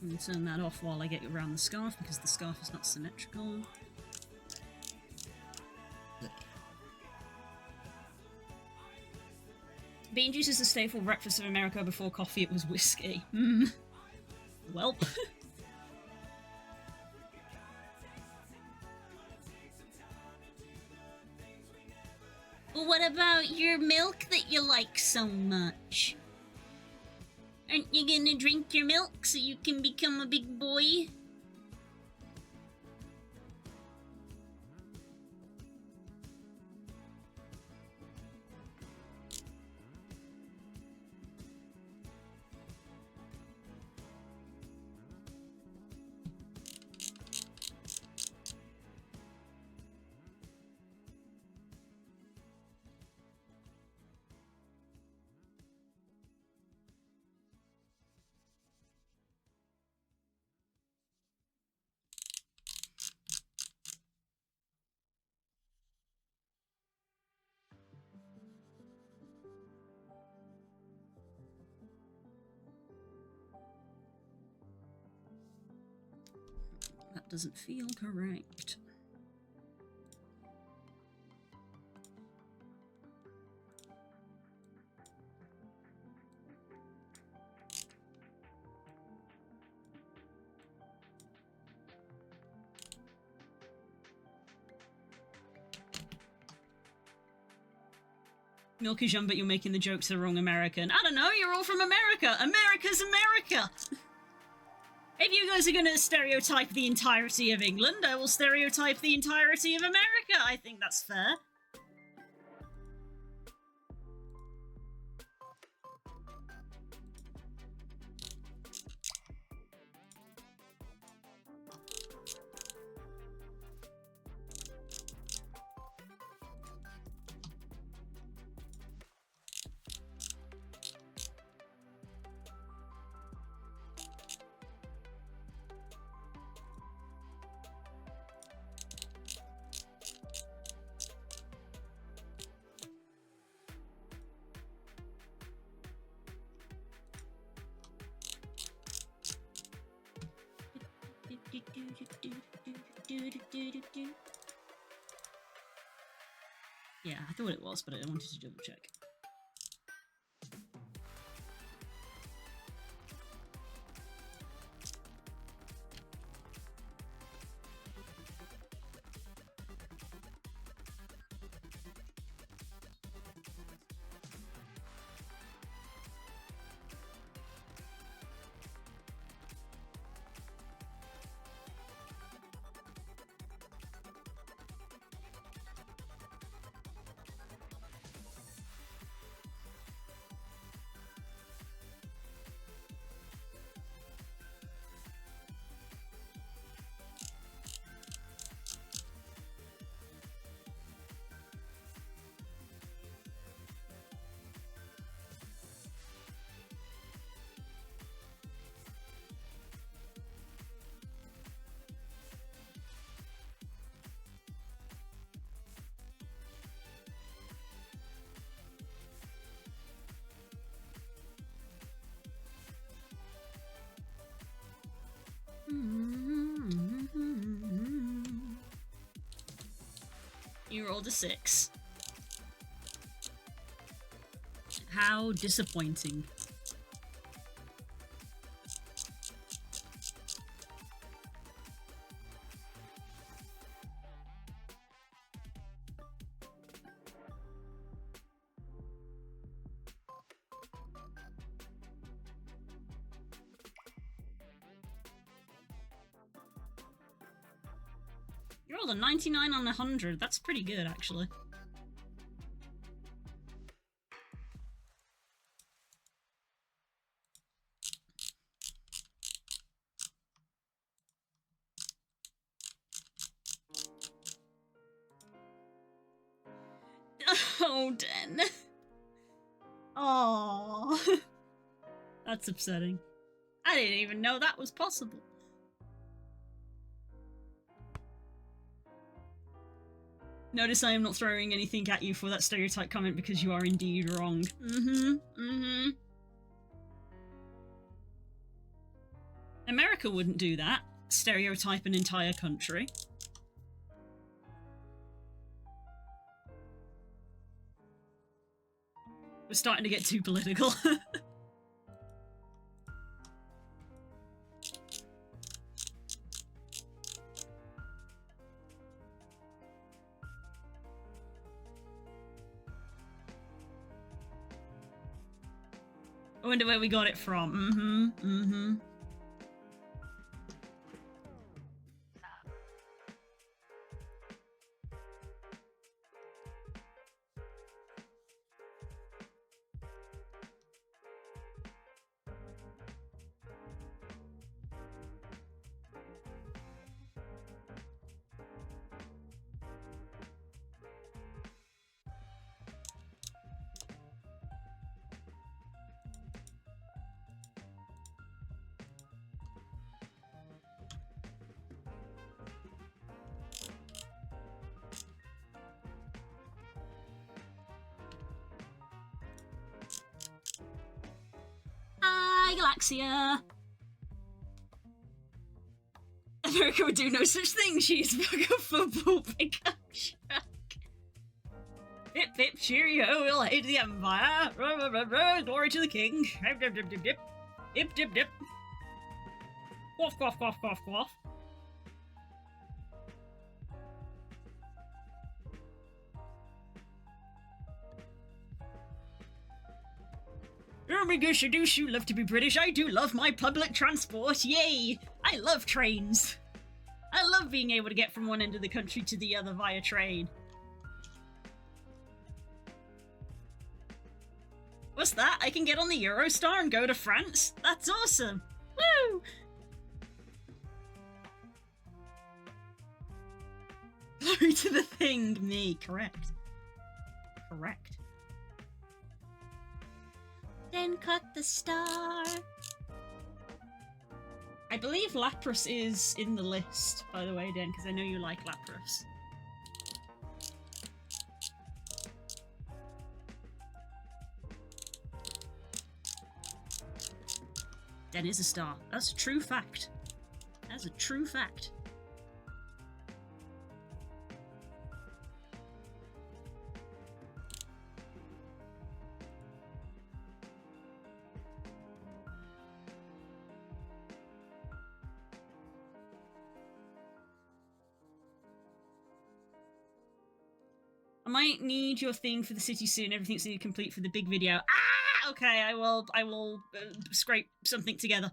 I'm going to turn that off while I get around the scarf because the scarf is not symmetrical. Bean juice is the staple breakfast of America. Before coffee, it was whiskey. Welp. Well, what about your milk that you like so much? Aren't you gonna drink your milk so you can become a big boy? doesn't feel correct. Milk is young, but you're making the joke to the wrong American. I don't know, you're all from America. America's America. If you guys are going to stereotype the entirety of England, I will stereotype the entirety of America. I think that's fair. Yeah, I thought it was, but I wanted to double check. You rolled a 6. How disappointing. You rolled a 99 on 100. That's pretty good, actually. Oh, Den. Oh, that's upsetting. I didn't even know that was possible. Notice I am not throwing anything at you for that stereotype comment because you are indeed wrong. America wouldn't do that. Stereotype an entire country. We're starting to get too political. I wonder where we got it from. Hi, Galaxia! America would do no such thing. She's back up football pickup truck. Hip hip cheerio, we'll aid the empire. Glory to the king. Hip dip dip dip dip. Hip dip dip. Quaff quaff quaff quaff quaff. Oh my gosh, I do love to be British. I do love my public transport. Yay! I love trains. I love being able to get from one end of the country to the other via train. What's that? I can get on the Eurostar and go to France? That's awesome! Woo! Glory to the thing, me. Correct. Correct. Then cut the star. I believe Lapras is in the list, by the way, Den, because I know you like Lapras. Den is a star. That's a true fact. That's a true fact. I might need your thing for the city soon. Everything's needed complete for the big video. Ah! Okay, I will scrape something together.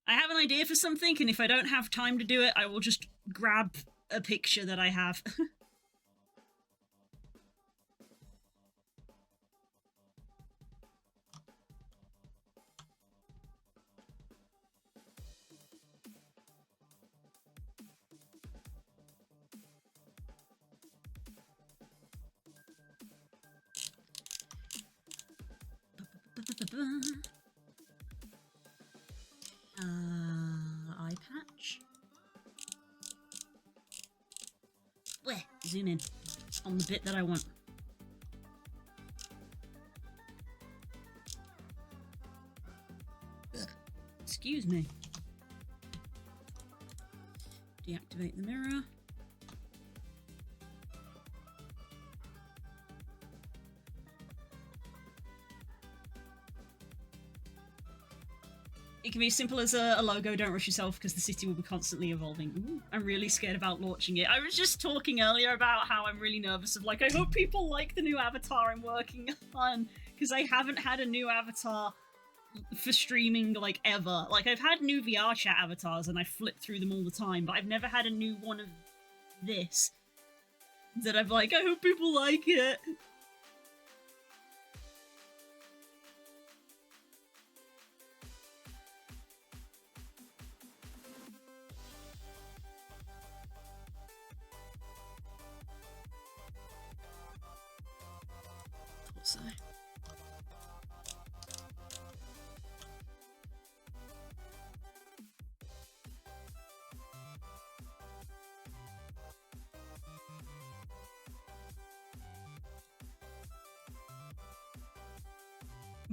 I have an idea for something, and if I don't have time to do it, I will just grab a picture that I have. Eye patch. Bleh, zoom in on the bit that I want. Ugh. Excuse me. Deactivate the mirror. It can be as simple as a logo, don't rush yourself, because the city will be constantly evolving. Ooh, I'm really scared about launching it. I was just talking earlier about how I'm really nervous of, like, I hope people like the new avatar I'm working on, because I haven't had a new avatar for streaming, like, ever. Like, I've had new VR chat avatars, and I flip through them all the time, but I've never had a new one of this that I'm like, I hope people like it. So.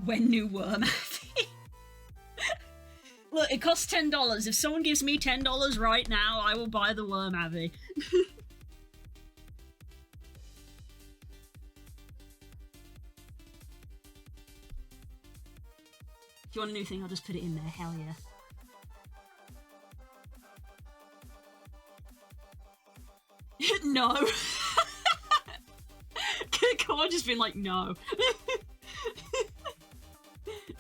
When new worm Look, it costs $10. If someone gives me $10 right now, I will buy the worm Abby. If you want a new thing, I'll just put it in there. Hell yeah. No. Come on, just been like, no.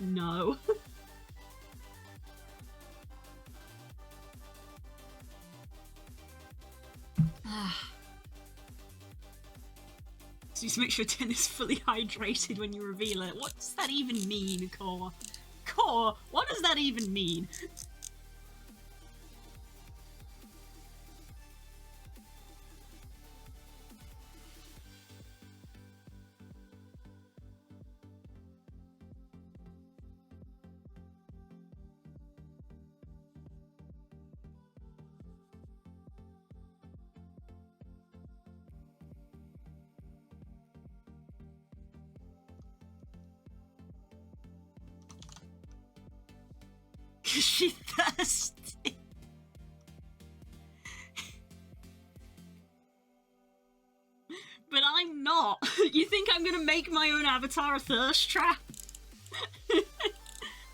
No. So just make sure Ten is fully hydrated when you reveal it. What does that even mean, Core? Core, what does that even mean? she thirsty? But I'm not. You think I'm gonna make my own avatar a thirst trap?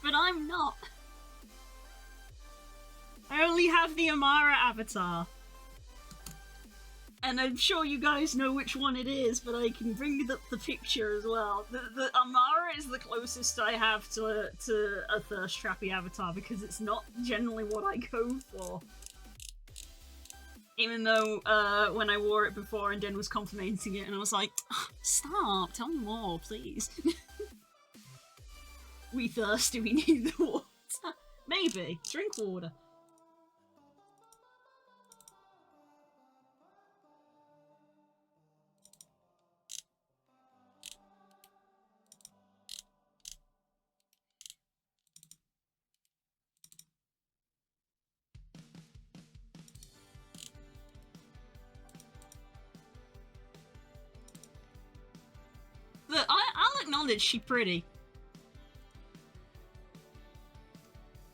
But I'm not. I only have the Amara avatar. And I'm sure you guys know which one it is, but I can bring up the picture as well. The Amara is the closest I have to a thirst trappy avatar because it's not generally what I go for. Even though when I wore it before and Den was complimenting it and I was like, oh, stop, tell me more, please. We thirsty, we need the water. Maybe. Drink water. Look, I'll acknowledge she pretty.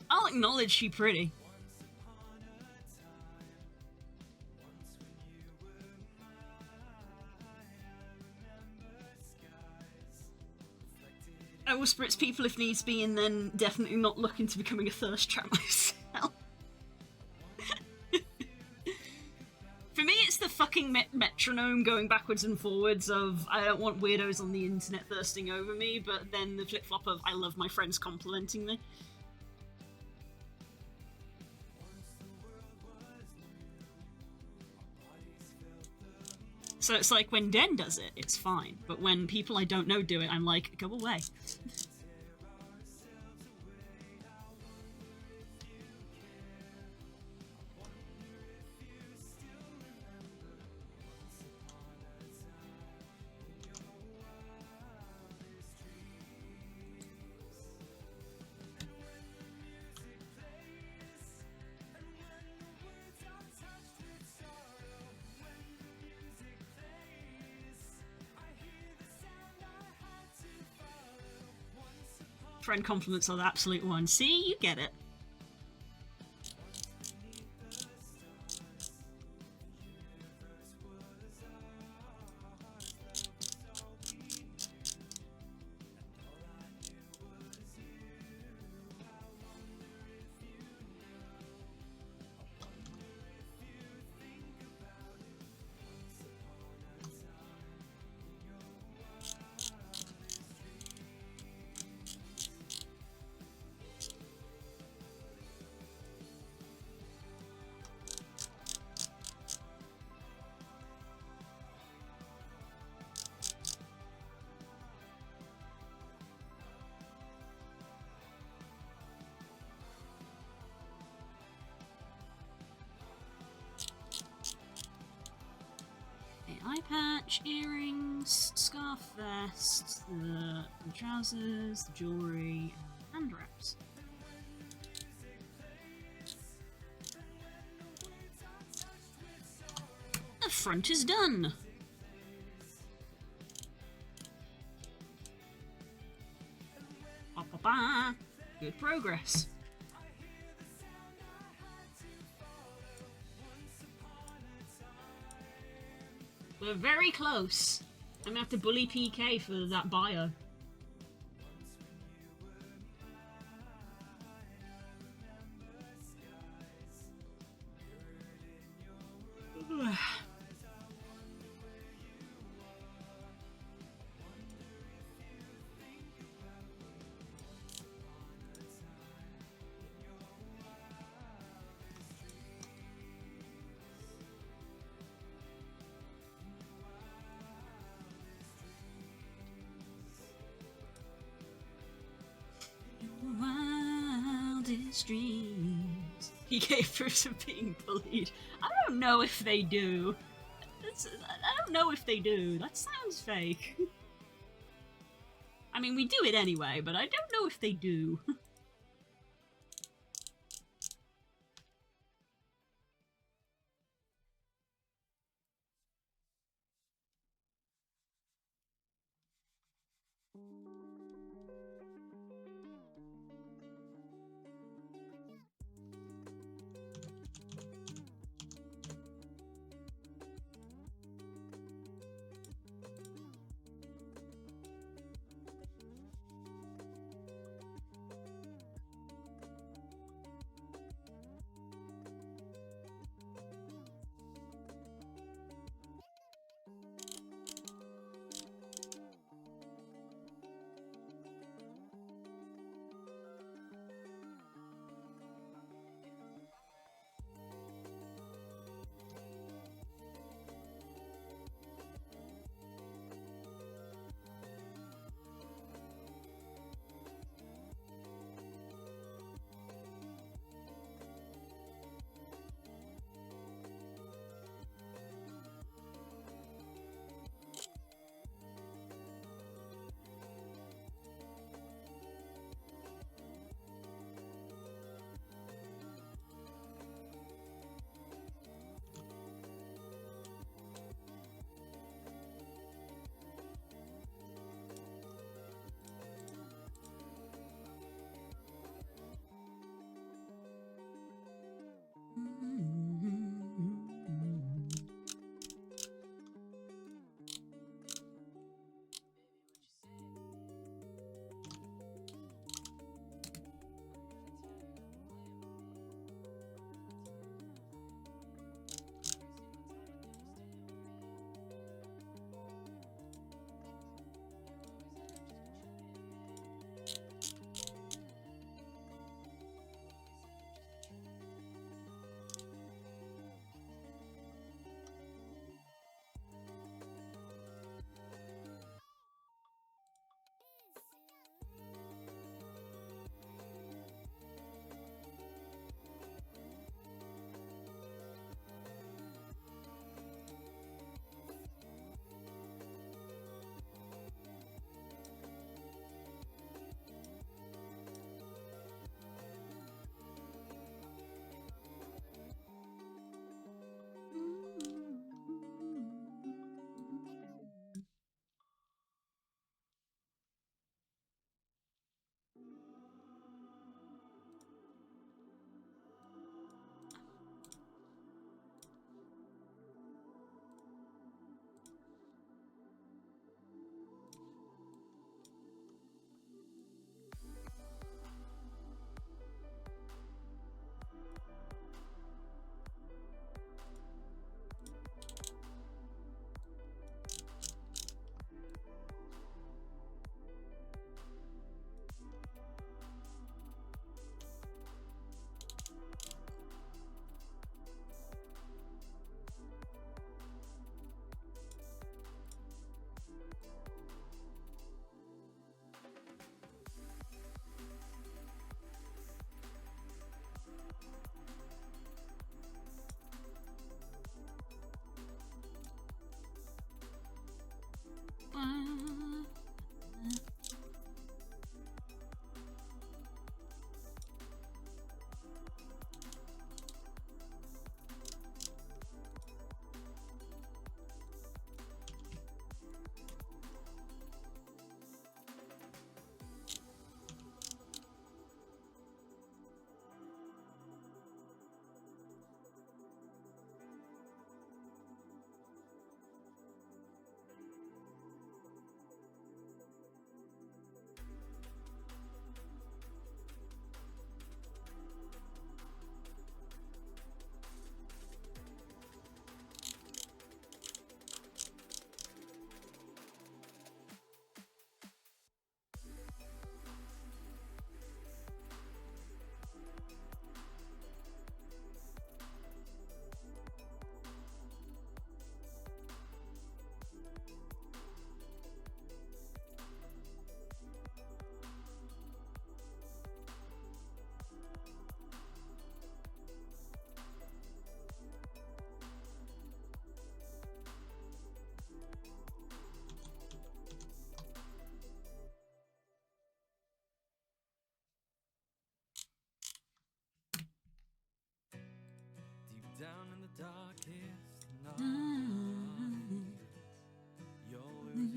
I'll acknowledge she pretty. I whisper it's people if needs be, and then definitely not looking to becoming a thirst trap myself. For me, it's the fucking metronome going backwards and forwards of I don't want weirdos on the internet thirsting over me, but then the flip-flop of I love my friends complimenting me. So it's like when Den does it, it's fine, but when people I don't know do it, I'm like, go away. Friend compliments are the absolute one. See, you get it. Eye patch, earrings, scarf vest, the trousers, the jewellery, and hand wraps. The front is done! Ba ba ba! Good progress. We're very close. I'm gonna have to bully PK for that bio. Wildest dreams. He gave proofs of being bullied. I don't know if they do. I don't know if they do. That sounds fake. I mean, we do it anyway, but I don't know if they do.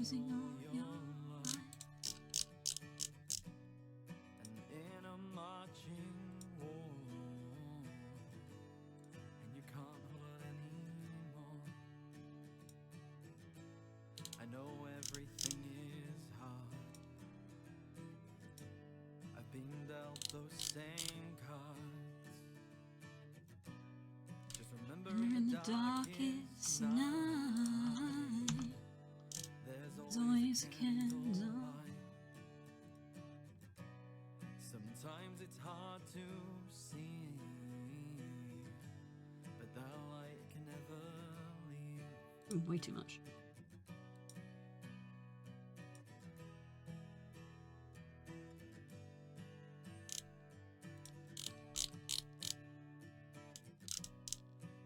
losing all your life. And in a marching war, and you can't hold it anymore. I know everything is hard. I've been dealt those same cards. Just remember You're in the darkest night, night. there's There's always a candle. candlelight. Sometimes it's hard to see, but that light can never leave. Ooh, way too much.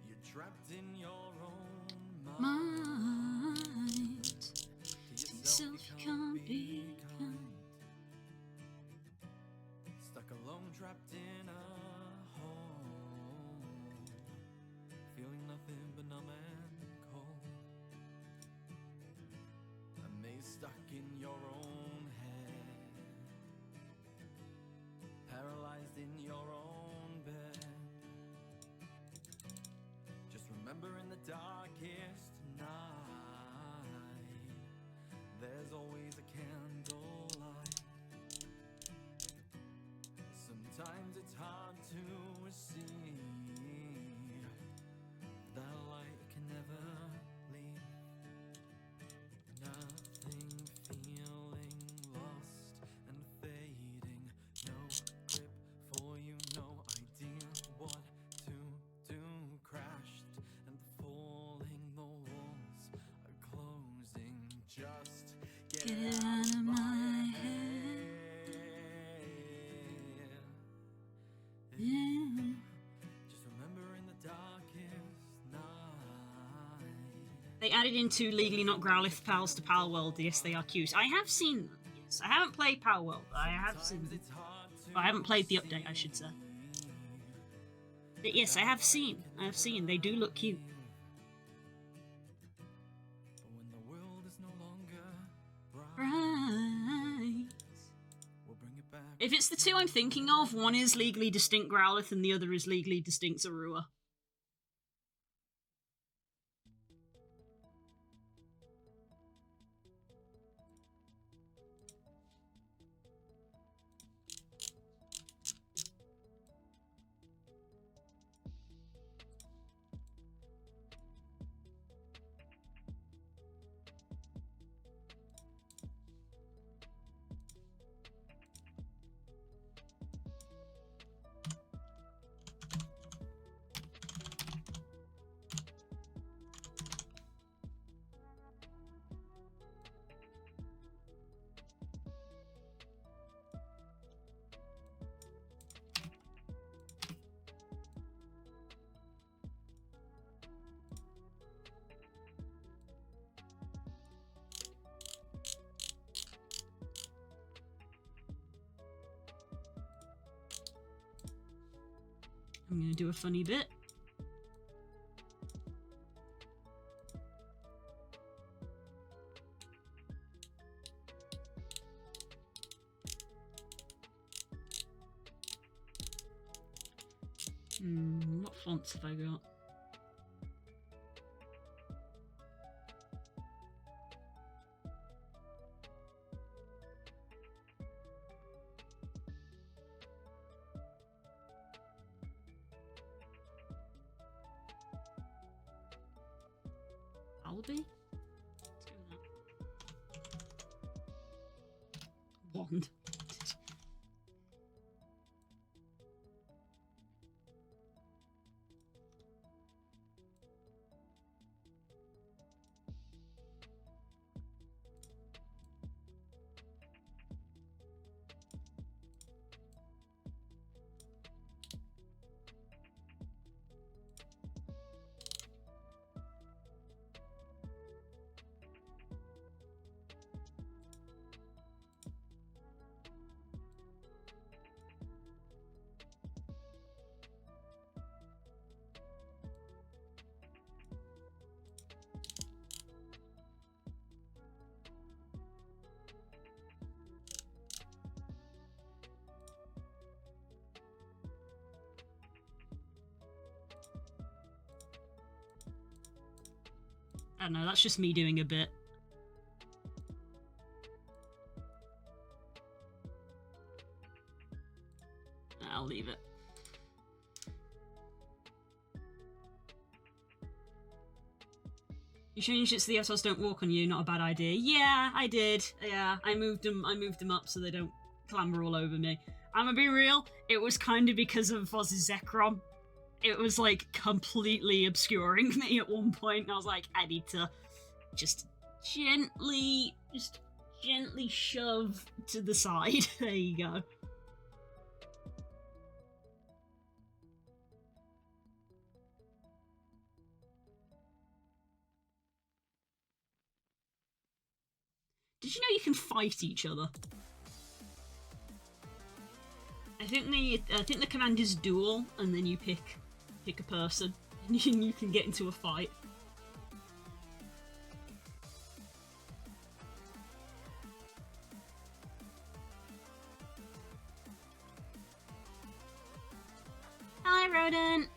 You're trapped in your own mind. Mind. To To yourself you can't be kind. Stuck alone, trapped in a hole, feeling nothing but numb and cold. A maze stuck in your own head, paralyzed in your own bed. Just remember in the darkest night, there's always a candlelight. Sometimes it's hard to see, that light can never leave. Nothing, feeling lost and fading. No grip for you, no idea what to do. Crashed and falling, the walls are closing. Just Get out of my head. Yeah. Just remember in the darkest night. They added in two Legally Not Growlithe pals to Power World. Yes, they are cute. I have seen them. Yes, I haven't played Power World. I have seen them. It's hard to But I haven't played the update, I should say. But yes, I have seen. They do look cute. But when the world is no longer bright, Right. we'll bring it back. If it's the two I'm thinking of, one is Legally Distinct Growlithe and the other is Legally Distinct Zorua. I'm gonna do a funny bit. What fonts have I got? Albie? Let's go with that. Wand. don't know, that's just me doing a bit. I'll leave it. You changed it so the SLs don't walk on you, not a bad idea. Yeah, I did. Yeah, I moved them up so they don't clamber all over me. I'm gonna be real, it was kind of because of Voz's Zekrom. It was like completely obscuring me at one point, and I was like, I need to just gently shove to the side. There you go. Did you know you can fight each other? I think the command is duel, and then you pick a person, and you can get into a fight. Hi, Rodent.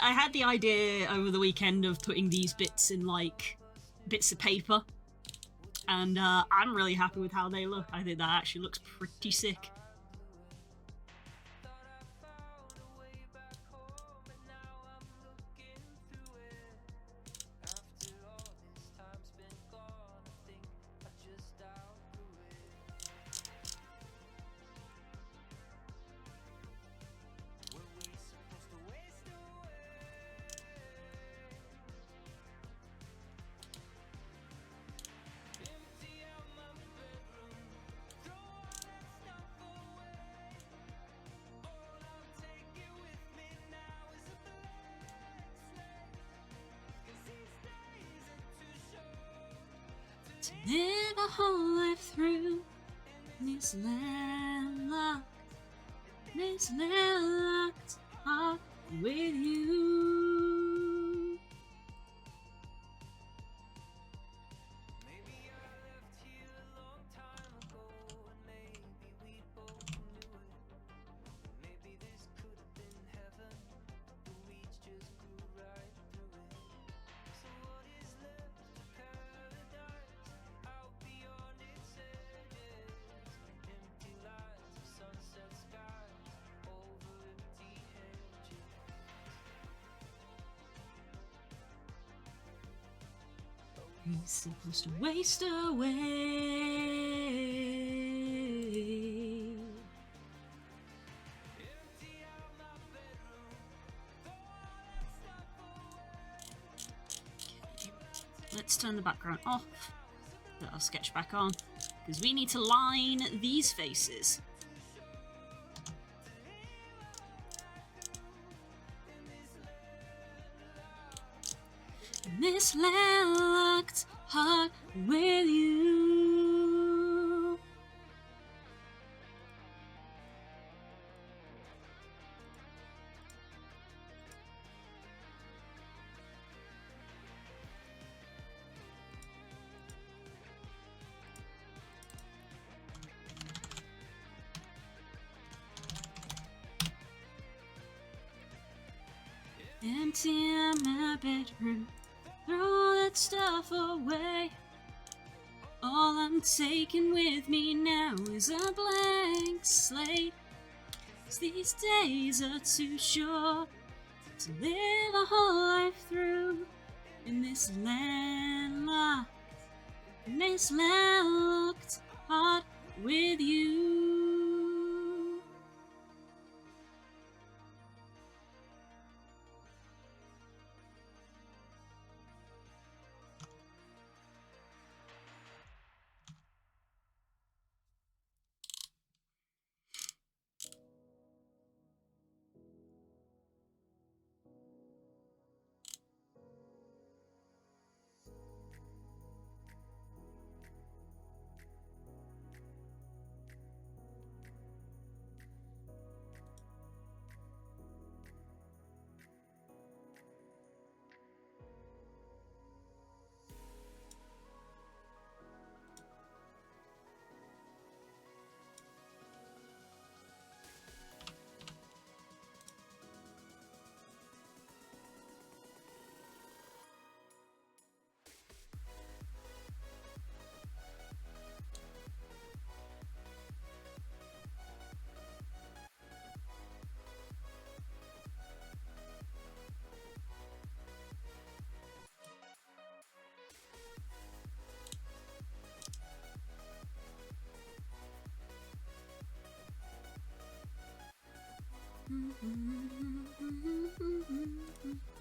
I had the idea over the weekend of putting these bits in like bits of paper, and I'm really happy with how they look. I think that actually looks pretty sick. To live a whole life through this landlocked heart with you. We're supposed to waste away. Okay. Let's turn the background off. Put our sketch back on, because we need to line these faces. This landlocked heart with you. Empty my bedroom. Throw that stuff away. All I'm taking with me now is a blank slate. 'Cause these days are too short to live a whole life through in this landlocked heart with you.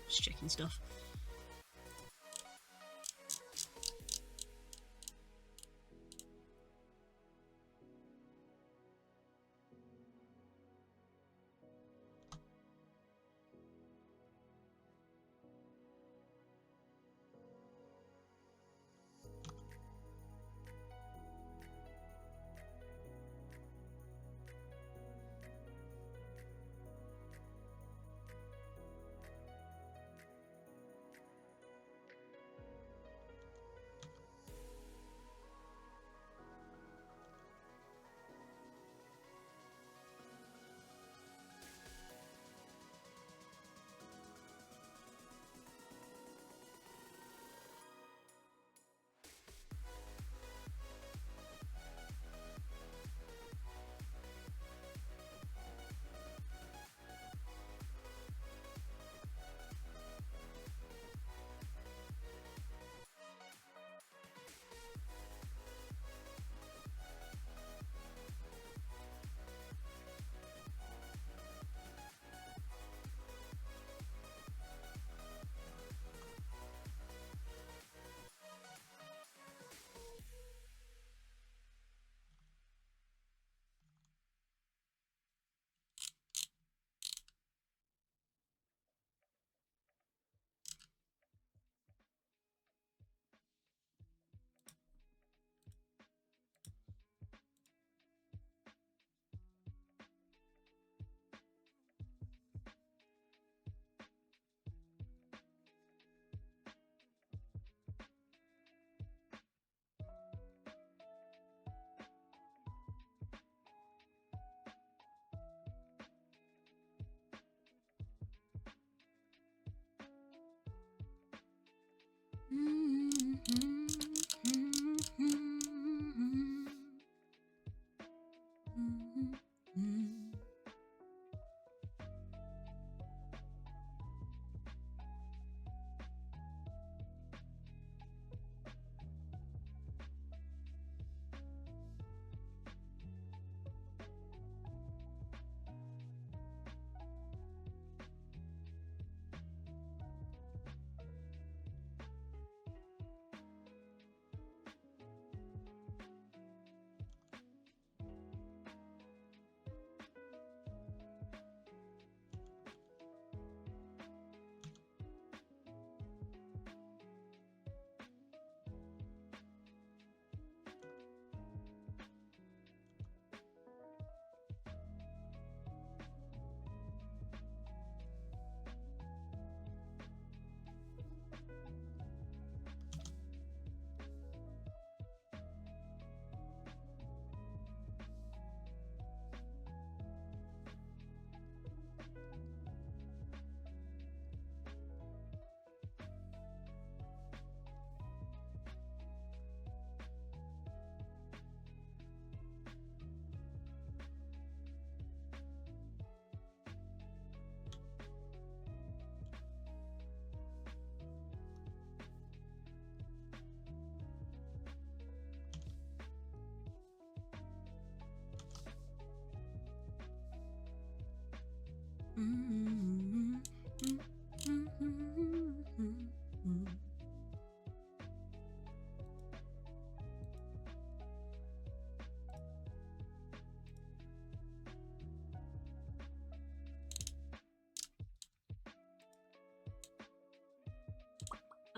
Just checking stuff.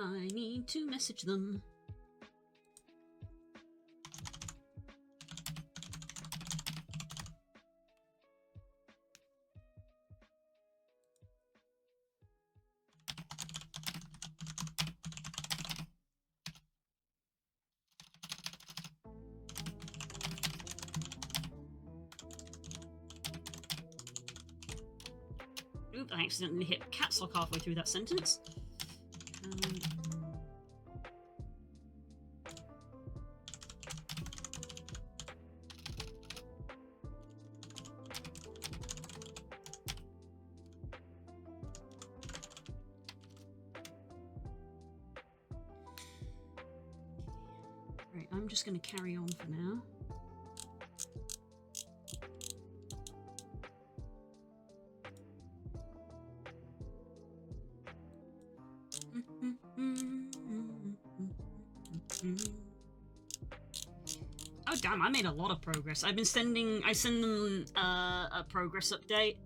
I need to message them. Oop, I accidentally hit caps lock halfway through that sentence. Right, I'm just going to carry on for now. damn, I made a lot of progress. I send them a progress update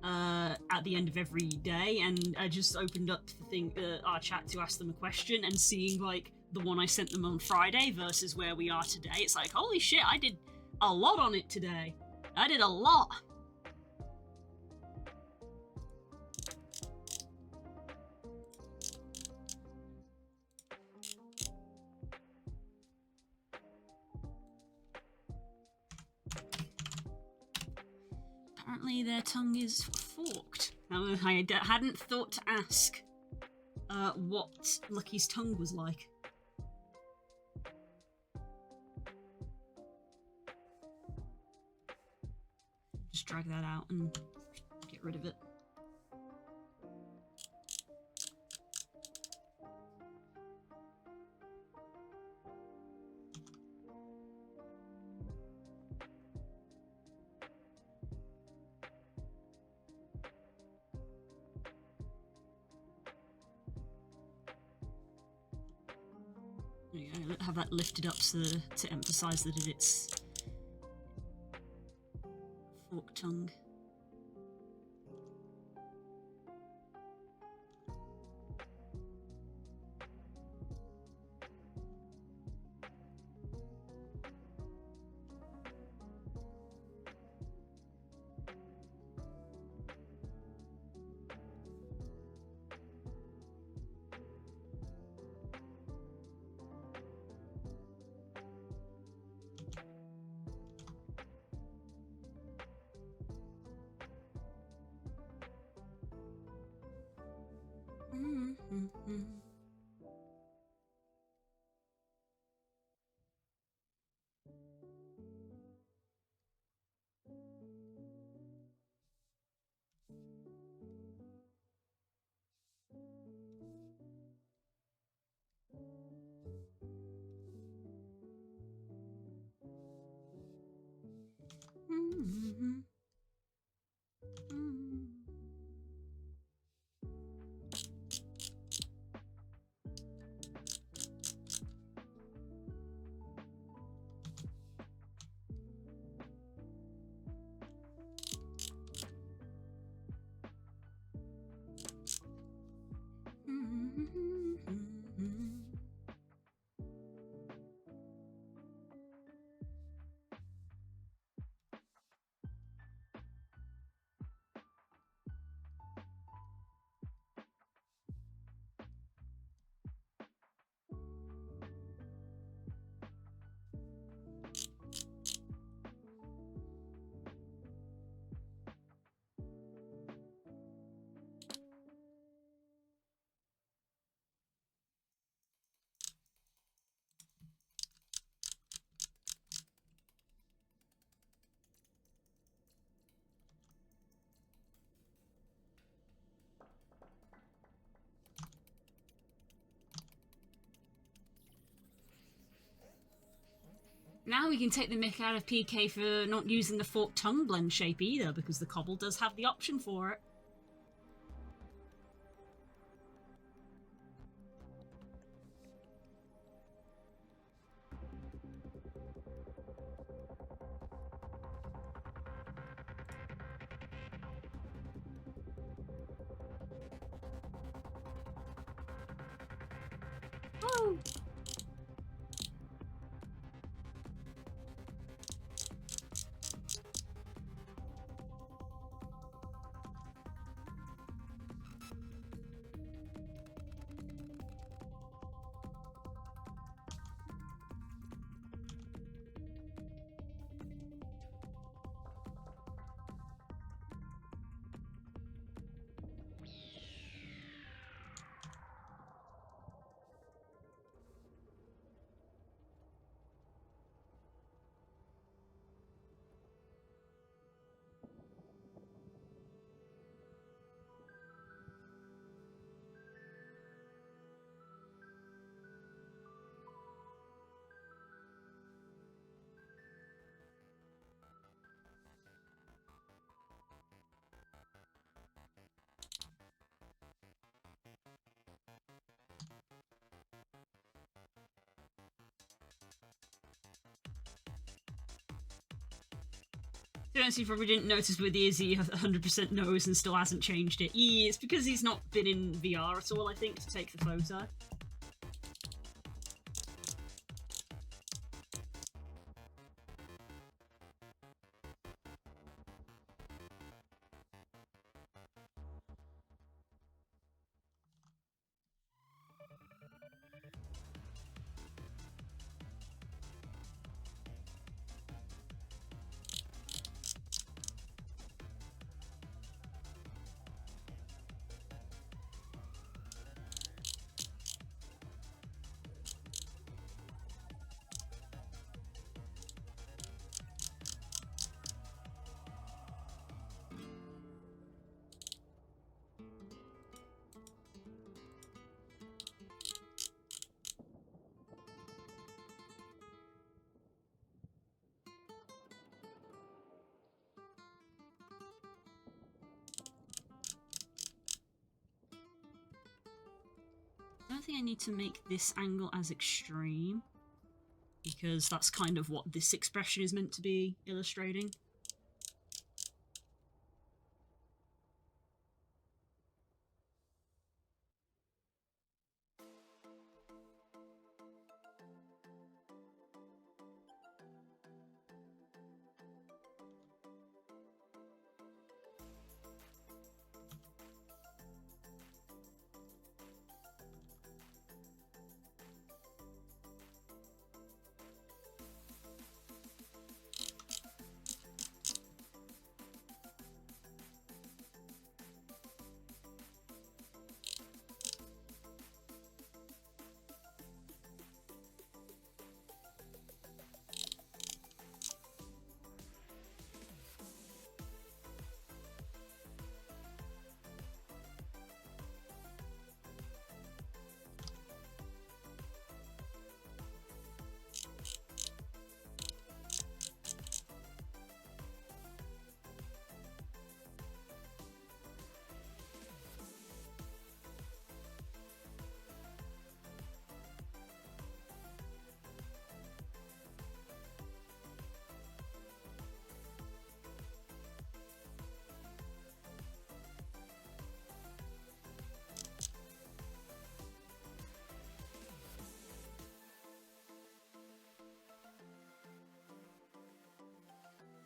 at the end of every day, and I just opened up our chat to ask them a question, and seeing like the one I sent them on Friday versus where we are today, it's like, holy shit, I did a lot on it today. I did a lot. Apparently their tongue is forked. Now, I hadn't thought to ask what Lucky's tongue was like. Just drag that out and get rid of it. Have that lifted up to emphasize that it's forked tongue. Now we can take the mick out of PK for not using the forked tongue blend shape either, because the cobble does have the option for it. Woo! Jonesy probably didn't notice with the Izzy 100% knows and still hasn't changed it. It's because he's not been in VR at all, I think, to take the photo. I don't think I need to make this angle as extreme, because that's kind of what this expression is meant to be illustrating.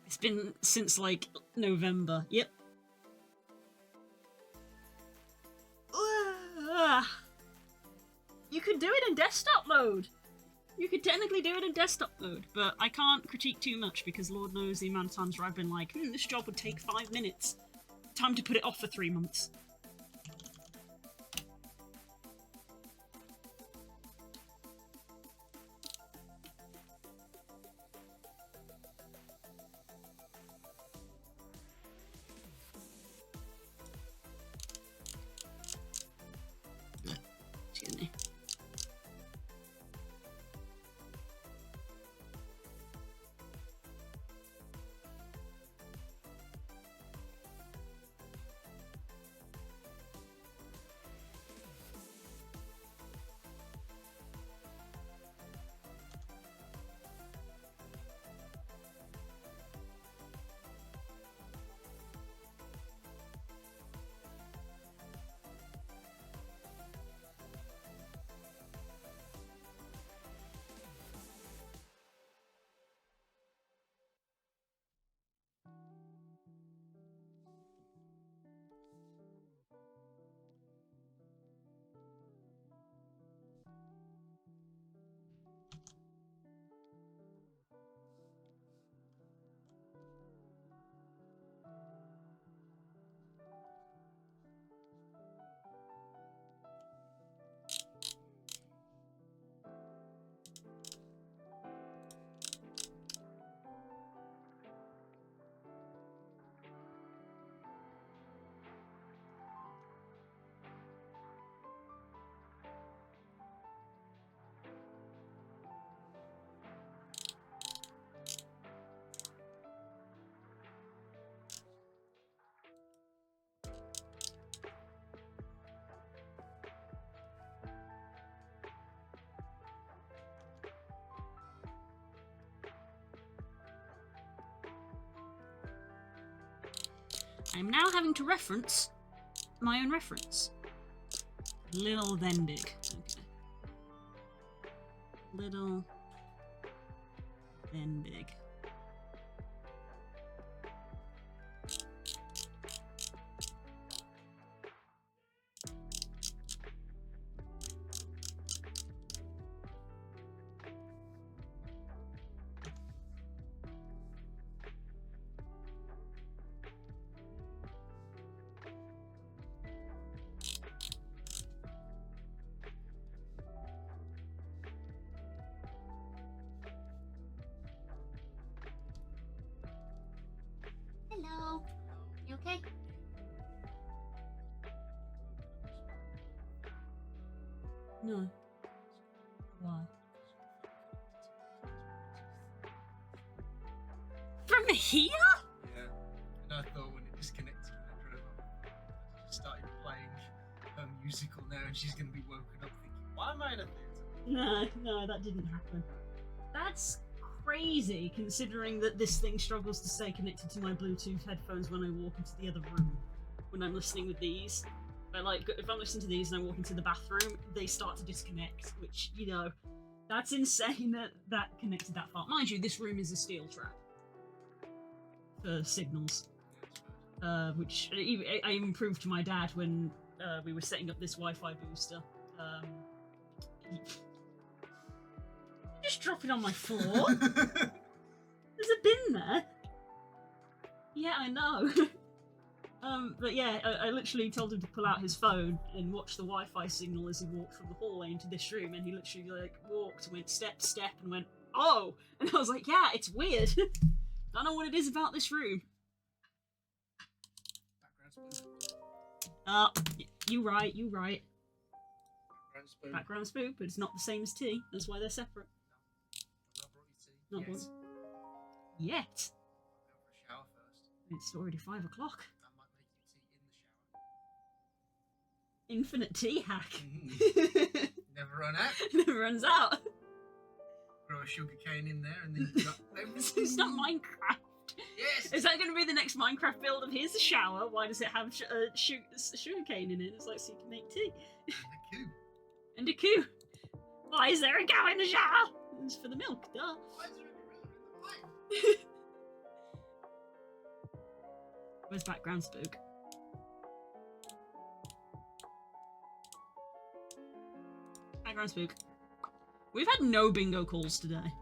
It's been since, like, November. Yep. You could do it in desktop mode! You could technically do it in desktop mode, but I can't critique too much because Lord knows the amount of times where I've been like, this job would take 5 minutes. Time to put it off for 3 months. Excuse me. I'm now having to reference my own reference. Little then big. Okay. Little then big. Hello. You okay? No. Why? From here? Yeah. And I thought when it disconnected when I drove up, I just started playing her musical now, and she's going to be woken up thinking, why am I in a theatre? No, that didn't happen. That's crazy, considering that this thing struggles to stay connected to my Bluetooth headphones when I walk into the other room. When I'm listening with these, if I'm listening to these and I walk into the bathroom, they start to disconnect. Which, you know, that's insane that connected that far. Mind you, this room is a steel trap for signals, which I even proved to my dad when we were setting up this Wi-Fi booster. Just drop it on my floor. There's a bin there. Yeah, I know. But yeah, I literally told him to pull out his phone and watch the Wi-Fi signal as he walked from the hallway into this room, and he literally like walked, went step, and went, oh! And I was like, yeah, it's weird. Don't know what it is about this room. You right. Background spook, but it's not the same as tea. That's why they're separate. Not once. Yet. Go for a shower first. It's already 5 o'clock. That might make you tea in the shower. Infinite tea hack. Never run out. Never runs out. Throw a sugar cane in there and then you've got everything. It's not Minecraft. Yes! Is that going to be the next Minecraft build of here's a shower? Why does it have sugar cane in it? It's like so you can make tea. And a coo. And a coo. Why is there a cow in the shower? It's for the milk, duh. Why is there a gorilla in the pipe? Where's background spook? Background spook. We've had no bingo calls today.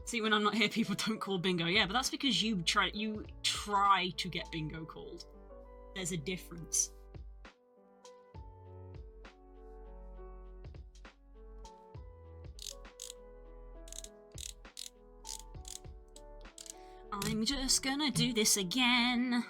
See, when I'm not here, people don't call bingo. Yeah, but that's because you try to get bingo called. There's a difference. I'm just gonna do this again.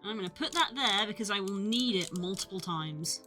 I'm going to put that there because I will need it multiple times.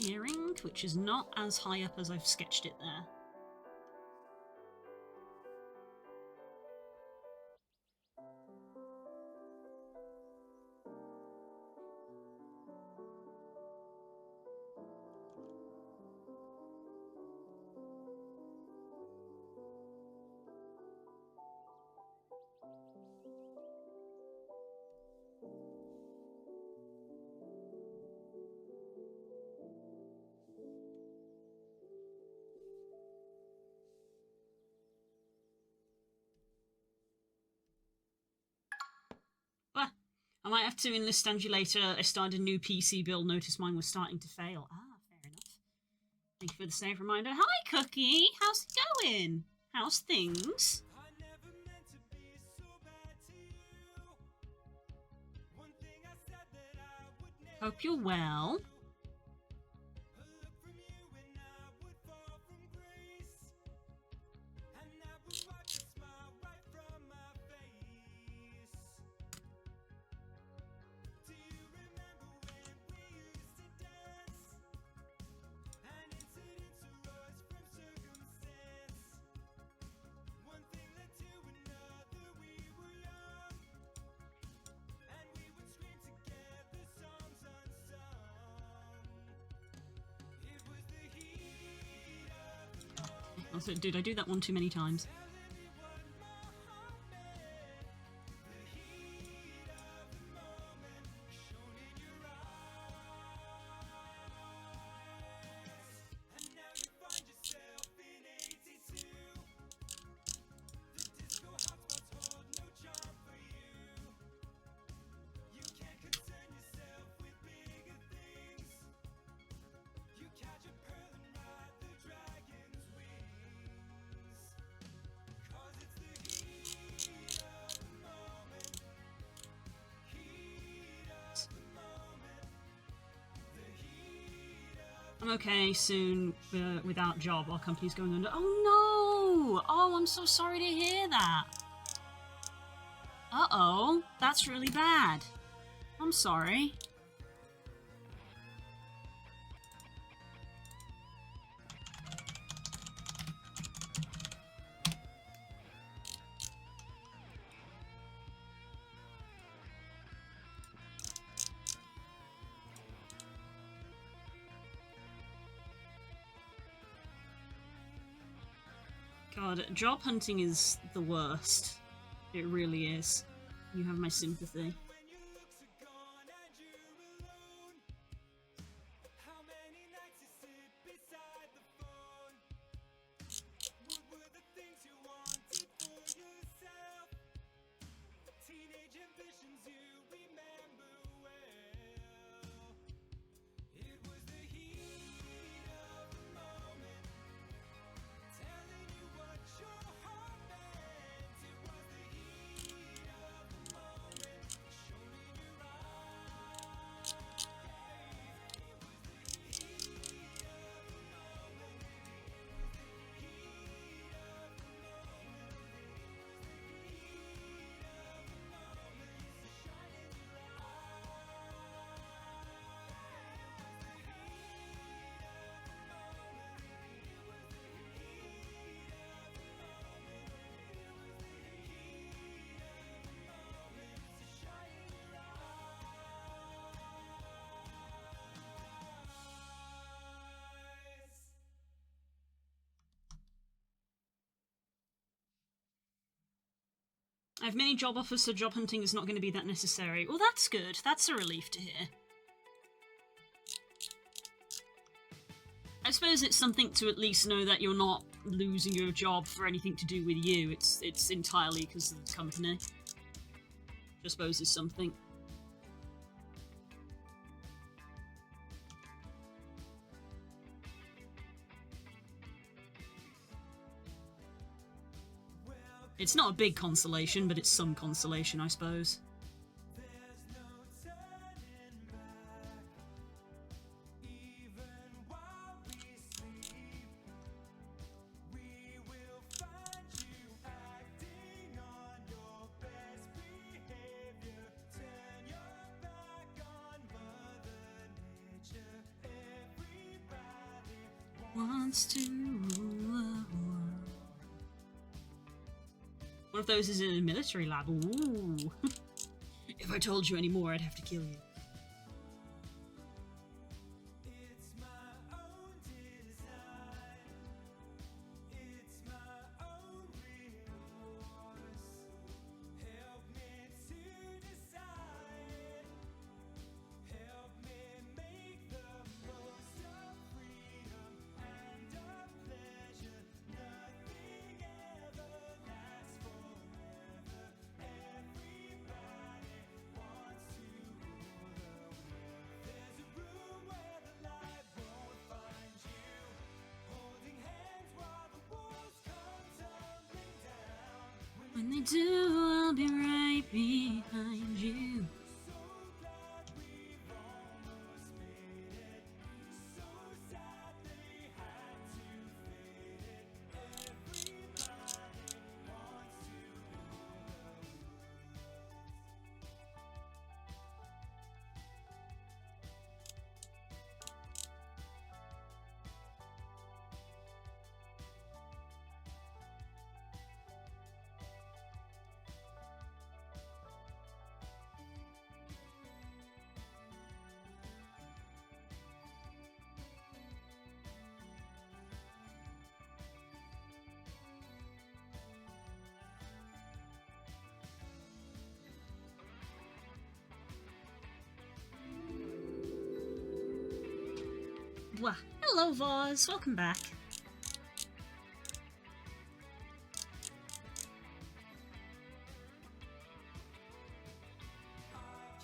earring, which is not as high up as I've sketched it there. Well, I might have to enlist Angie later. I started a new PC build, noticed mine was starting to fail. Ah, fair enough. Thank you for the safe reminder. Hi, Cookie! How's it going? How's things? I never meant to be so bad to you. One thing I said that I would never Hope you're well. do. A look from you and I would fall from grace. And I would wipe the smile right from my face. Do you remember when we used to dance? And incidents arose from circumstance. One thing led to another, we were young. And we would scream together, songs unsung. It was the heat of the moment. Also, dude, I do that one too many times. Telling me what my heart meant. The heat of the moment shone in your eyes. And now you find yourself in 82. The disco hotspots hold no charm for you. You can't concern yourself with bigger things. You catch a pearl and ride the dragon's wings. 'Cause it's the heat of the moment. Heat of the moment. The heat of I'm okay soon without job. Our company's going under. Oh no! Oh, I'm so sorry to hear that. Uh-oh. That's really bad. I'm sorry. God, job hunting is the worst. It really is. You have my sympathy. when your looks are gone and you're alone. How many nights you sit beside the phone? What were the things you wanted for yourself? Teenage ambitions you remember well. It was the heat of the moment. Telling you what your heart meant. It was the heat of the moment shone in your eyes. It was the heat of the moment. It was the heat of the moment. It was the heat of the moment. Shine in your eyes. I have many job offers, so job hunting is not going to be that necessary. Well, that's good. That's a relief to hear. I suppose it's something to at least know that you're not losing your job for anything to do with you. It's entirely because of the company. Which I suppose is something. It's not a big consolation, but it's some consolation, I suppose. There's no turning back. Even while we sleep, we will find you acting on your best behavior. Turn your back on Mother Nature. Every wants to rule the world. One of those is in a military lab. Ooh. If I told you any more, I'd have to kill you. It's my own design. It's my own remorse. Help me to decide. Help me make the most of freedom and of pleasure. Nothing ever lasts forever. Everybody wants to rule the world. There's a room where the light won't find you. Holding hands while the walls come tumbling down. When they do, I'll be right behind you. So glad we've almost made it. So sad they had to fade it. Everybody wants to rule the world. Blah. Hello, Vaz. Welcome back.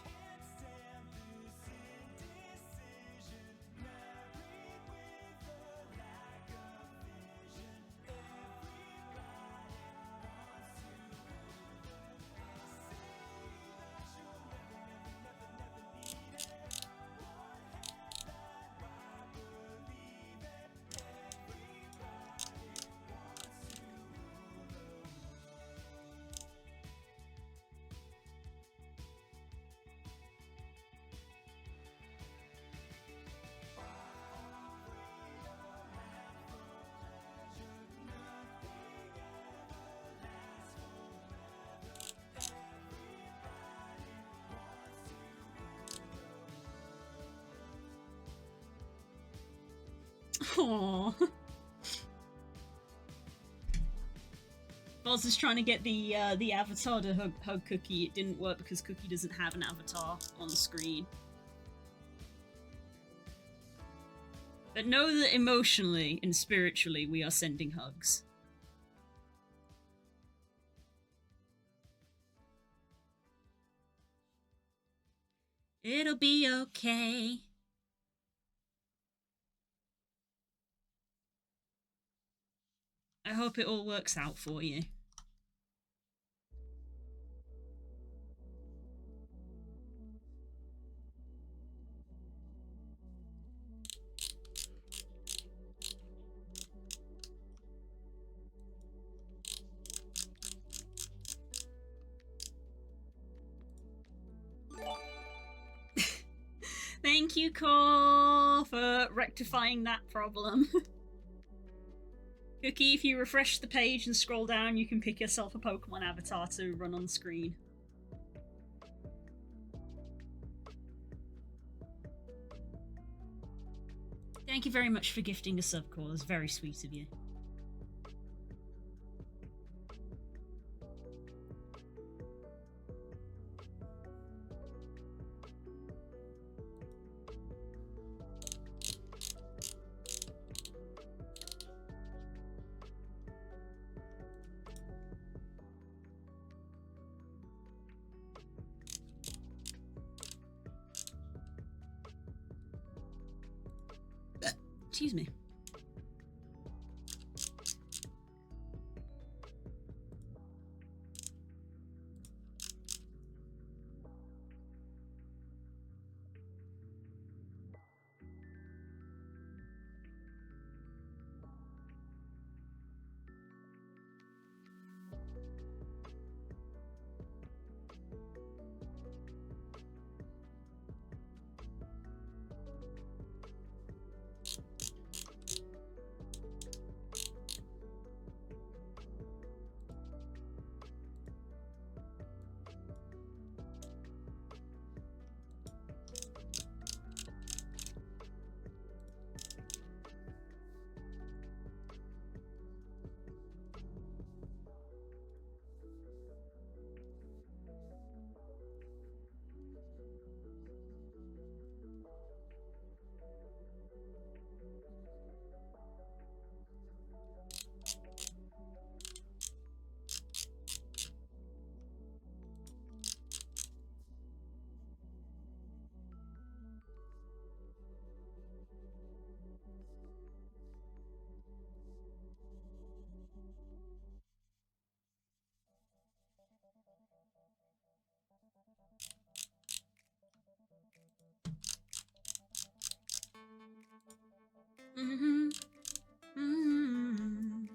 Can't stand losing decision. Married with a lack of vision. Everybody wants to rule the world. Say that you'll never need it. One headline, why believe it? Everybody wants to rule the world. Aww. Boz is trying to get the avatar to hug Cookie. It didn't work because Cookie doesn't have an avatar on the screen. But know that emotionally and spiritually we are sending hugs. It'll be okay. I hope it all works out for you. Thank you, Cole, for rectifying that problem. Cookie, if you refresh the page and scroll down, you can pick yourself a Pokemon avatar to run on screen. Thank you very much for gifting a sub, Cole. It's very sweet of you. Excuse me. Mm-hmm. Mm-hmm.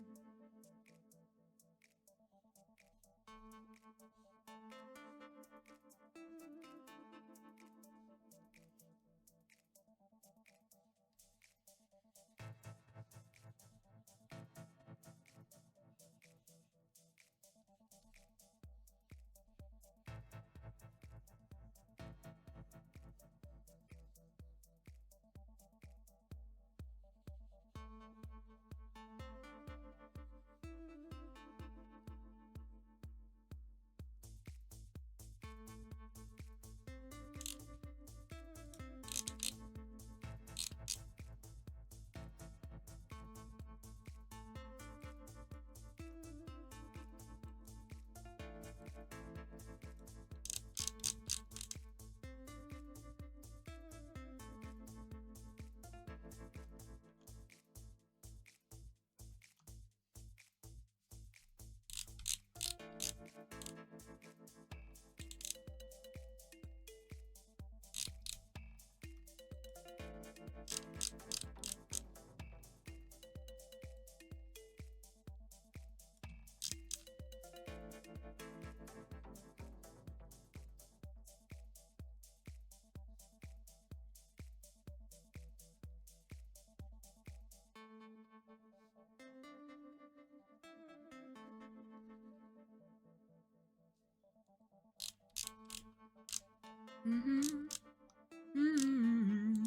Mm-hmm. Mm-hmm.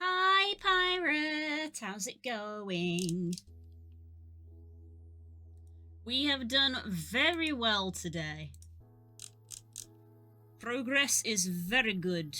Hi, pirate. How's it going? We have done very well today. Progress is very good.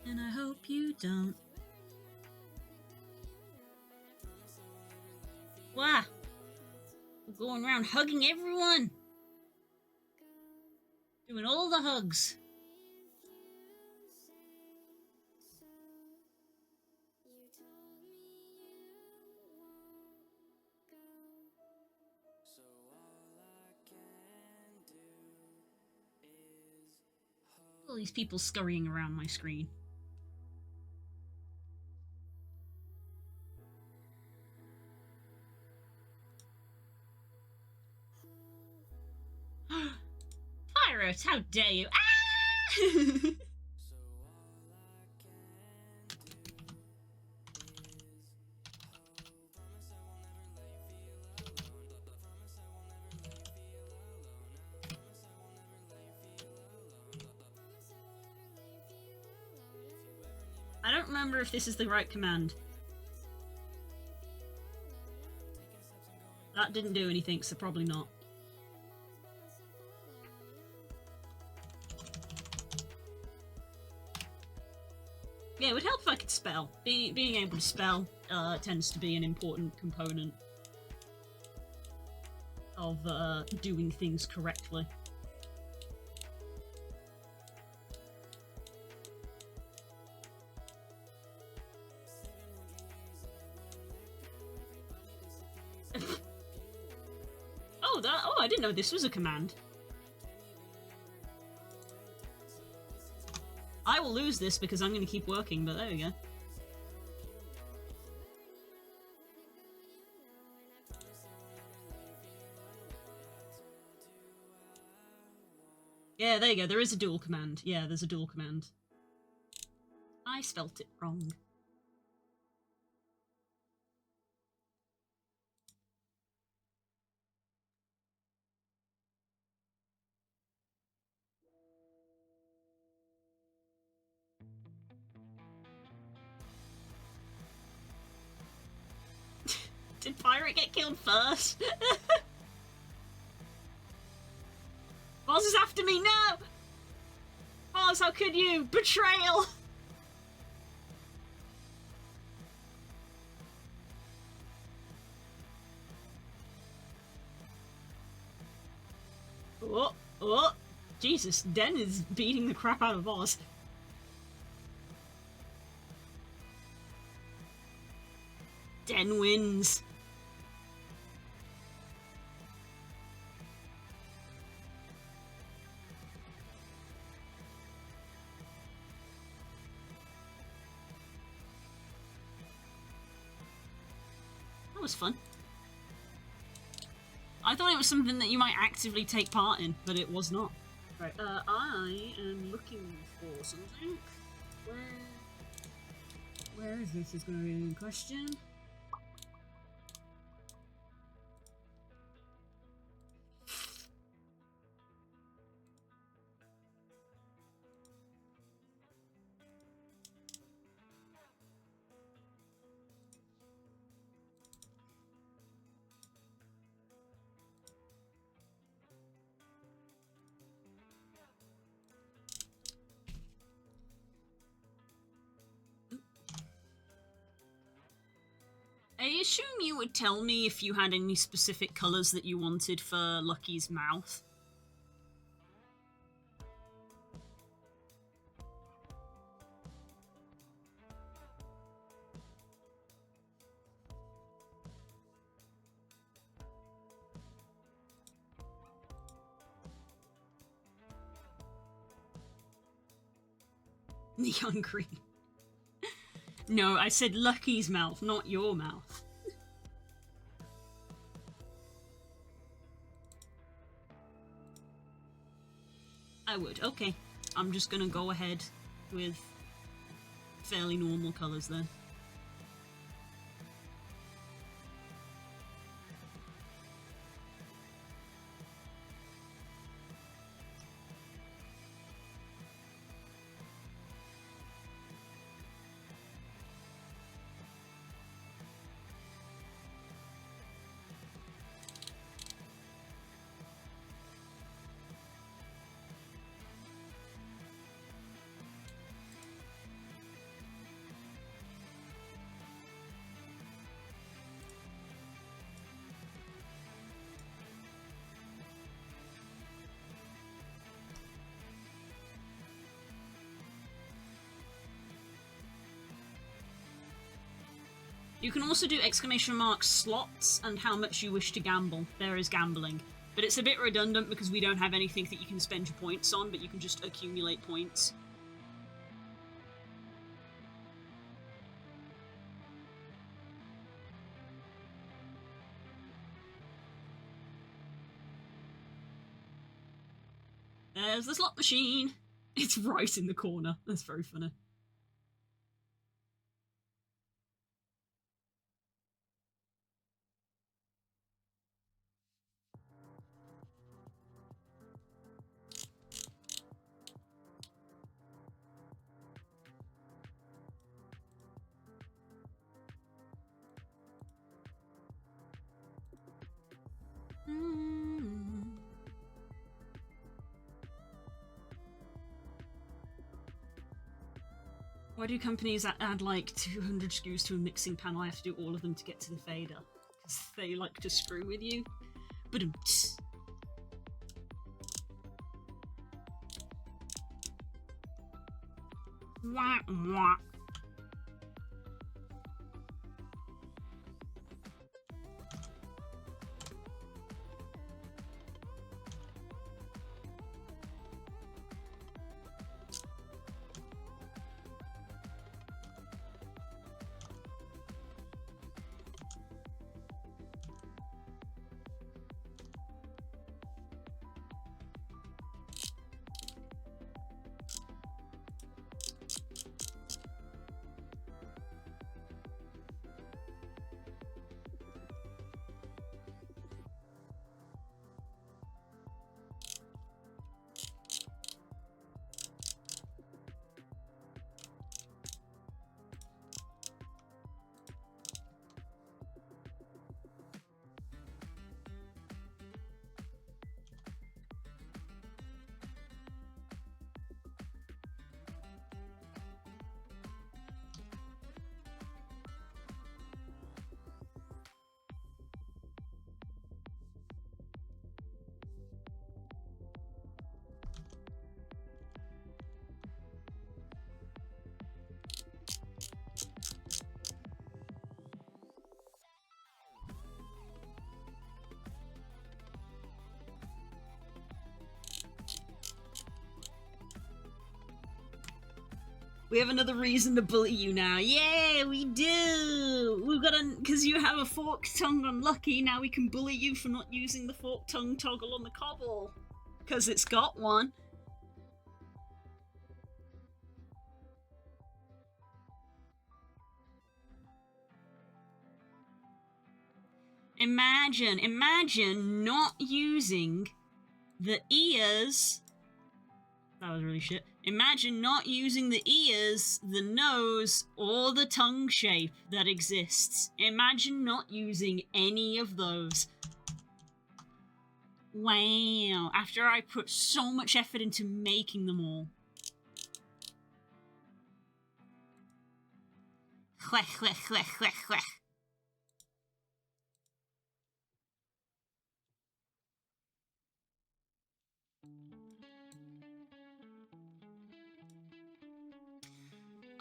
And I hope you don't. Wow. We're going around hugging everyone. Doing all the hugs. All these people scurrying around my screen. Pirate, how dare you? Ah! I don't remember if this is the right command. That didn't do anything, so probably not. Yeah, it would help if I could spell. Being able to spell tends to be an important component of doing things correctly. Oh, I didn't know this was a command. I will lose this because I'm going to keep working, but there we go. Yeah, there you go. There is a dual command. Yeah, there's a dual command. I spelt it wrong. Did Pirate get killed first? Boz is after me, no! Boz, how could you? Betrayal! Oh, oh, Jesus, Den is beating the crap out of Oz. Den wins. That was fun. I thought it was something that you might actively take part in, but it was not. Right, I am looking for something. Where is this? Is going to be in question. I assume you would tell me if you had any specific colours that you wanted for Lucky's mouth. Neon green. No, I said Lucky's mouth, not your mouth. I would, okay. I'm just gonna go ahead with fairly normal colours then. You can also do exclamation mark slots and how much you wish to gamble. There is gambling. But it's a bit redundant because we don't have anything that you can spend your points on, but you can just accumulate points. There's the slot machine. It's right in the corner. That's very funny. Why do companies add like 200 SKUs to a mixing panel? I have to do all of them to get to the fader. Because they like to screw with you. Ba-dum-ts. Wah, wah. We have another reason to bully you now. Yeah, we do! We've got because you have a forked tongue on Lucky, now we can bully you for not using the forked tongue toggle on the Cobble. Because it's got one. Imagine not using the ears. That was really shit. Imagine not using the ears, the nose, or the tongue shape that exists. Imagine not using any of those. Wow. After I put so much effort into making them all.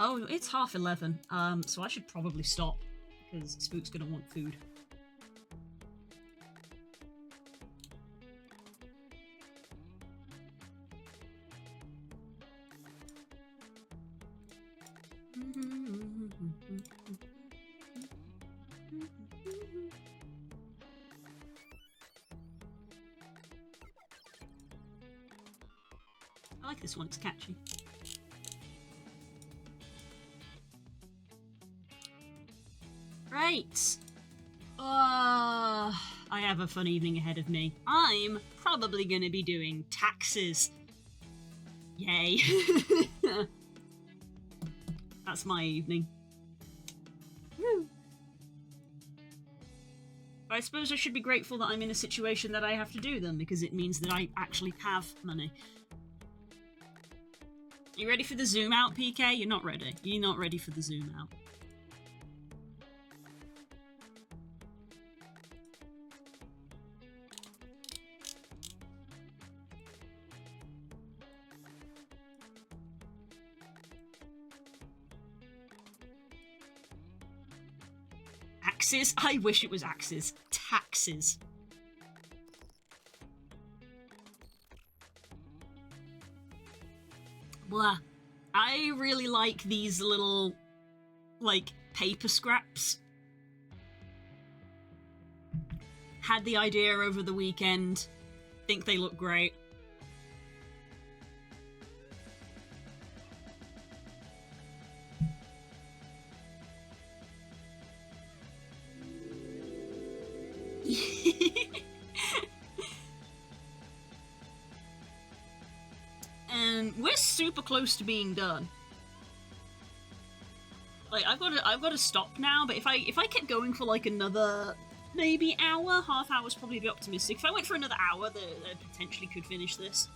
Oh, it's 11:30. So I should probably stop because Spook's gonna want food. I like this one, it's catchy. Right. I have a fun evening ahead of me. I'm probably gonna be doing taxes. Yay. That's my evening. Woo. I suppose I should be grateful that I'm in a situation that I have to do them, because it means that I actually have money. You ready for the zoom out, PK? You're not ready. You're not ready for the zoom out. Axes? I wish it was axes. Taxes. Blah. I really like these little, like, paper scraps. Had the idea over the weekend. Think they look great. And we're super close to being done. Like, I've got to stop now, but if I kept going for like another maybe hour, half hour's probably a bit optimistic. If I went for another hour, I potentially could finish this.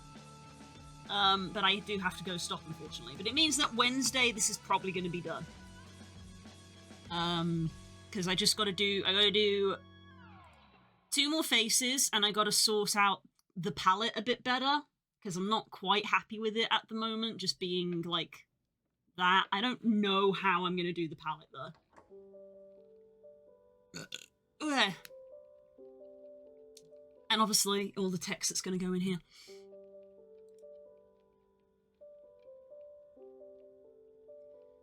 But I do have to go stop, unfortunately. But it means that Wednesday this is probably going to be done. Because I gotta do 2 more faces, and I gotta sort out the palette a bit better, because I'm not quite happy with it at the moment, just being like that. I don't know how I'm gonna do the palette though. And obviously all the text that's gonna go in here.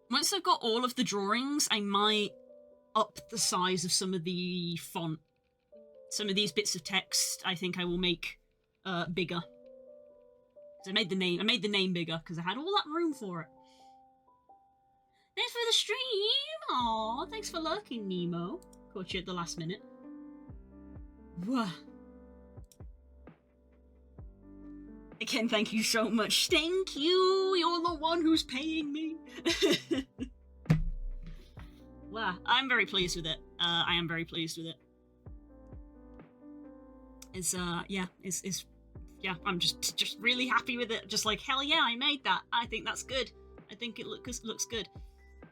Once I've got all of the drawings, I might up the size of some of the font. Some of these bits of text I think I will make bigger. I made the name bigger because I had all that room for it. Thanks for the stream! Aww, thanks for lurking, Nemo. Caught you at the last minute. Whoa. Again, thank you so much. Thank you! You're the one who's paying me! Wow, I'm very pleased with it. I am very pleased with it. I'm just really happy with it. Just like, hell yeah, I made that. I think that's good. I think it looks good.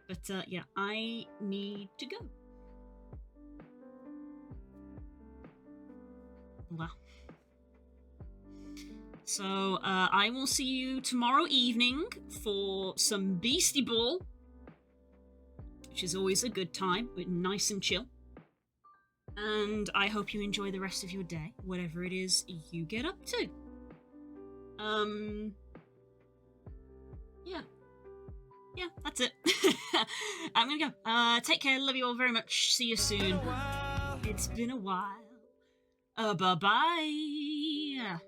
But yeah, I need to go. Wow. So I will see you tomorrow evening for some Beastie Ball, which is always a good time, but nice and chill. And I hope you enjoy the rest of your day, whatever it is you get up to. Yeah. yeah, that's it. I'm gonna go. Take care. Love you all very much. See you soon. It's been a while. Bye-bye.